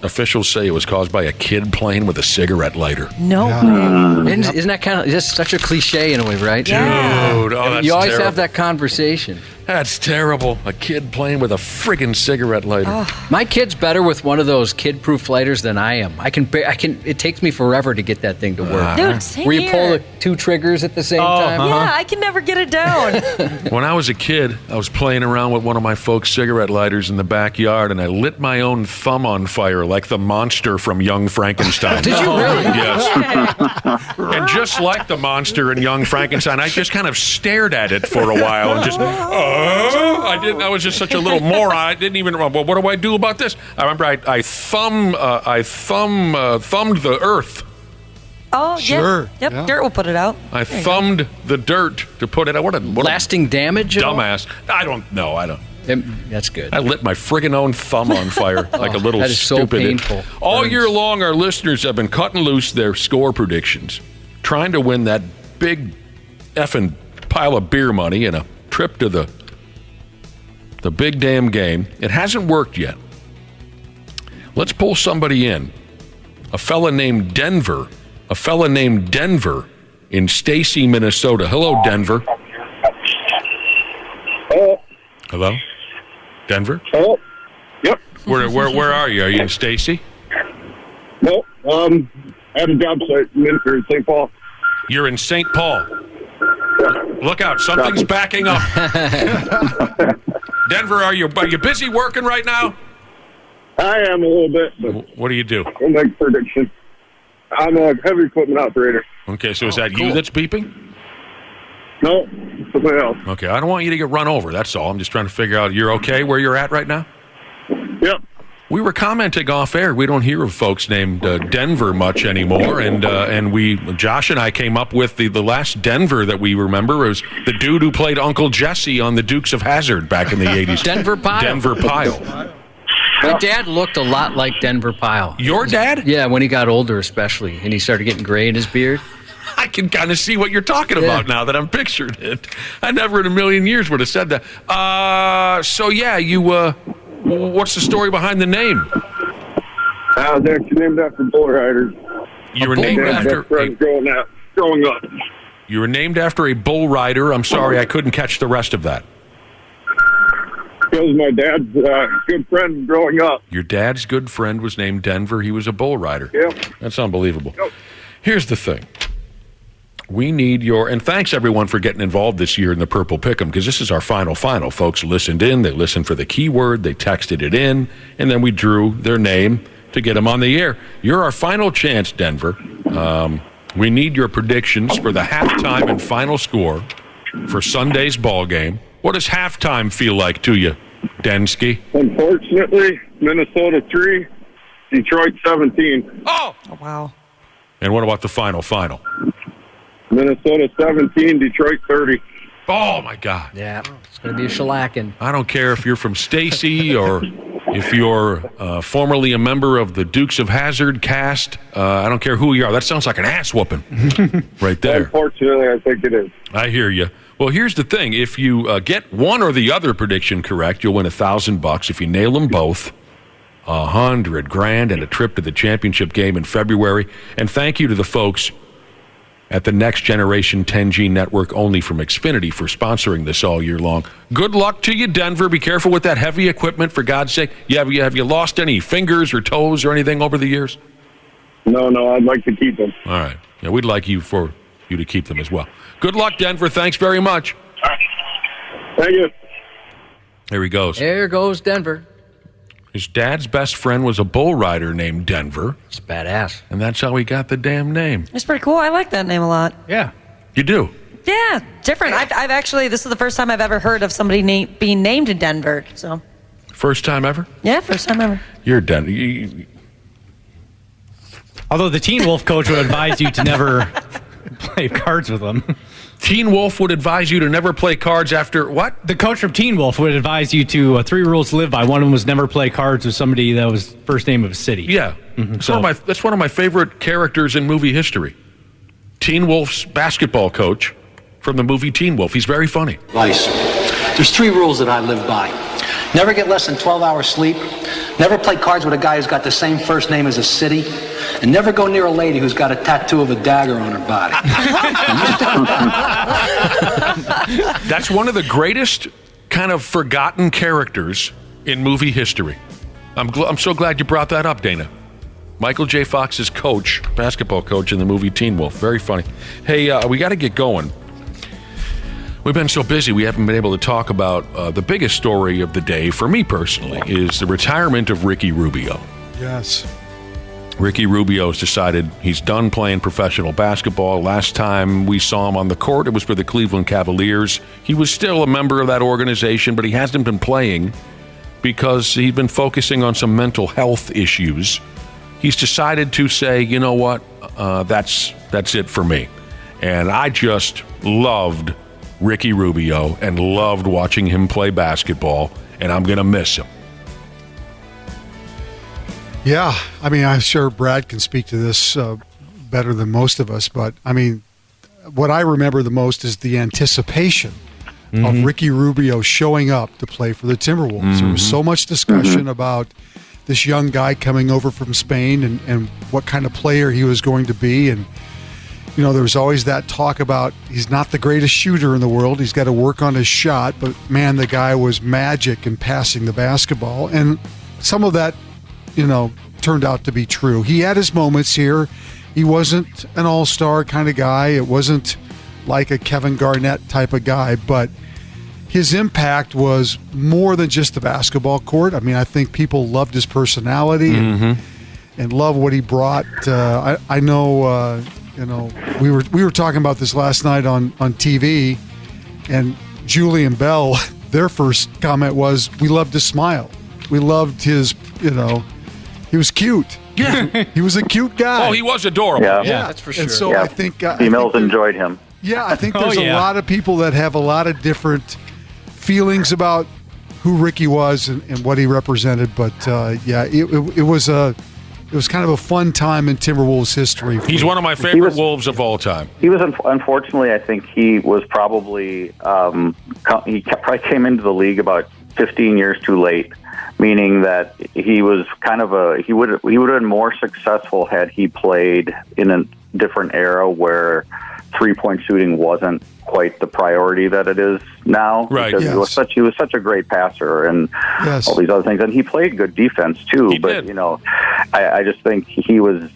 officials say it was caused by a kid playing with a cigarette lighter. No way. Isn't that kind of just such a cliche in a way, right? Yeah. Dude, oh, that's you always terrible. have that conversation. That's terrible. A kid playing with a friggin' cigarette lighter. My kid's better with one of those kid-proof lighters than I am. I can. It takes me forever to get that thing to work. Dude, same Where you here. pull the two triggers at the same time. Yeah, I can never get it down. When I was a kid, I was playing around with one of my folks' cigarette lighters in the backyard, and I lit my own thumb on fire like the monster from Young Frankenstein. Did you really? Yes. And just like the monster in Young Frankenstein, I just kind of stared at it for a while and just, I was just such a little moron. I didn't even, well, what do I do about this? I remember I thumbed the earth. Oh, Sure. Yep, Yeah. dirt will put it out. I thumbed the dirt to put it out. What a Lasting damage? at all? dumbass. I don't know. That's good. I lit my friggin' own thumb on fire like a little that is so stupid. painful. All Burns. year long, our listeners have been cutting loose their score predictions, trying to win that big effing pile of beer money and a trip to the big damn game. It hasn't worked yet. Let's pull somebody in. A fella named Denver in Stacy, Minnesota. Hello, Denver. Hello? Denver? Oh, yep. Where are you? Are you in Stacy? No, at a job site in St. Paul. You're in St. Paul. Look out, something's backing up. Denver, are you busy working right now? I am a little bit, but What do you do? I'll make a prediction. I'm a heavy equipment operator. Okay, so is that you that's beeping? No, somebody else. Okay, I don't want you to get run over, that's all. I'm just trying to figure out, you're okay where you're at right now? Yep. We were commenting off air. We don't hear of folks named Denver much anymore, and Josh and I came up with the last Denver that we remember was the dude who played Uncle Jesse on the Dukes of Hazzard back in the 80s. Denver Pyle. Denver Pyle. My dad looked a lot like Denver Pyle. Your dad? Yeah, when he got older especially, and he started getting gray in his beard. I can kind of see what you're talking about now that I'm picturing it. I never in a million years would have said that. So yeah, what's the story behind the name? I was actually named after bull riders. You were named after growing up. You were named after a bull rider. I'm sorry, I couldn't catch the rest of that. It was my dad's good friend growing up. Your dad's good friend was named Denver. He was a bull rider. Yep. That's unbelievable. Here's the thing. We need and thanks everyone for getting involved this year in the Purple Pick'em, because this is our final. Folks listened in, they listened for the keyword, they texted it in, and then we drew their name to get them on the air. You're our final chance, Denver. We need your predictions for the halftime and final score for Sunday's ball game. What does halftime feel like to you, Densky? Unfortunately, Minnesota 3, Detroit 17. Oh! Wow. And what about the final? Minnesota 17, Detroit 30. Oh, my God. Yeah, it's going to be a shellacking. I don't care if you're from Stacy or if you're formerly a member of the Dukes of Hazzard cast. I don't care who you are. That sounds like an ass whooping right there. Unfortunately, I think it is. I hear you. Well, here's the thing. If you get one or the other prediction correct, you'll win $1,000. If you nail them both, $100,000 and a trip to the championship game in February. And thank you to the folks at the Next Generation 10G network only from Xfinity for sponsoring this all year long. Good luck to you, Denver. Be careful with that heavy equipment, for God's sake. Have you lost any fingers or toes or anything over the years? No, I'd like to keep them. All right. Yeah, we'd like you to keep them as well. Good luck, Denver. Thanks very much. Thank you. There he goes. There goes Denver. His dad's best friend was a bull rider named Denver. It's badass. And that's how he got the damn name. It's pretty cool. I like that name a lot. Yeah. You do? Yeah, different. I've actually, this is the first time I've ever heard of somebody being named in Denver. So. First time ever? Yeah, first time ever. You're Denver. Although the Teen Wolf coach would advise you to never play cards with him. Teen Wolf would advise you to never play cards after what? The coach from Teen Wolf would advise you to 3 rules to live by. One of them was never play cards with somebody that was first name of a city. Yeah. Mm-hmm. That's one of my favorite characters in movie history. Teen Wolf's basketball coach from the movie Teen Wolf. He's very funny. Advice. There's 3 rules that I live by. Never get less than 12 hours sleep. Never play cards with a guy who's got the same first name as a city. And never go near a lady who's got a tattoo of a dagger on her body. That's one of the greatest kind of forgotten characters in movie history. I'm so glad you brought that up, Dana. Michael J. Fox's coach, basketball coach in the movie Teen Wolf. Very funny. Hey, we got to get going. We've been so busy, we haven't been able to talk about the biggest story of the day, for me personally, is the retirement of Ricky Rubio. Yes. Ricky Rubio's decided he's done playing professional basketball. Last time we saw him on the court, it was for the Cleveland Cavaliers. He was still a member of that organization, but he hasn't been playing because he'd been focusing on some mental health issues. He's decided to say, you know what, that's it for me. And I just loved Ricky Rubio and loved watching him play basketball, and I'm going to miss him. Yeah, I mean, I'm sure Brad can speak to this better than most of us, but I mean, what I remember the most is the anticipation of Ricky Rubio showing up to play for the Timberwolves. There was so much discussion about this young guy coming over from Spain and what kind of player he was going to be. And, you know, there was always that talk about he's not the greatest shooter in the world. He's got to work on his shot. But, man, the guy was magic in passing the basketball. And some of that, you know, turned out to be true. He had his moments here. He wasn't an all-star kind of guy. It wasn't like a Kevin Garnett type of guy. But his impact was more than just the basketball court. I mean, I think people loved his personality and loved what he brought. I know, you know, we were talking about this last night on TV, and Julie and Bell, their first comment was, we loved his smile. We loved his, you know, he was cute. Yeah. He was a cute guy. Oh, he was adorable. Yeah, that's for sure. And so I think females enjoyed him. Yeah, I think there's a lot of people that have a lot of different feelings about who Ricky was and what he represented. But yeah, it was kind of a fun time in Timberwolves history. He's one of my favorite Wolves of all time. He was, unfortunately, I think he was probably, he probably came into the league about 15 years too late, meaning that he was kind of he would have been more successful had he played in a different era where three-point shooting wasn't quite the priority that it is now. Right. Because he was such a great passer and all these other things, and he played good defense too. He but did. You know, I just think he was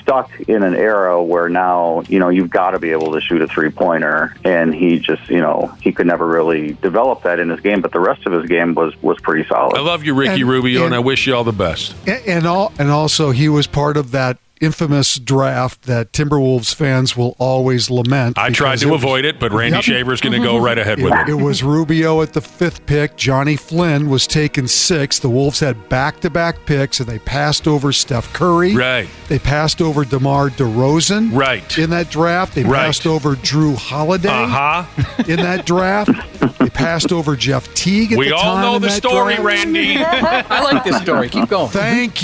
stuck in an era where now, you know, you've got to be able to shoot a three-pointer, and he just, you know, he could never really develop that in his game, but the rest of his game was pretty solid. I love you, Ricky Rubio, and I wish you all the best. And also he was part of that infamous draft that Timberwolves fans will always lament. I tried to avoid it, but Randy Shaver's going to go right ahead with it. It was Rubio at the 5th pick. Johnny Flynn was taken 6th. The Wolves had back-to-back picks, and they passed over Steph Curry. Right. They passed over DeMar DeRozan. Right. In that draft. They passed over Drew Holiday. In that draft. They passed over Jeff Teague at the time. We all know the story, draft. Randy. I like this story. Keep going. Thank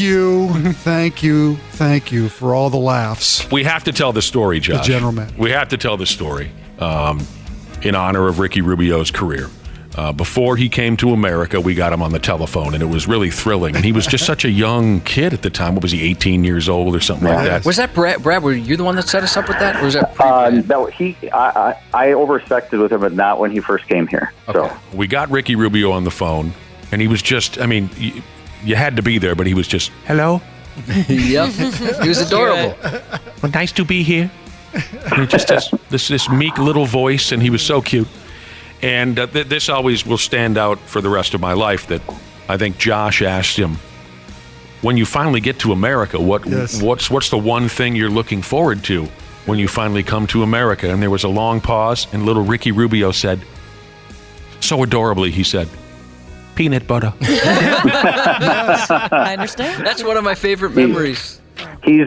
you for all the laughs. We have to tell the story, Josh. The general man. We have to tell the story. in honor of Ricky Rubio's career. Before he came to America, we got him on the telephone, and it was really thrilling. And he was just such a young kid at the time. What was he, 18 years old or something like that? Was that Brad? Were you the one that set us up with that? Or was that no, I oversected with him, but not when he first came here. Okay. So We got Ricky Rubio on the phone, and he was just, I mean, you had to be there, but he was just, hello? Yep. He was adorable. Well, nice to be here. And he just has this meek little voice, and he was so cute. And this always will stand out for the rest of my life, that I think Josh asked him, when you finally get to America, what's the one thing you're looking forward to when you finally come to America? And there was a long pause, and little Ricky Rubio said, so adorably, he said, peanut butter. I understand. That's one of my favorite memories. he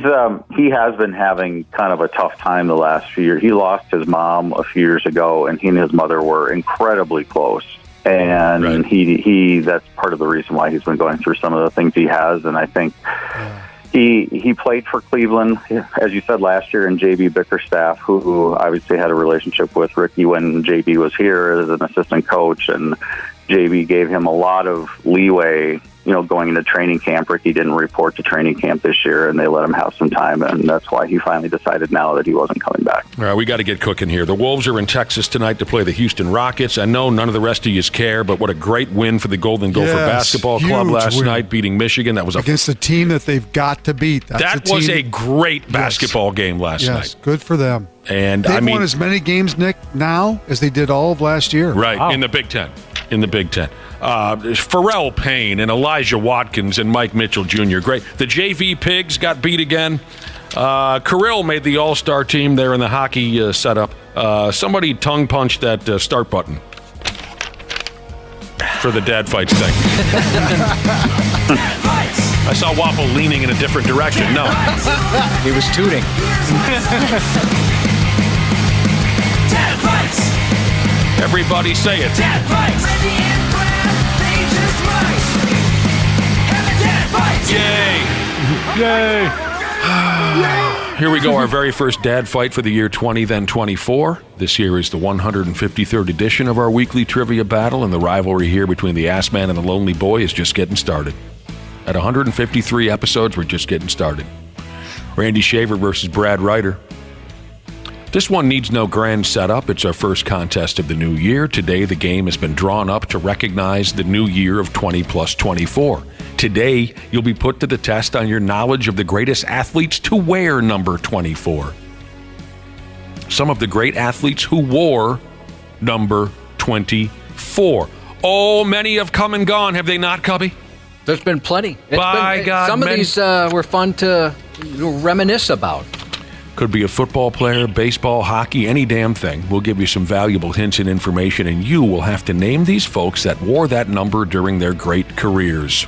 has been having kind of a tough time the last few years. He lost his mom a few years ago, and he and his mother were incredibly close. And he that's part of the reason why he's been going through some of the things he has. And I think he played for Cleveland, as you said, last year, and J.B. Bickerstaff, who obviously had a relationship with Ricky when J.B. was here as an assistant coach. And J.B. gave him a lot of leeway, going into training camp. Ricky didn't report to training camp this year, and they let him have some time, and that's why he finally decided now that he wasn't coming back. All right, we got to get cooking here. The Wolves are in Texas tonight to play the Houston Rockets. I know none of the rest of you care, but what a great win for the Golden Gopher Basketball Club last night, beating Michigan. That was against the team that they've got to beat. That was a great basketball game last night. Yes, good for them. And they've won as many games, Nick, now as they did all of last year. Right, in the Big Ten. Pharrell Payne and Elijah Watkins and Mike Mitchell Jr. Great. The JV Pigs got beat again. Kirill made the All-Star team there in the hockey setup. Somebody tongue punched that start button for the dad fights thing. I saw Waffle leaning in a different direction. No. He was tooting. Dad fights. Everybody say it. Dad fights. Yay! Here we go, our very first dad fight for the year 20, then 24. This year is the 153rd edition of our weekly trivia battle, and the rivalry here between the Ass Man and the Lonely Boy is just getting started. At 153 episodes, we're just getting started. Randy Shaver versus Brad Ryder. This one needs no grand setup. It's our first contest of the new year. Today, the game has been drawn up to recognize the new year of 20 plus 24. Today, you'll be put to the test on your knowledge of the greatest athletes to wear number 24. Some of the great athletes who wore number 24. Oh, many have come and gone, have they not, Cubby? There's been plenty. God, some of these were fun to reminisce about. Could be a football player, baseball, hockey, any damn thing. We'll give you some valuable hints and information, and you will have to name these folks that wore that number during their great careers.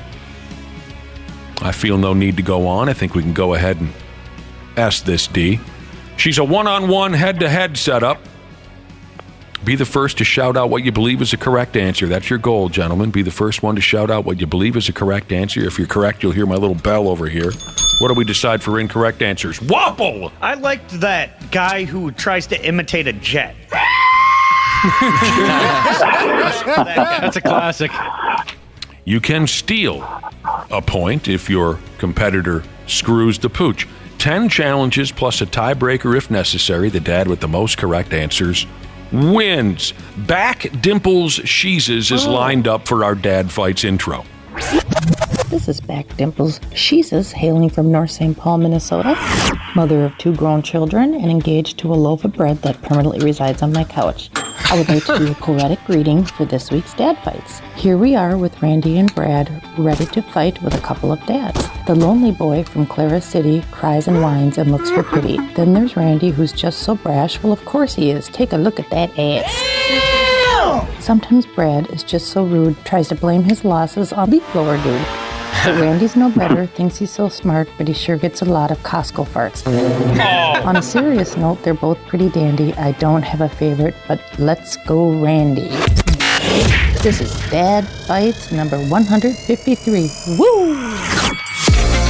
I feel no need to go on. I think we can go ahead and ask this, D. She's a one-on-one, head-to-head setup. Be the first to shout out what you believe is a correct answer. That's your goal, gentlemen. Be the first one to shout out what you believe is a correct answer. If you're correct, you'll hear my little bell over here. What do we decide for incorrect answers? Wobble! I liked that guy who tries to imitate a jet. That's a classic. You can steal a point if your competitor screws the pooch. 10 challenges plus a tiebreaker if necessary. The dad with the most correct answers wins. Back Dimples Sheezes is lined up for our Dad Fights intro. This is Back Dimples Sheezes, hailing from North St. Paul, Minnesota, mother of 2 grown children, and engaged to a loaf of bread that permanently resides on my couch. I would like to do a poetic greeting for this week's Dad Fights. Here we are with Randy and Brad, ready to fight with a couple of dads. The lonely boy from Clara City cries and whines and looks for pity. Then there's Randy, who's just so brash. Well, of course he is. Take a look at that ass. Sometimes Brad is just so rude, tries to blame his losses on leaf blower dude. But Randy's no better, thinks he's so smart, but he sure gets a lot of Costco farts. On a serious note, they're both pretty dandy. I don't have a favorite, but let's go Randy. This is Dad Fights number 153. Woo!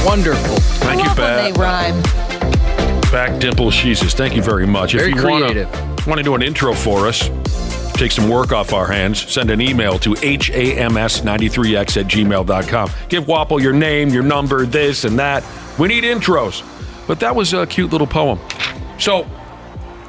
Wonderful. Thank you, They rhyme. Back Dimple Sheezes. Thank you very much. Very if you creative. want to do an intro for us, take some work off our hands, send an email to hams93x@gmail.com. Give Wapple your name, your number, this and that. We need intros. But that was a cute little poem. So,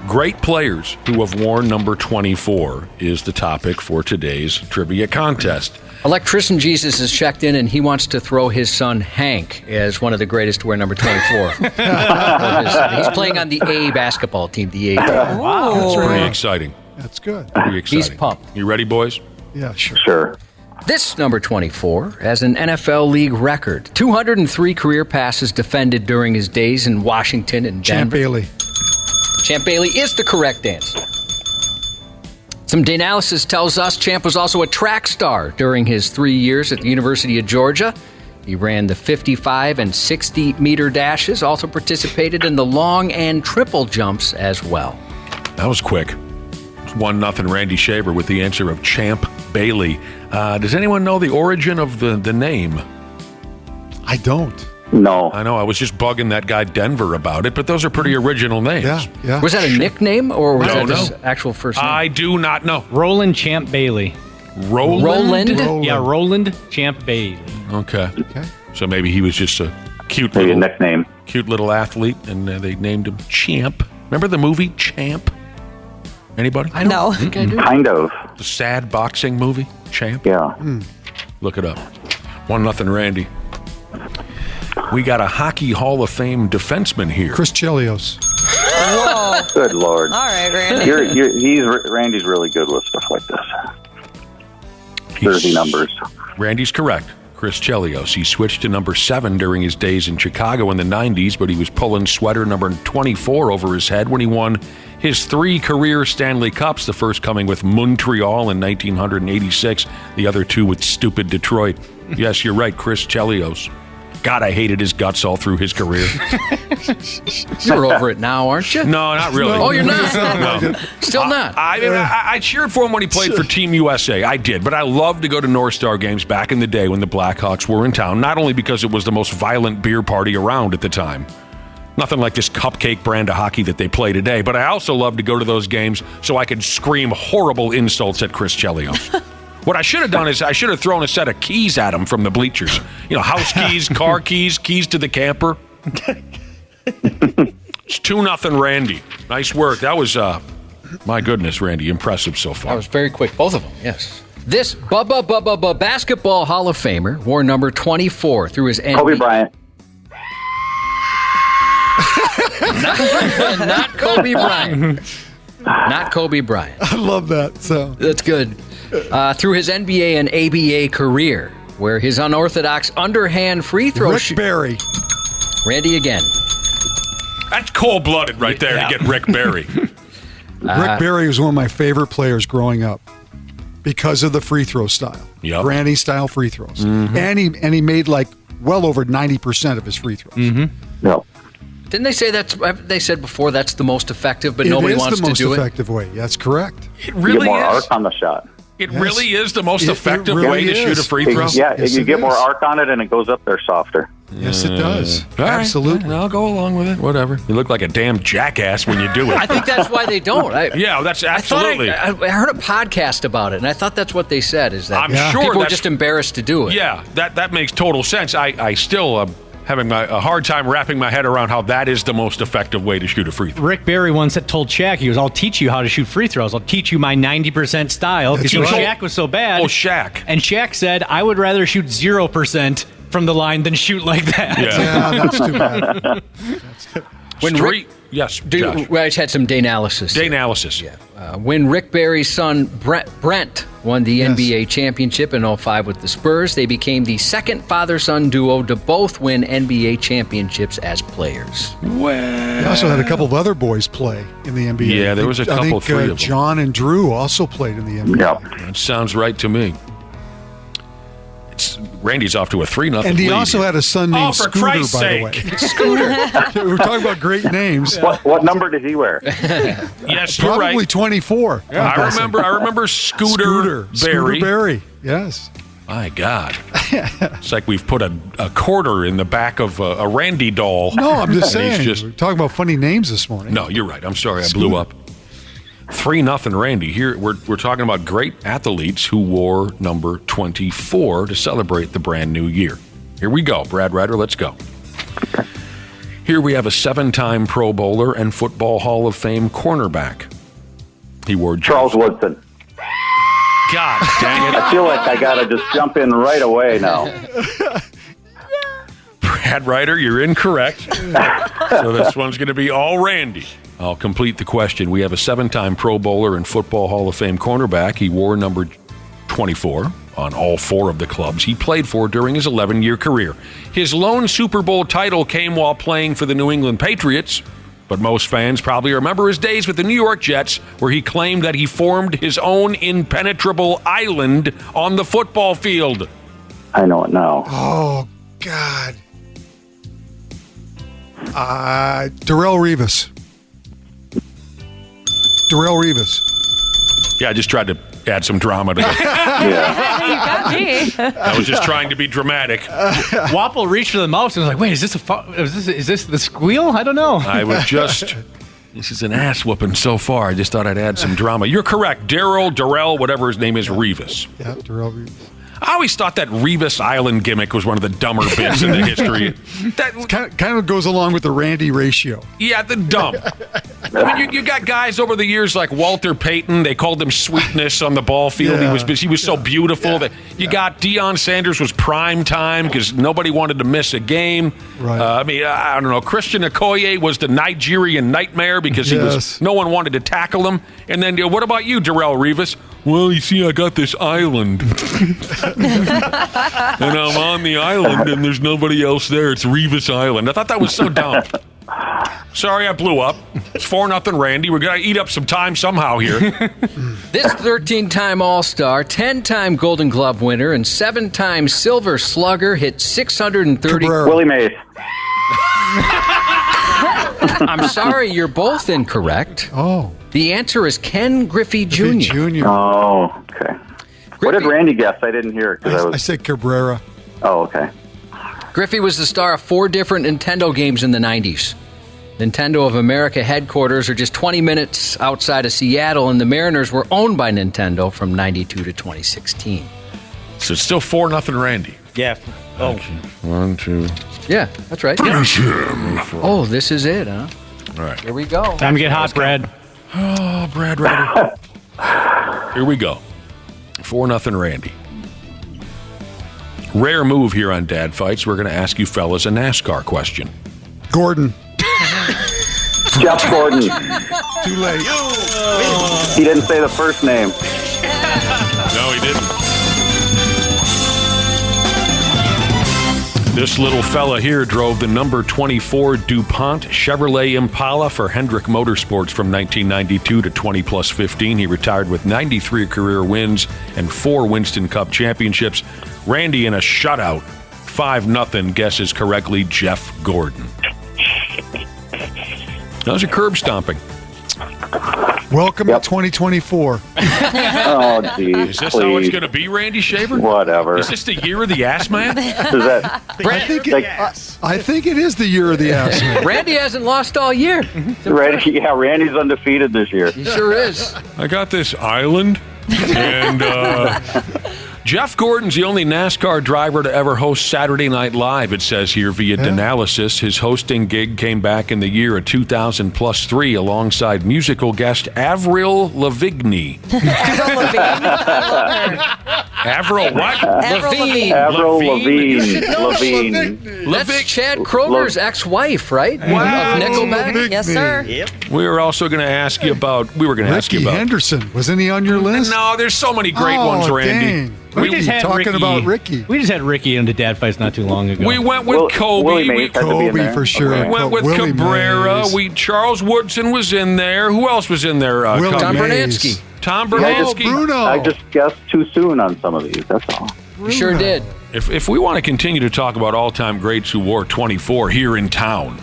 great players who have worn number 24 is the topic for today's trivia contest. Electrician Jesus has checked in, and he wants to throw his son Hank as one of the greatest to wear number 24. He's playing on the A basketball team, the A team. Wow. That's pretty exciting. That's good. Pretty exciting. He's pumped. You ready, boys? Yeah, sure. Sure. This number 24 has an NFL league record. 203 career passes defended during his days in Washington and Denver. Champ Bailey. Champ Bailey is the correct answer. Some analysis tells us Champ was also a track star during his 3 years at the University of Georgia. He ran the 55 and 60-meter dashes, also participated in the long and triple jumps as well. That was quick. 1-0 Randy Shaver with the answer of Champ Bailey. Does anyone know the origin of the name? I don't. No. I know. I was just bugging that guy Denver about it, but those are pretty original names. Yeah. Was that a nickname or was No, that his actual first name? I do not know. Roland Champ Bailey. Roland? Yeah, Roland Champ Bailey. Okay. So maybe he was just a cute Maybe little a nickname. Cute little athlete, and they named him Champ. Remember the movie Champ? Anybody? I don't think I do. Kind of. The sad boxing movie Champ. Yeah. Look it up. 1-0 Randy. We got a Hockey Hall of Fame defenseman here. Chris Chelios. Whoa. Good Lord. All right, Randy. Randy's really good with stuff like this. Jersey numbers. Randy's correct. Chris Chelios. He switched to number 7 during his days in Chicago in the 90s, but he was pulling sweater number 24 over his head when he won his 3 career Stanley Cups, the first coming with Montreal in 1986, the other 2 with stupid Detroit. Yes, you're right, Chris Chelios. God, I hated his guts all through his career. You're over it now, aren't you? No, not really. Oh, you're not? No. Still not? I cheered for him when he played for Team USA. I did, but I loved to go to North Star games back in the day when the Blackhawks were in town, not only because it was the most violent beer party around at the time. Nothing like this cupcake brand of hockey that they play today, but I also loved to go to those games so I could scream horrible insults at Chris Chelios. What I should have done is I should have thrown a set of keys at him from the bleachers. You know, house keys, car keys, keys to the camper. It's 2-0 Randy. Nice work. That was, my goodness, Randy, impressive so far. That was very quick, both of them, yes. This basketball Hall of Famer wore number 24 through his NBA. Kobe Bryant. Not Kobe Bryant. Not Kobe Bryant. I love that. So that's good. Through his NBA and ABA career, where his unorthodox underhand free throw. Rick Barry. Randy again. That's cold-blooded right there to get Rick Barry. Rick Barry was one of my favorite players growing up because of the free throw style. Yep. Granny style free throws. Mm-hmm. And he made like well over 90% of his free throws. Mm-hmm. No. Didn't they say they said before that's the most effective, but nobody wants to do it? It is the most effective way. That's correct. It really you get more is. arc on the shot. It really is the most effective really way to shoot a free throw? Yeah, Yes, you it get more is. arc on it and it goes up there softer. Yes, it does. All right, Absolutely. I'll go along with it. Whatever. You look like a damn jackass when you do it. I think that's why they don't. Yeah, that's absolutely. I heard a podcast about it, and I thought that's what they said, is that I'm sure people were that's- just embarrassed to do it. Yeah, that makes total sense. I still am having a hard time wrapping my head around how that is the most effective way to shoot a free throw. Rick Barry once told Shaq, he goes, I'll teach you how to shoot free throws. I'll teach you my 90% style. Because Shaq was so bad. Oh, Shaq. And Shaq said, I would rather shoot 0% from the line than shoot like that. Yeah, that's too bad. When Rick, yes, I just had some Danalysis. Danalysis. Yeah. When Rick Barry's son Brent won the NBA championship in 2005 with the Spurs, they became the second father-son duo to both win NBA championships as players. Well, He also had a couple of other boys play in the NBA. Yeah, there was a couple, three of them. John and Drew also played in the NBA. That sounds right to me. Randy's off to a 3-0 And he lead also here. had a son named for Scooter, Christ's by the way. sake. Scooter. We're talking about great names. What number did he wear? Yes, you're Probably right. 24. I remember Scooter Barry. Scooter Barry, yes. My God. It's like we've put a quarter in the back of a Randy doll. No, I'm just And saying. he's We're talking about funny names this morning. No, you're right. I'm sorry. I blew up. 3-0, Randy. Here we're talking about great athletes who wore number 24 to celebrate the brand new year. Here we go, Brad Ryder. Let's go. Here we have a 7-time Pro Bowler and Football Hall of Fame cornerback. He wore Charles Woodson. God dang it! I feel like I gotta just jump in right away now. Brad Ryder, you're incorrect. So this one's going to be all Randy. I'll complete the question. We have a 7-time Pro Bowler and Football Hall of Fame cornerback. He wore number 24 on all 4 of the clubs he played for during his 11-year career. His lone Super Bowl title came while playing for the New England Patriots, but most fans probably remember his days with the New York Jets, where he claimed that he formed his own impenetrable island on the football field. I know it now. Oh, God. Darrelle Revis. Yeah, I just tried to add some drama to it. Yeah. You got me. I was just trying to be dramatic. Wapple reached for the mouse and was like, "Wait, is this the squeal? I don't know." I was just. This is an ass whooping so far. I just thought I'd add some drama. You're correct. Darrell, whatever his name is, Revis. Yeah, Darrelle Revis. I always thought that Revis Island gimmick was one of the dumber bits in the history. That kind of goes along with the Randy ratio. Yeah, the dumb. I mean, you got guys over the years like Walter Payton. They called him Sweetness on the ball field. Yeah. He was so beautiful. That you got Deion Sanders was prime time because nobody wanted to miss a game. Right. I don't know. Christian Okoye was the Nigerian nightmare because no one wanted to tackle him. And then what about you, Darrelle Revis? Well, you see, I got this island. And I'm on the island, and there's nobody else there. It's Revis Island. I thought that was so dumb. Sorry, I blew up. It's 4-0, Randy. We're going to eat up some time somehow here. This 13-time All-Star, 10-time Golden Glove winner, and 7-time Silver Slugger hit 630. Willie Mays. I'm sorry, you're both incorrect. Oh. The answer is Ken Griffey Jr. Oh, okay. What did Randy guess? I didn't hear it. I said Cabrera. Oh, okay. Griffey was the star of 4 different Nintendo games in the 90s. Nintendo of America headquarters are just 20 minutes outside of Seattle, and the Mariners were owned by Nintendo from 92 to 2016. So it's still 4-0, Randy. Yeah. Oh. 1, 2. Yeah, that's right. Finish him. Oh, this is it, huh? All right. Here we go. Time to get hot, Brad. Oh, Brad Ryder. Here we go. 4-0, Randy. Rare move here on Dad Fights. We're going to ask you fellas a NASCAR question. Gordon. Jeff Gordon. Too late. He didn't say the first name. No, he didn't. This little fella here drove the number 24 DuPont Chevrolet Impala for Hendrick Motorsports from 1992 to 20+15. He retired with 93 career wins and 4 Winston Cup championships. Randy in a shutout, 5-0, guesses correctly, Jeff Gordon. That was a curb stomping. Welcome to 2024. Oh, geez. Is this how it's going to be, Randy Shaver? Whatever. Is this the year of the ass man? Is that, I think it is the year of the ass man. Randy hasn't lost all year. Randy's undefeated this year. He sure is. I got this island, and Jeff Gordon's the only NASCAR driver to ever host Saturday Night Live, it says here via Denalysis. His hosting gig came back in the year of 2000+3 alongside musical guest Avril Lavigne. Avril what? Avril Lavigne. That's Chad Kroger's ex-wife, right? Wow. Of Nickelback? Yes, sir. Yep. We were also going to ask you about. Ricky Henderson. Wasn't he on your list? No, there's so many great ones, Randy. Dang. We just had talking about Ricky. We just had Ricky into Dad Fights not too long ago. We went with Kobe. Kobe for sure. We went with Willie Cabrera. Mays. Charles Woodson was in there. Who else was in there? Tom Bernansky. Tom Bernansky. Bruno. I just guessed too soon on some of these. That's all. You sure did. If we want to continue to talk about all-time greats who wore 24 here in town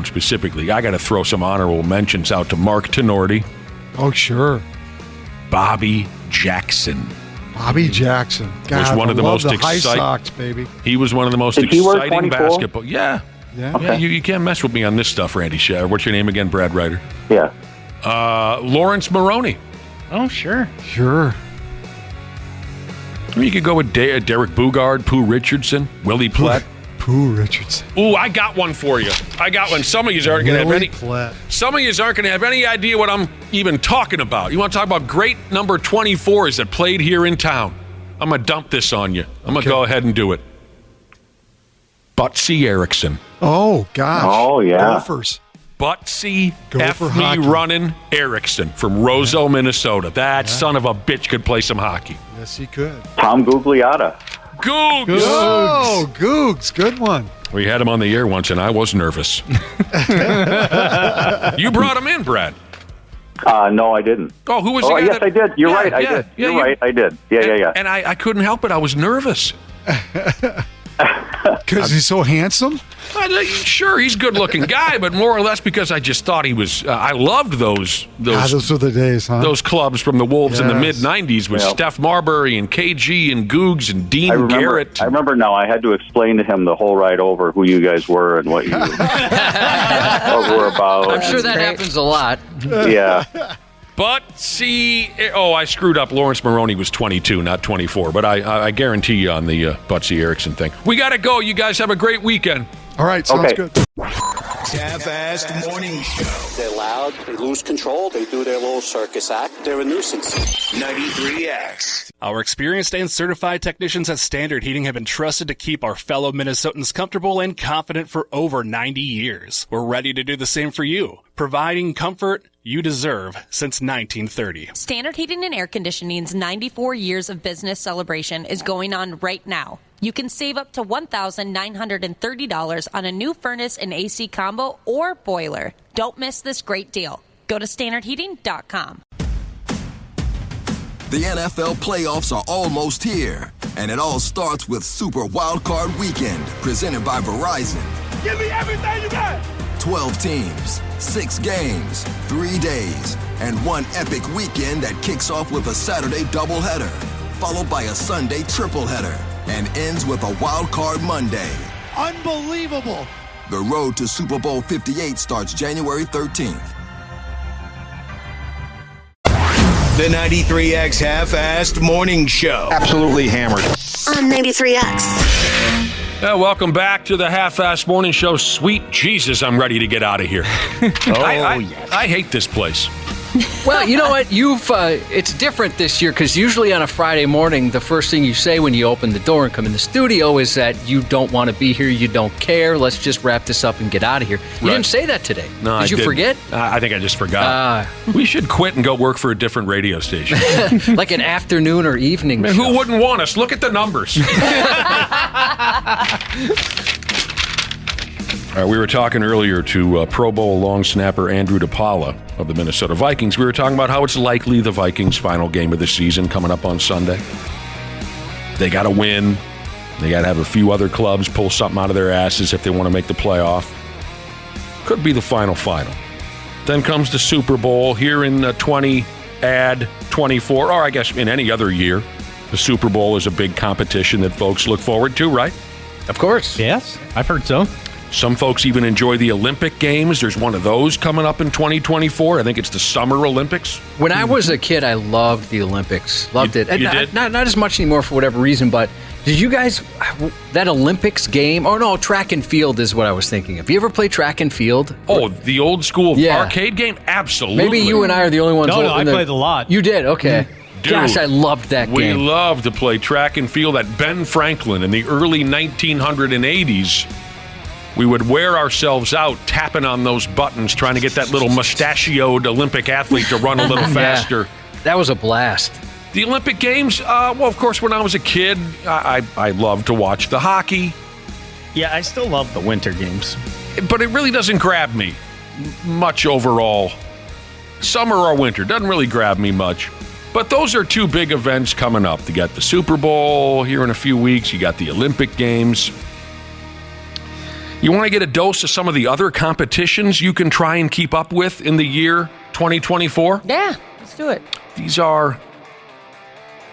specifically, I got to throw some honorable mentions out to Mark Tenorti. Oh, sure. Bobby Jackson. Bobby Jackson. God, was one of the most high exciting. socks, baby. He was one of the most Did he wear exciting 24? basketball. Yeah. Yeah. Okay. You can't mess with me on this stuff, Randy. What's your name again, Brad Ryder? Yeah. Lawrence Maroney. Oh, sure. Sure. You could go with Derek Bugard, Pooh Richardson, Willie Plett. Pooh Richardson. Ooh, I got one for you. I got one. Some of you aren't going to have any. Some of you aren't going to have any idea what I'm even talking about. You want to talk about great number 24s that played here in town? I'm going to dump this on you. I'm going to go ahead and do it. Butsy Erickson. Oh, gosh. Oh, yeah. Gophers. Butsy Gopher F. hockey. Me running Erickson from Roseau, Minnesota. That son of a bitch could play some hockey. Yes, he could. Tom Gugliotta. Googs. Oh, Googs. Good one. We had him on the air once, and I was nervous. You brought him in, Brad. No, I didn't. Oh, who was the guy yes, that- I did. You're Yeah, right. I yeah, did. yeah, You're you- right. I did. Yeah. And I couldn't help it. I was nervous. Because he's so handsome? Sure, he's a good-looking guy, but more or less because I just thought he was. I loved those those were the days, huh? those clubs from the Wolves in the Yes. mid-'90s with Yep. Steph Marbury and KG and Googs and Dean Garrett. I remember now. I had to explain to him the whole ride over who you guys were and what you what were about. I'm sure that happens a lot. Yeah. But see, I screwed up. Lawrence Maroney was 22, not 24. But I guarantee you on the Butsy Erickson thing. We got to go. You guys have a great weekend. All right, sounds good. Half-assed morning show. They're loud, they lose control, they do their little circus act, they're a nuisance. 93X. Our experienced and certified technicians at Standard Heating have been trusted to keep our fellow Minnesotans comfortable and confident for over 90 years. We're ready to do the same for you, providing comfort you deserve since 1930. Standard Heating and Air Conditioning's 94 years of business celebration is going on right now. You can save up to $1,930 on a new furnace and AC combo or boiler. Don't miss this great deal. Go to standardheating.com. The NFL playoffs are almost here, and it all starts with Super Wildcard Weekend, presented by Verizon. Give me everything you got. 12 teams, 6 games, 3 days, and one epic weekend that kicks off with a Saturday doubleheader, followed by a Sunday tripleheader, and ends with a Wild Card Monday. Unbelievable. The road to Super Bowl 58 starts January 13th. The 93X Half-assed morning show. Absolutely hammered. On 93X. Yeah, welcome back to the Half-assed morning show. Sweet Jesus, I'm ready to get out of here. I hate this place. Well, you know what? It's different this year because usually on a Friday morning, the first thing you say when you open the door and come in the studio is that you don't want to be here, you don't care. Let's just wrap this up and get out of here. You didn't say that today. No, Did you forget? I think I just forgot. We should quit and go work for a different radio station. Like an afternoon or evening show. Who wouldn't want us? Look at the numbers. We were talking earlier to Pro Bowl long snapper Andrew DePaola of the Minnesota Vikings. We were talking about how it's likely the Vikings' final game of the season coming up on Sunday. They got to win. They got to have a few other clubs pull something out of their asses if they want to make the playoff. Could be the final. Then comes the Super Bowl here in 24, or I guess in any other year. The Super Bowl is a big competition that folks look forward to, right? Of course. Yes, I've heard so. Some folks even enjoy the Olympic Games. There's one of those coming up in 2024. I think it's the Summer Olympics. When I was a kid, I loved the Olympics. Loved it. You did? Not as much anymore for whatever reason, but did you guys, that Olympics game, track and field is what I was thinking of. You ever play track and field? Oh, the old school arcade game? Absolutely. Maybe you and I are the only ones. No, I played a lot. You did? Okay. Dude, gosh, I loved that game. We loved to play track and field at Ben Franklin in the early 1980s. We would wear ourselves out tapping on those buttons, trying to get that little mustachioed Olympic athlete to run a little faster. That was a blast. The Olympic Games, of course, when I was a kid, I loved to watch the hockey. Yeah, I still love the Winter Games. But it really doesn't grab me much overall. Summer or winter, doesn't really grab me much. But those are two big events coming up. You got the Super Bowl here in a few weeks. You got the Olympic Games. You want to get a dose of some of the other competitions you can try and keep up with in the year 2024? Yeah, let's do it. These are,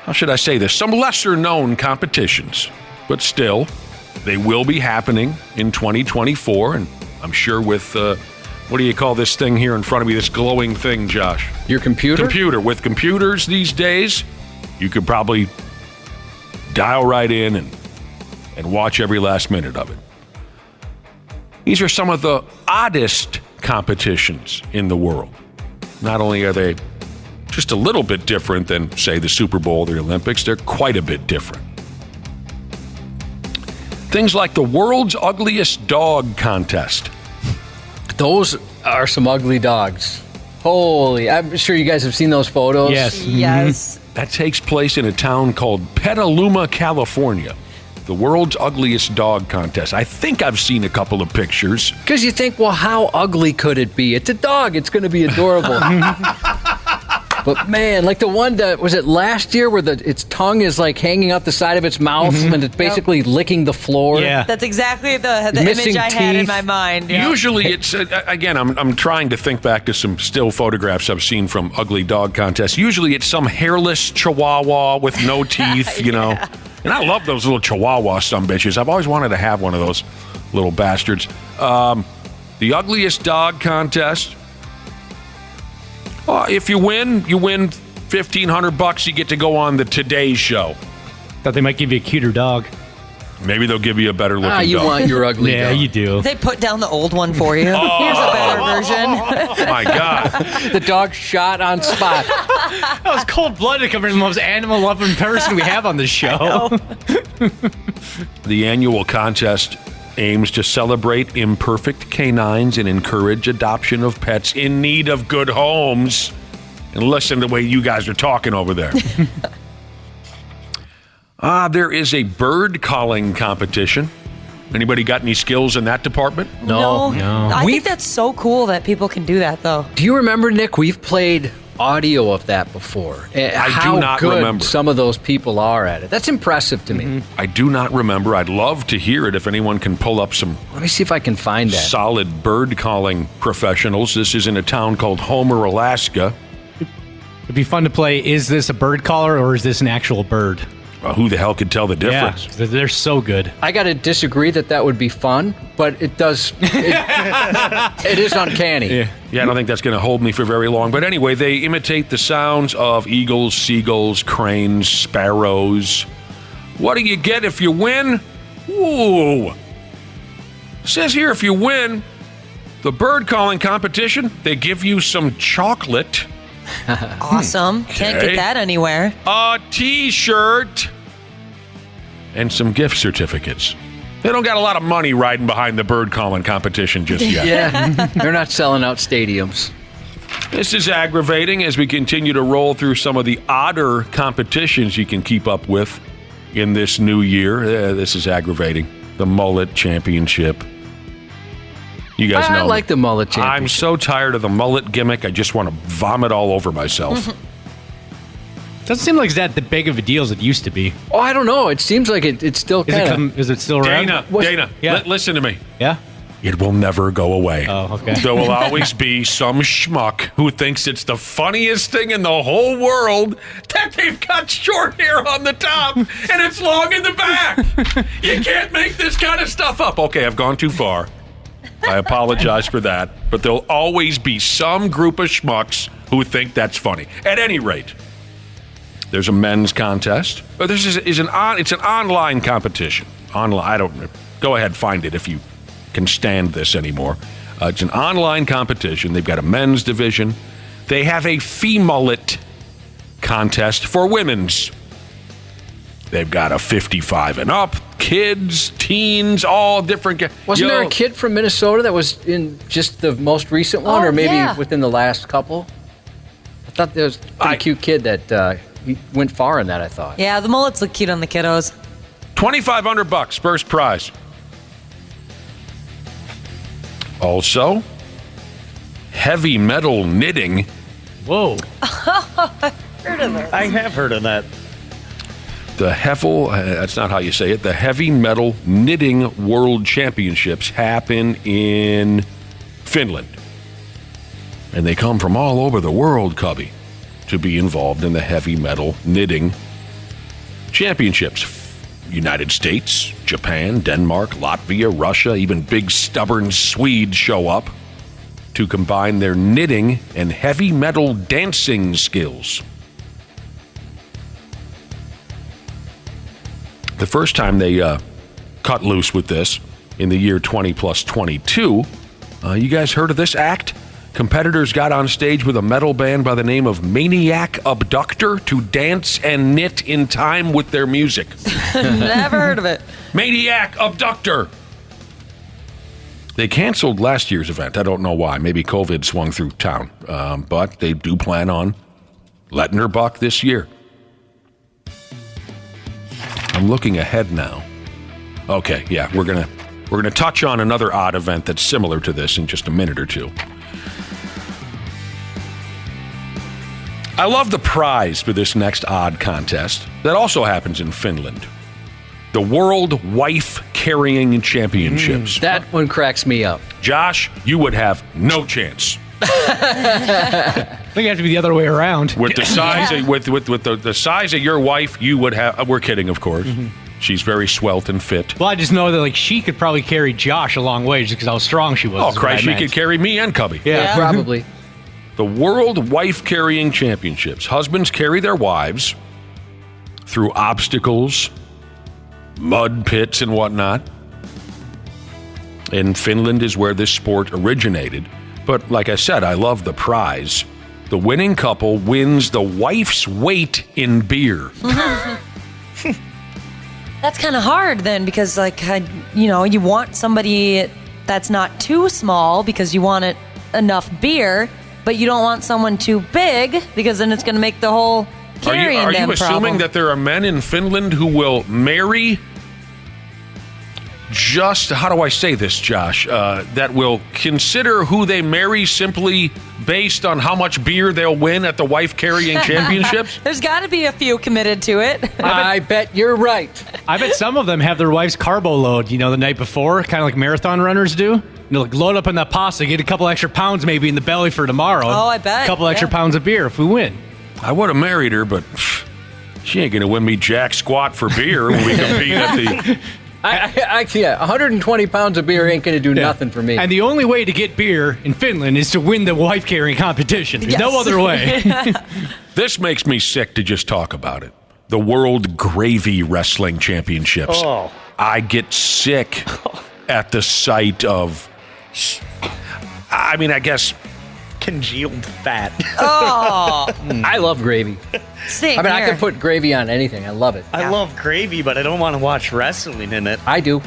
how should I say this, some lesser-known competitions. But still, they will be happening in 2024. And I'm sure with what do you call this thing here in front of me, this glowing thing, Josh? Your computer? Computer. With computers these days, you could probably dial right in and watch every last minute of it. These are some of the oddest competitions in the world. Not only are they just a little bit different than, say, the Super Bowl or the Olympics, they're quite a bit different. Things like the world's ugliest dog contest. Those are some ugly dogs. Holy, I'm sure you guys have seen those photos. Yes. Yes. That takes place in a town called Petaluma, California. The world's ugliest dog contest. I think I've seen a couple of pictures. Because you think, well, how ugly could it be? It's a dog. It's going to be adorable. But man, like the one that, was it last year where its tongue is like hanging out the side of its mouth and it's basically licking the floor? Yeah. That's exactly the Missing image I had in teeth. my mind. Yeah. Usually it's, again, I'm trying to think back to some still photographs I've seen from ugly dog contests. Usually it's some hairless chihuahua with no teeth, you know. And I love those little chihuahua sumbitches. I've always wanted to have one of those little bastards. The ugliest dog contest. If you win $1,500. You get to go on the Today Show. Thought they might give you a cuter dog. Maybe they'll give you a better looking dog. You want your ugly Yeah, dog. you do. They put down the old one for you. Here's a better version. My God. The dog shot on spot. That was cold-blooded compared to the most animal-loving person we have on this show. The annual contest aims to celebrate imperfect canines and encourage adoption of pets in need of good homes. And listen to the way you guys are talking over there. There is a bird calling competition. Anybody got any skills in that department? No. I think that's so cool that people can do that, though. Do you remember, Nick? We've played audio of that before. I do not good remember. Some of those people are at it. That's impressive to me. I do not remember. I'd love to hear it if anyone can pull up some. Let me see if I can find that. Solid bird calling professionals. This is in a town called Homer, Alaska. It'd be fun to play, is this a bird caller or is this an actual bird? Who the hell could tell the difference? Yeah, they're so good. I got to disagree that would be fun, but it does. It is uncanny. Yeah, I don't think that's going to hold me for very long. But anyway, they imitate the sounds of eagles, seagulls, cranes, sparrows. What do you get if you win? Ooh. It says here if you win the bird calling competition, they give you some chocolate. Awesome. Can't get that anywhere. A T-shirt. And some gift certificates. They don't got a lot of money riding behind the bird calling competition just yet. Yeah, they're not selling out stadiums. This is aggravating as we continue to roll through some of the odder competitions you can keep up with in this new year. This is aggravating. The Mullet Championship. You guys know. I like the Mullet Championship. I'm so tired of the mullet gimmick. I just want to vomit all over myself. Doesn't seem like it's that big of a deal as it used to be. Oh, I don't know. It seems like it's still kind of. Is it still around? Dana, listen to me. Yeah? It will never go away. Oh, okay. There will always be some schmuck who thinks it's the funniest thing in the whole world that they've got short hair on the top and it's long in the back. You can't make this kind of stuff up. Okay, I've gone too far. I apologize for that. But there'll always be some group of schmucks who think that's funny. At any rate, there's a men's contest. It's an online competition. Go ahead, find it if you can stand this anymore. It's an online competition. They've got a men's division. They have a femullet contest for women's. They've got a 55 and up, kids, teens, all different. Wasn't there a kid from Minnesota that was in just the most recent one, or maybe within the last couple? I thought there was a pretty cute kid that he went far in that, I thought. Yeah, the mullets look cute on the kiddos. $2,500 first prize. Also, heavy metal knitting. Whoa. Heard of it. I have heard of that. The that's not how you say it. The Heavy Metal Knitting World Championships happen in Finland. And they come from all over the world, Cubby, to be involved in the Heavy Metal Knitting Championships. United States, Japan, Denmark, Latvia, Russia, even big stubborn Swedes show up to combine their knitting and heavy metal dancing skills. The first time they cut loose with this in the year 20 plus 22, you guys heard of this act? Competitors got on stage with a metal band by the name of Maniac Abductor to dance and knit in time with their music. Never heard of it. Maniac Abductor. They canceled last year's event. I don't know why. Maybe COVID swung through town. But they do plan on letting her buck this year. I'm looking ahead now. Okay, yeah, we're gonna touch on another odd event that's similar to this in just a minute or two. I love the prize for this next odd contest that also happens in Finland. The World Wife Carrying Championships. That one cracks me up. Josh, you would have no chance. I think it has to be the other way around. With the size of, with the size of your wife, you would have. We're kidding, of course. Mm-hmm. She's very svelte and fit. Well, I just know that like she could probably carry Josh a long way just because how strong she was. Oh, Christ, she could carry me and Cubby. Yeah, probably. The World Wife Carrying Championships. Husbands carry their wives through obstacles, mud pits, and whatnot. And Finland is where this sport originated. But like I said, I love the prize. The winning couple wins the wife's weight in beer. That's kind of hard then because, like, you want somebody that's not too small because you want enough beer, but you don't want someone too big because then it's going to make the whole carrying Are you them assuming problem. that there are men in Finland who will marry just, how do I say this, Josh, that will consider who they marry simply based on how much beer they'll win at the wife carrying championships? There's got to be a few committed to it. I bet you're right. I bet some of them have their wife's carbo load, the night before, kind of like marathon runners do. Like load up on that pasta, get a couple extra pounds maybe in the belly for tomorrow. Oh, I bet. A couple extra pounds of beer if we win. I would have married her, but she ain't going to win me jack squat for beer when we compete at the... 120 pounds of beer ain't going to do nothing for me. And the only way to get beer in Finland is to win the wife-carrying competition. There's no other way. This makes me sick to just talk about it. The World Gravy Wrestling Championships. Oh. I get sick at the sight of... I guess... congealed fat. Oh. I love gravy. Same I here. can put gravy on anything. I love it. I love gravy, but I don't want to watch wrestling in it. I do.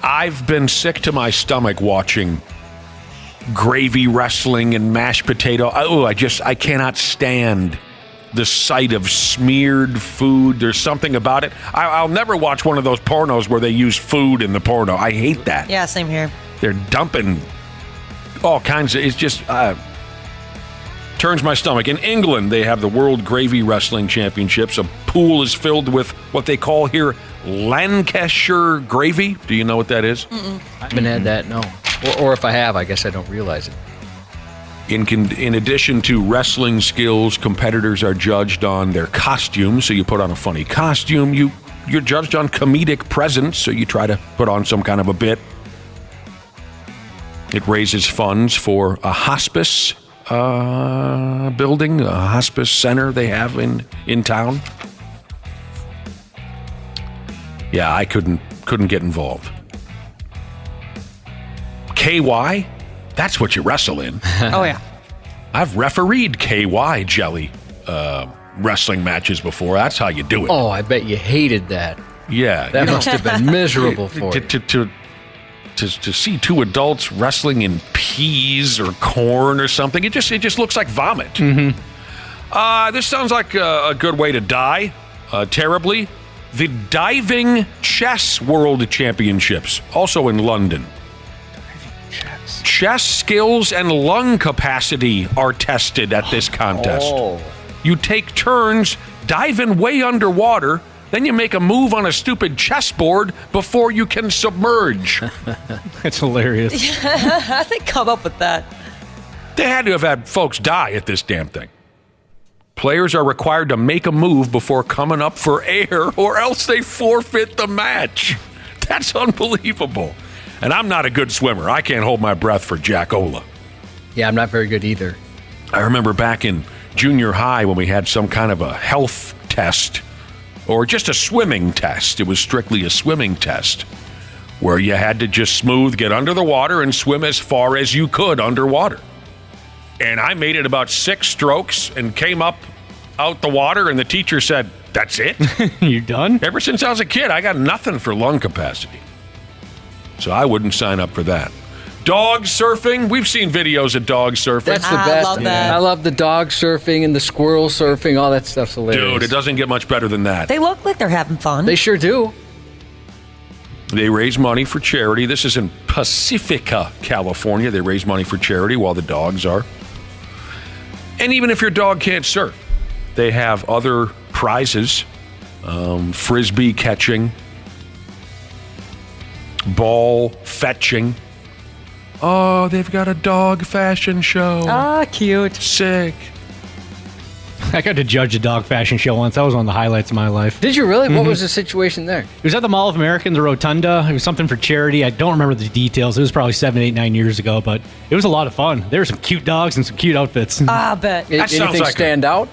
I've been sick to my stomach watching gravy wrestling and mashed potato. I cannot stand the sight of smeared food. There's something about it. I'll never watch one of those pornos where they use food in the porno. I hate that. Yeah, same here. They're dumping all kinds of, it's just turns my stomach. In England, they have the World Gravy Wrestling Championships. A pool is filled with what they call here Lancashire gravy. Do you know what that is? Mm-mm. I haven't had that, no. Or if I have, I guess I don't realize it. In addition to wrestling skills, competitors are judged on their costumes. So you put on a funny costume. You're judged on comedic presence. So you try to put on some kind of a bit. It raises funds for a hospice building, a hospice center they have in town. Yeah, I couldn't get involved. KY, that's what you wrestle in. Oh, yeah. I've refereed KY jelly wrestling matches before. That's how you do it. Oh, I bet you hated that. Yeah. That must have been miserable for you. To see two adults wrestling in peas or corn or something, it just looks like vomit. Mm-hmm. This sounds like a good way to die, terribly. The Diving Chess World Championships, also in London. Chess skills and lung capacity are tested at this contest. Oh. You take turns diving way underwater. Then you make a move on a stupid chessboard before you can submerge. That's hilarious. How did they come up with that? They had to have had folks die at this damn thing. Players are required to make a move before coming up for air, or else they forfeit the match. That's unbelievable. And I'm not a good swimmer. I can't hold my breath for Jack Ola. Yeah, I'm not very good either. I remember back in junior high when we had some kind of a health test or just a swimming test. It was strictly a swimming test where you had to just get under the water and swim as far as you could underwater. And I made it about 6 strokes and came up out the water, and the teacher said, "That's it? You done?" Ever since I was a kid, I got nothing for lung capacity. So I wouldn't sign up for that. Dog surfing. We've seen videos of dog surfing. That's the best. I love that. I love the dog surfing and the squirrel surfing. All that stuff's hilarious. Dude, it doesn't get much better than that. They look like they're having fun. They sure do. They raise money for charity. This is in Pacifica, California. They raise money for charity while the dogs are. And even if your dog can't surf, they have other prizes. Frisbee catching. Ball fetching. Oh, they've got a dog fashion show. Ah, cute. Sick. I got to judge a dog fashion show once. That was one of the highlights of my life. Did you really? What was the situation there? It was at the Mall of America in the Rotunda. It was something for charity. I don't remember the details. It was probably 7, 8, 9 years ago, but it was a lot of fun. There were some cute dogs and some cute outfits. I bet. Anything stand out?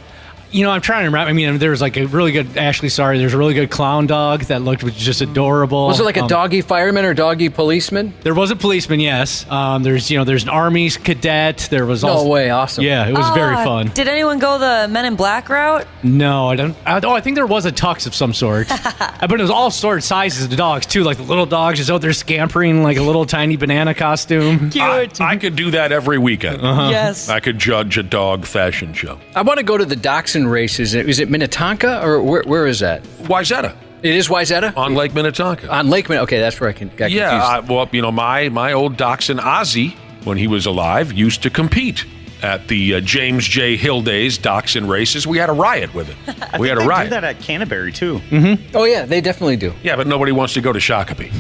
You know, I'm trying to remember. I mean, there was like a really good, there's a really good clown dog that looked just adorable. Was it like a doggy fireman or doggy policeman? There was a policeman, yes. There's an Army cadet. There was No way, awesome. Yeah, it was very fun. Did anyone go the Men in Black route? No, I don't. I think there was a tux of some sort. But it was all sorts sizes of dogs, too. Like the little dogs just out there scampering like a little tiny banana costume. Cute. I could do that every weekend. Yes. I could judge a dog fashion show. I want to go to the dachshund races. Is it Minnetonka or where is that? Wayzata. It is Wayzata? On Lake Minnetonka. On Lake Minnetonka. Okay, that's where I got confused. My old dachshund Ozzy, when he was alive, used to compete at the James J. Hill Days dachshund races. We had a riot with it. We had a riot. They do that at Canterbury, too. Mm-hmm. Oh, yeah, they definitely do. Yeah, but nobody wants to go to Shakopee.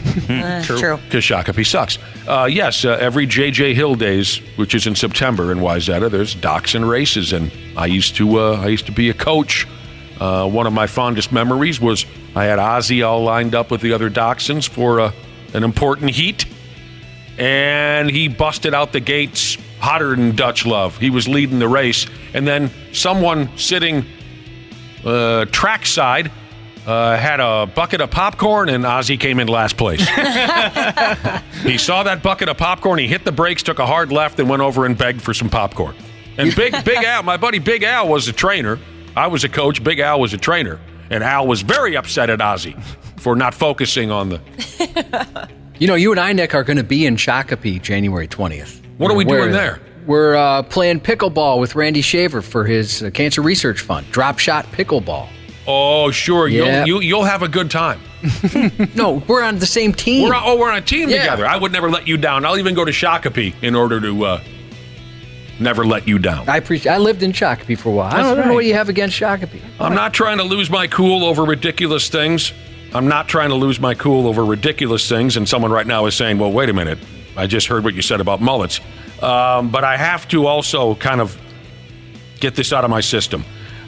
True. Because Shakopee sucks. Every J.J. Hill Days, which is in September in Wayzata, there's dachshund races, and I used to be a coach. One of my fondest memories was I had Ozzy all lined up with the other dachshunds for an important heat, and he busted out the gates hotter than Dutch love. He was leading the race, and then someone sitting trackside had a bucket of popcorn, and Ozzy came in last place. He saw that bucket of popcorn, he hit the brakes, took a hard left, and went over and begged for some popcorn. And Big Al, my buddy Big Al, was a trainer. I was a coach. Big Al was a trainer. And Al was very upset at Ozzy for not focusing on the... You and I, Nick, are going to be in Shakopee January 20th. What are we doing there? We're playing pickleball with Randy Shaver for his Cancer Research Fund. Drop shot pickleball. Oh, sure. Yeah. You'll have a good time. No, we're on the same team. We're on a team together. I would never let you down. I'll even go to Shakopee in order to never let you down. I lived in Shakopee for a while. I don't know what you have against Shakopee. I'm not trying to lose my cool over ridiculous things. And someone right now is saying, well, wait a minute. I just heard what you said about mullets. But I have to also kind of get this out of my system.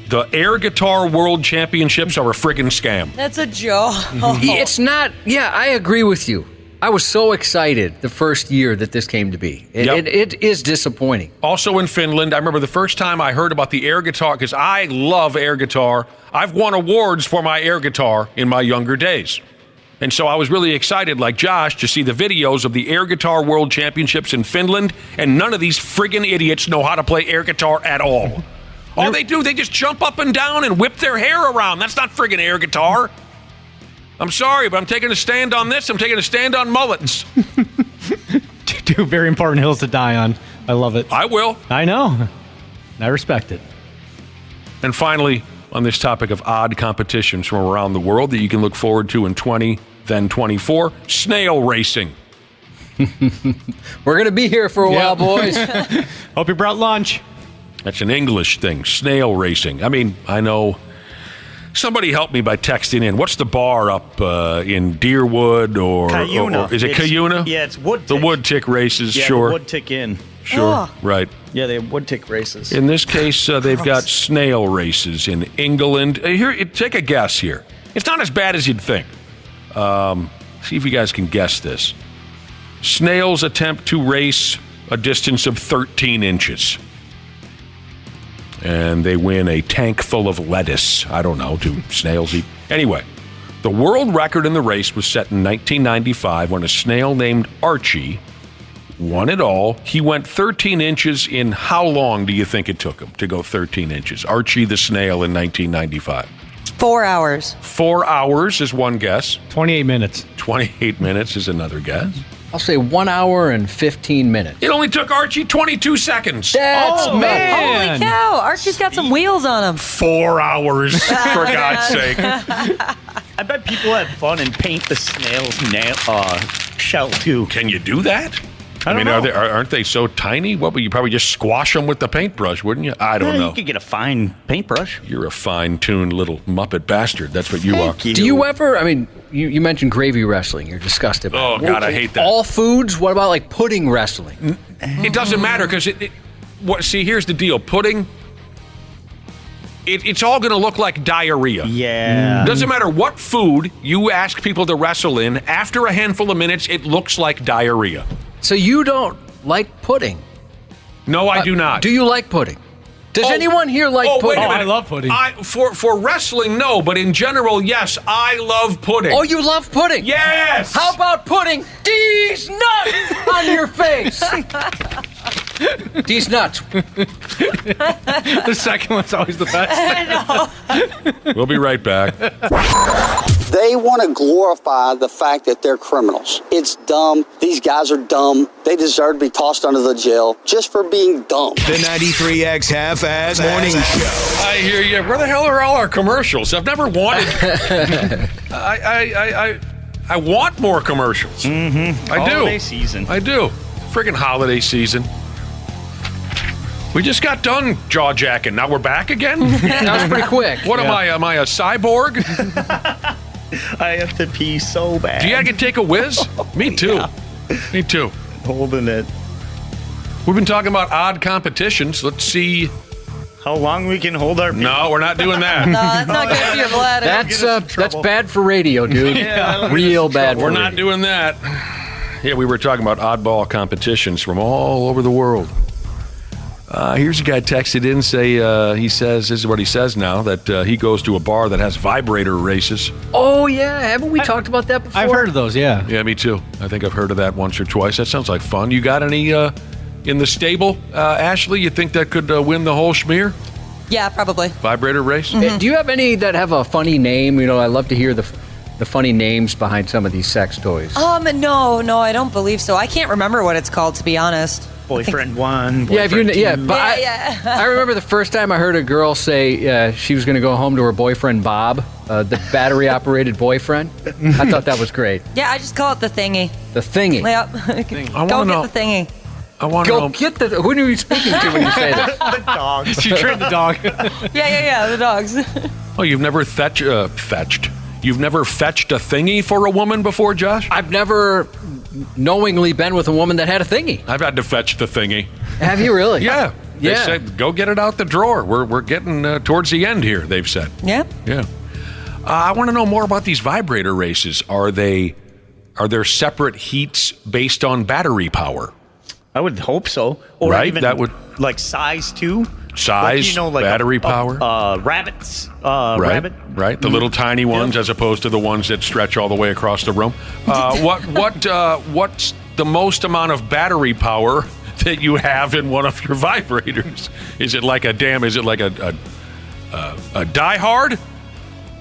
The air guitar world championships are a friggin' scam. That's a joke. It's not. Yeah, I agree with you. I was so excited the first year that this came to be. It is disappointing. Also in Finland, I remember the first time I heard about the air guitar, because I love air guitar. I've won awards for my air guitar in my younger days. And so I was really excited, like Josh, to see the videos of the Air Guitar World Championships in Finland, and none of these friggin' idiots know how to play air guitar at all. All they do, they just jump up and down and whip their hair around. That's not friggin' air guitar. I'm sorry, but I'm taking a stand on this. I'm taking a stand on mullets. Two very important hills to die on. I love it. I will. I know. I respect it. And finally, on this topic of odd competitions from around the world that you can look forward to in 20, then 24, snail racing. We're going to be here for a while, boys. Hope you brought lunch. That's an English thing, snail racing. I mean, I know. Somebody help me by texting in. What's the bar up in Deerwood or Cuyuna? Is it Cuyuna? Yeah, it's wood tick. The wood tick races, yeah, sure. The wood tick inn. Sure, right. Yeah, they have wood tick races. In this case, they've got snail races in England. Here, take a guess here. It's not as bad as you'd think. See if you guys can guess this. Snails attempt to race a distance of 13 inches. And they win a tank full of lettuce. I don't know, do snails eat? Anyway, the world record in the race was set in 1995 when a snail named Archie won it all. He went 13 inches in how long do you think it took him to go 13 inches? Archie the snail in 1995. 4 hours. 4 hours is one guess. 28 minutes. 28 minutes is another guess. I'll say 1 hour and 15 minutes. It only took Archie 22 seconds. That's man. Holy cow. Archie's got some wheels on him. 4 hours, for God's sake. I bet people have fun and paint the snail's shell, too. Can you do that? I don't know. Aren't they so tiny? What would you probably just squash them with the paintbrush, wouldn't you? I don't know. You could get a fine paintbrush. You're a fine-tuned little Muppet bastard. That's what you are. Do you ever, I mean, you mentioned gravy wrestling. You're disgusted by Oh, it. God, I hate that. All foods? What about like pudding wrestling? It doesn't matter because see, here's the deal. Pudding, it's all going to look like diarrhea. Yeah. Doesn't matter what food you ask people to wrestle in. After a handful of minutes, it looks like diarrhea. So you don't like pudding? No, I do not. Do you like pudding? Does anyone here like pudding? Wait a minute. I love pudding. For wrestling, no, but in general, yes, I love pudding. Oh, you love pudding? Yes! How about putting these nuts on your face? These nuts. The second one's always the best. We'll be right back. They want to glorify the fact that they're criminals. It's dumb. These guys are dumb. They deserve to be tossed under the jail just for being dumb. The 93X Half-Ass Morning Show. I hear you. Where the hell are all our commercials? I've never wanted. I want more commercials. Mm-hmm. I do. Holiday season. I do. Friggin' holiday season. We just got done jaw-jacking. Now we're back again? That was pretty quick. What am I? Am I a cyborg? I have to pee so bad. Do you gotta take a whiz? Me too. Yeah. Me too. Holding it. We've been talking about odd competitions. Let's see how long we can hold our pee. No, we're not doing that. No, that's not good for your bladder. That's bad for radio, dude. Yeah, real bad. We're not doing that. Yeah, we were talking about oddball competitions from all over the world. Here's a guy texted in, he says, this is what he says now, that he goes to a bar that has vibrator races. Oh, yeah. Haven't we talked about that before? I've heard of those, yeah. Yeah, me too. I think I've heard of that once or twice. That sounds like fun. You got any in the stable, Ashley? You think that could win the whole schmear? Yeah, probably. Vibrator race? Mm-hmm. Do you have any that have a funny name? You know, I love to hear the funny names behind some of these sex toys. No, I don't believe so. I can't remember what it's called, to be honest. Boyfriend one, Yeah, boyfriend two. but I remember the first time I heard a girl say she was going to go home to her boyfriend Bob, the battery-operated boyfriend. I thought that was great. Yeah, I just call it the thingy. The thingy. Yep. I Go wanna get know- the thingy. I want to Go know. get the. Who are you speaking to when you say that? The dog. She trained the dog. Yeah, the dogs. Oh, you've never fetched? You've never fetched a thingy for a woman before, Josh? I've never knowingly been with a woman that had a thingy. I've had to fetch the thingy. Have you really? Yeah. They Yeah. said, go get it out the drawer. We're getting towards the end here, they've said. Yeah. Yeah. I want to know more about these vibrator races. Are there separate heats based on battery power? I would hope so. Or Right, even that would- like size too. Size, battery power. Rabbits. Right, Rabbit. right. The little tiny ones, as opposed to the ones that stretch all the way across the room. What's the most amount of battery power that you have in one of your vibrators? Is it like a Die Hard?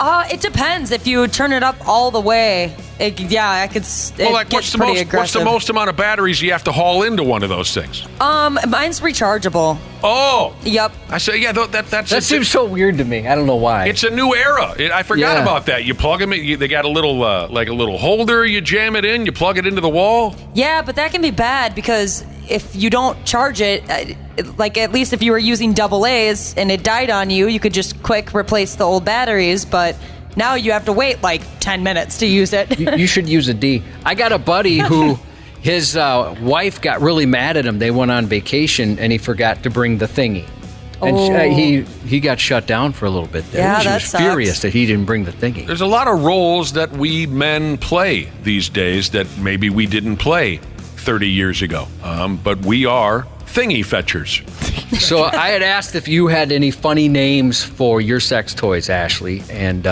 It depends. If you turn it up all the way, I could. It gets pretty aggressive. What's the most amount of batteries you have to haul into one of those things? Mine's rechargeable. Oh. Yep. I say, yeah, That seems so weird to me. I don't know why. It's a new era. I forgot Yeah. about that. You plug them in. They got a little, like a little holder. You jam it in. You plug it into the wall. Yeah, but that can be bad because if you don't charge it, like at least if you were using double A's and it died on you, you could just quick replace the old batteries. But now you have to wait like 10 minutes to use it. You should use a D. I got a buddy who his wife got really mad at him. They went on vacation and he forgot to bring the thingy. And he got shut down for a little bit there. Yeah, she that was sucks. furious that he didn't bring the thingy. There's a lot of roles that we men play these days that maybe we didn't play 30 years ago. But we are thingy fetchers. So I had asked if you had any funny names for your sex toys, Ashley, and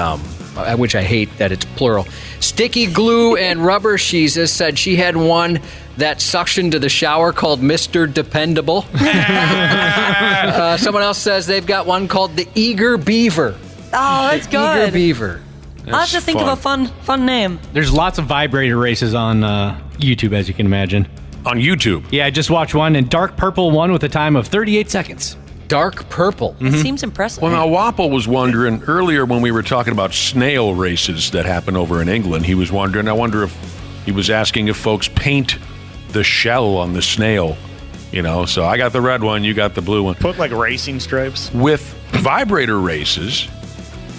which I hate that it's plural. Sticky Glue and Rubber Sheezes said she had one that suctioned to the shower called Mr. Dependable. Someone else says they've got one called the Eager Beaver. Oh, that's good. Eager Beaver. I'll have to think of a fun name. There's lots of vibrator races on YouTube, as you can imagine. On YouTube? Yeah, I just watched one, and Dark Purple won with a time of 38 seconds. Dark Purple? It seems impressive. Well, now, Wapple was wondering earlier when we were talking about snail races that happen over in England, he was wondering, I wonder if he was asking if folks paint the shell on the snail, so I got the red one, you got the blue one. Put like racing stripes. With vibrator races,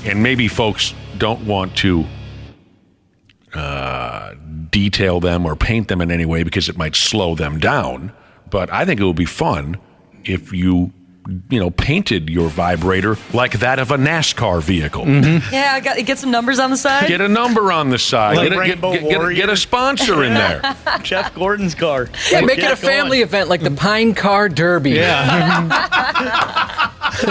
and maybe folks don't want to detail them or paint them in any way because it might slow them down, but I think it would be fun if you painted your vibrator like that of a NASCAR vehicle. Mm-hmm. Yeah, get some numbers on the side. Get a number on the side. Get a sponsor in there. Jeff Gordon's car. Yeah, make it a family event like the Pine Car Derby. Yeah.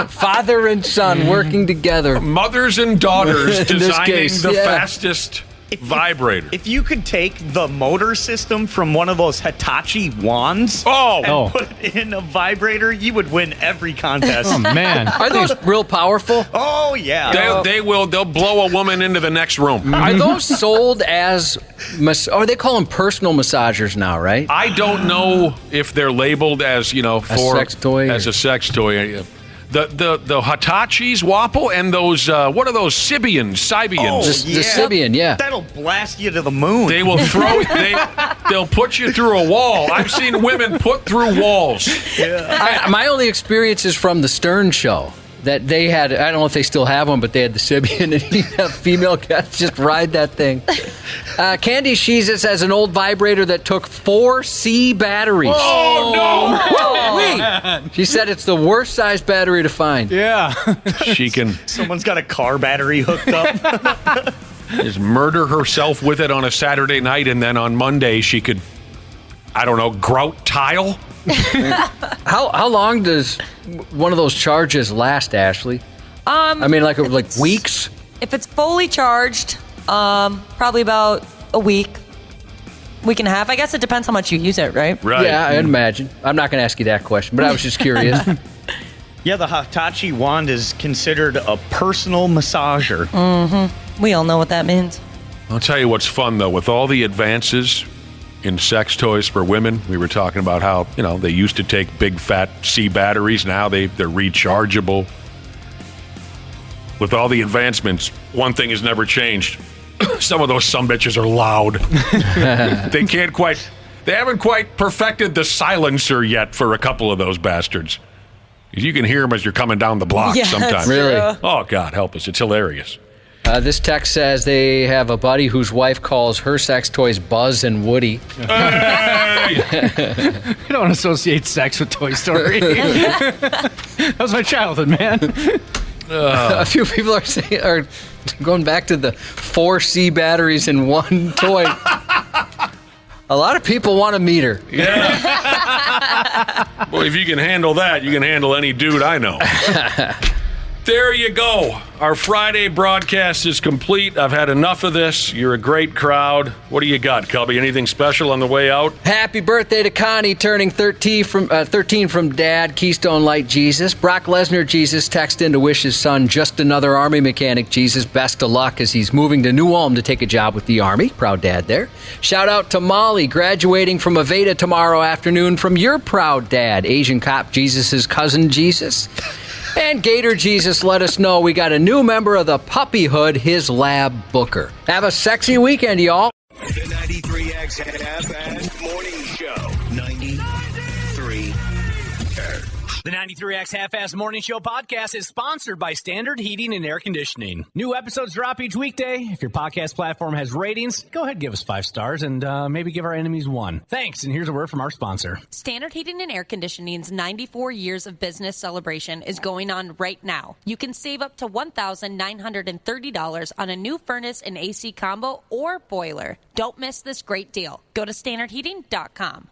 Father and son working together. Mothers and daughters designing the Yeah. fastest vibrator. If you could take the motor system from one of those Hitachi wands and put it in a vibrator, you would win every contest. Oh, man. Are those real powerful? Oh, yeah. They'll blow a woman into the next room. Are those sold as, they call them personal massagers now, right? I don't know if they're labeled as, for sex toy as a sex toy. The Hitachis, Wapple, and those, what are those, Sibians? The Sibian, yeah. That'll blast you to the moon. They will they'll put you through a wall. I've seen women put through walls. Yeah. My only experience is from the Stern Show. That they had, I don't know if they still have one, but they had the Sibian, and you have female cats just ride that thing. Candy Sheezes has an old vibrator that took 4 C batteries. Oh, no! She said it's the worst size battery to find. Yeah. She can Someone's got a car battery hooked up. just murder herself with it on a Saturday night, and then on Monday she could, I don't know, grout tile? How long does one of those charges last, Ashley? I mean, like weeks? If it's fully charged, probably about a week and a half. I guess it depends how much you use it, right? Right. Yeah, I'd imagine. I'm not going to ask you that question, but I was just curious. Yeah, the Hitachi wand is considered a personal massager. Mm-hmm. We all know what that means. I'll tell you what's fun, though, with all the advances in sex toys for women. We were talking about how, they used to take big fat C batteries. Now they're rechargeable. With all the advancements, one thing has never changed. Some of those sumbitches are loud. They haven't quite perfected the silencer yet for a couple of those bastards. You can hear them as you're coming down the block sometimes. Really? Oh, God, help us. It's hilarious. This text says they have a buddy whose wife calls her sex toys Buzz and Woody. I don't associate sex with Toy Story. That was my childhood, man. A few people are going back to the 4 C batteries in one toy. A lot of people want to meet her. Yeah. Boy, if you can handle that, you can handle any dude I know. There you go. Our Friday broadcast is complete. I've had enough of this. You're a great crowd. What do you got, Cubby? Anything special on the way out? Happy birthday to Connie, turning 13 from Dad, Keystone Light Jesus. Brock Lesnar Jesus texted in to wish his son, just another Army mechanic Jesus, best of luck as he's moving to New Ulm to take a job with the Army. Proud dad there. Shout out to Molly, graduating from Aveda tomorrow afternoon from your proud dad, Asian Cop Jesus' cousin Jesus. And Gator Jesus let us know we got a new member of the Puppyhood, his lab Booker. Have a sexy weekend, y'all. The 93X Half-Assed Morning Show. 93X. The 93X Half-Ass Morning Show podcast is sponsored by Standard Heating and Air Conditioning. New episodes drop each weekday. If your podcast platform has ratings, go ahead and give us 5 stars and maybe give our enemies 1. Thanks, and here's a word from our sponsor. Standard Heating and Air Conditioning's 94 years of business celebration is going on right now. You can save up to $1,930 on a new furnace and AC combo or boiler. Don't miss this great deal. Go to standardheating.com.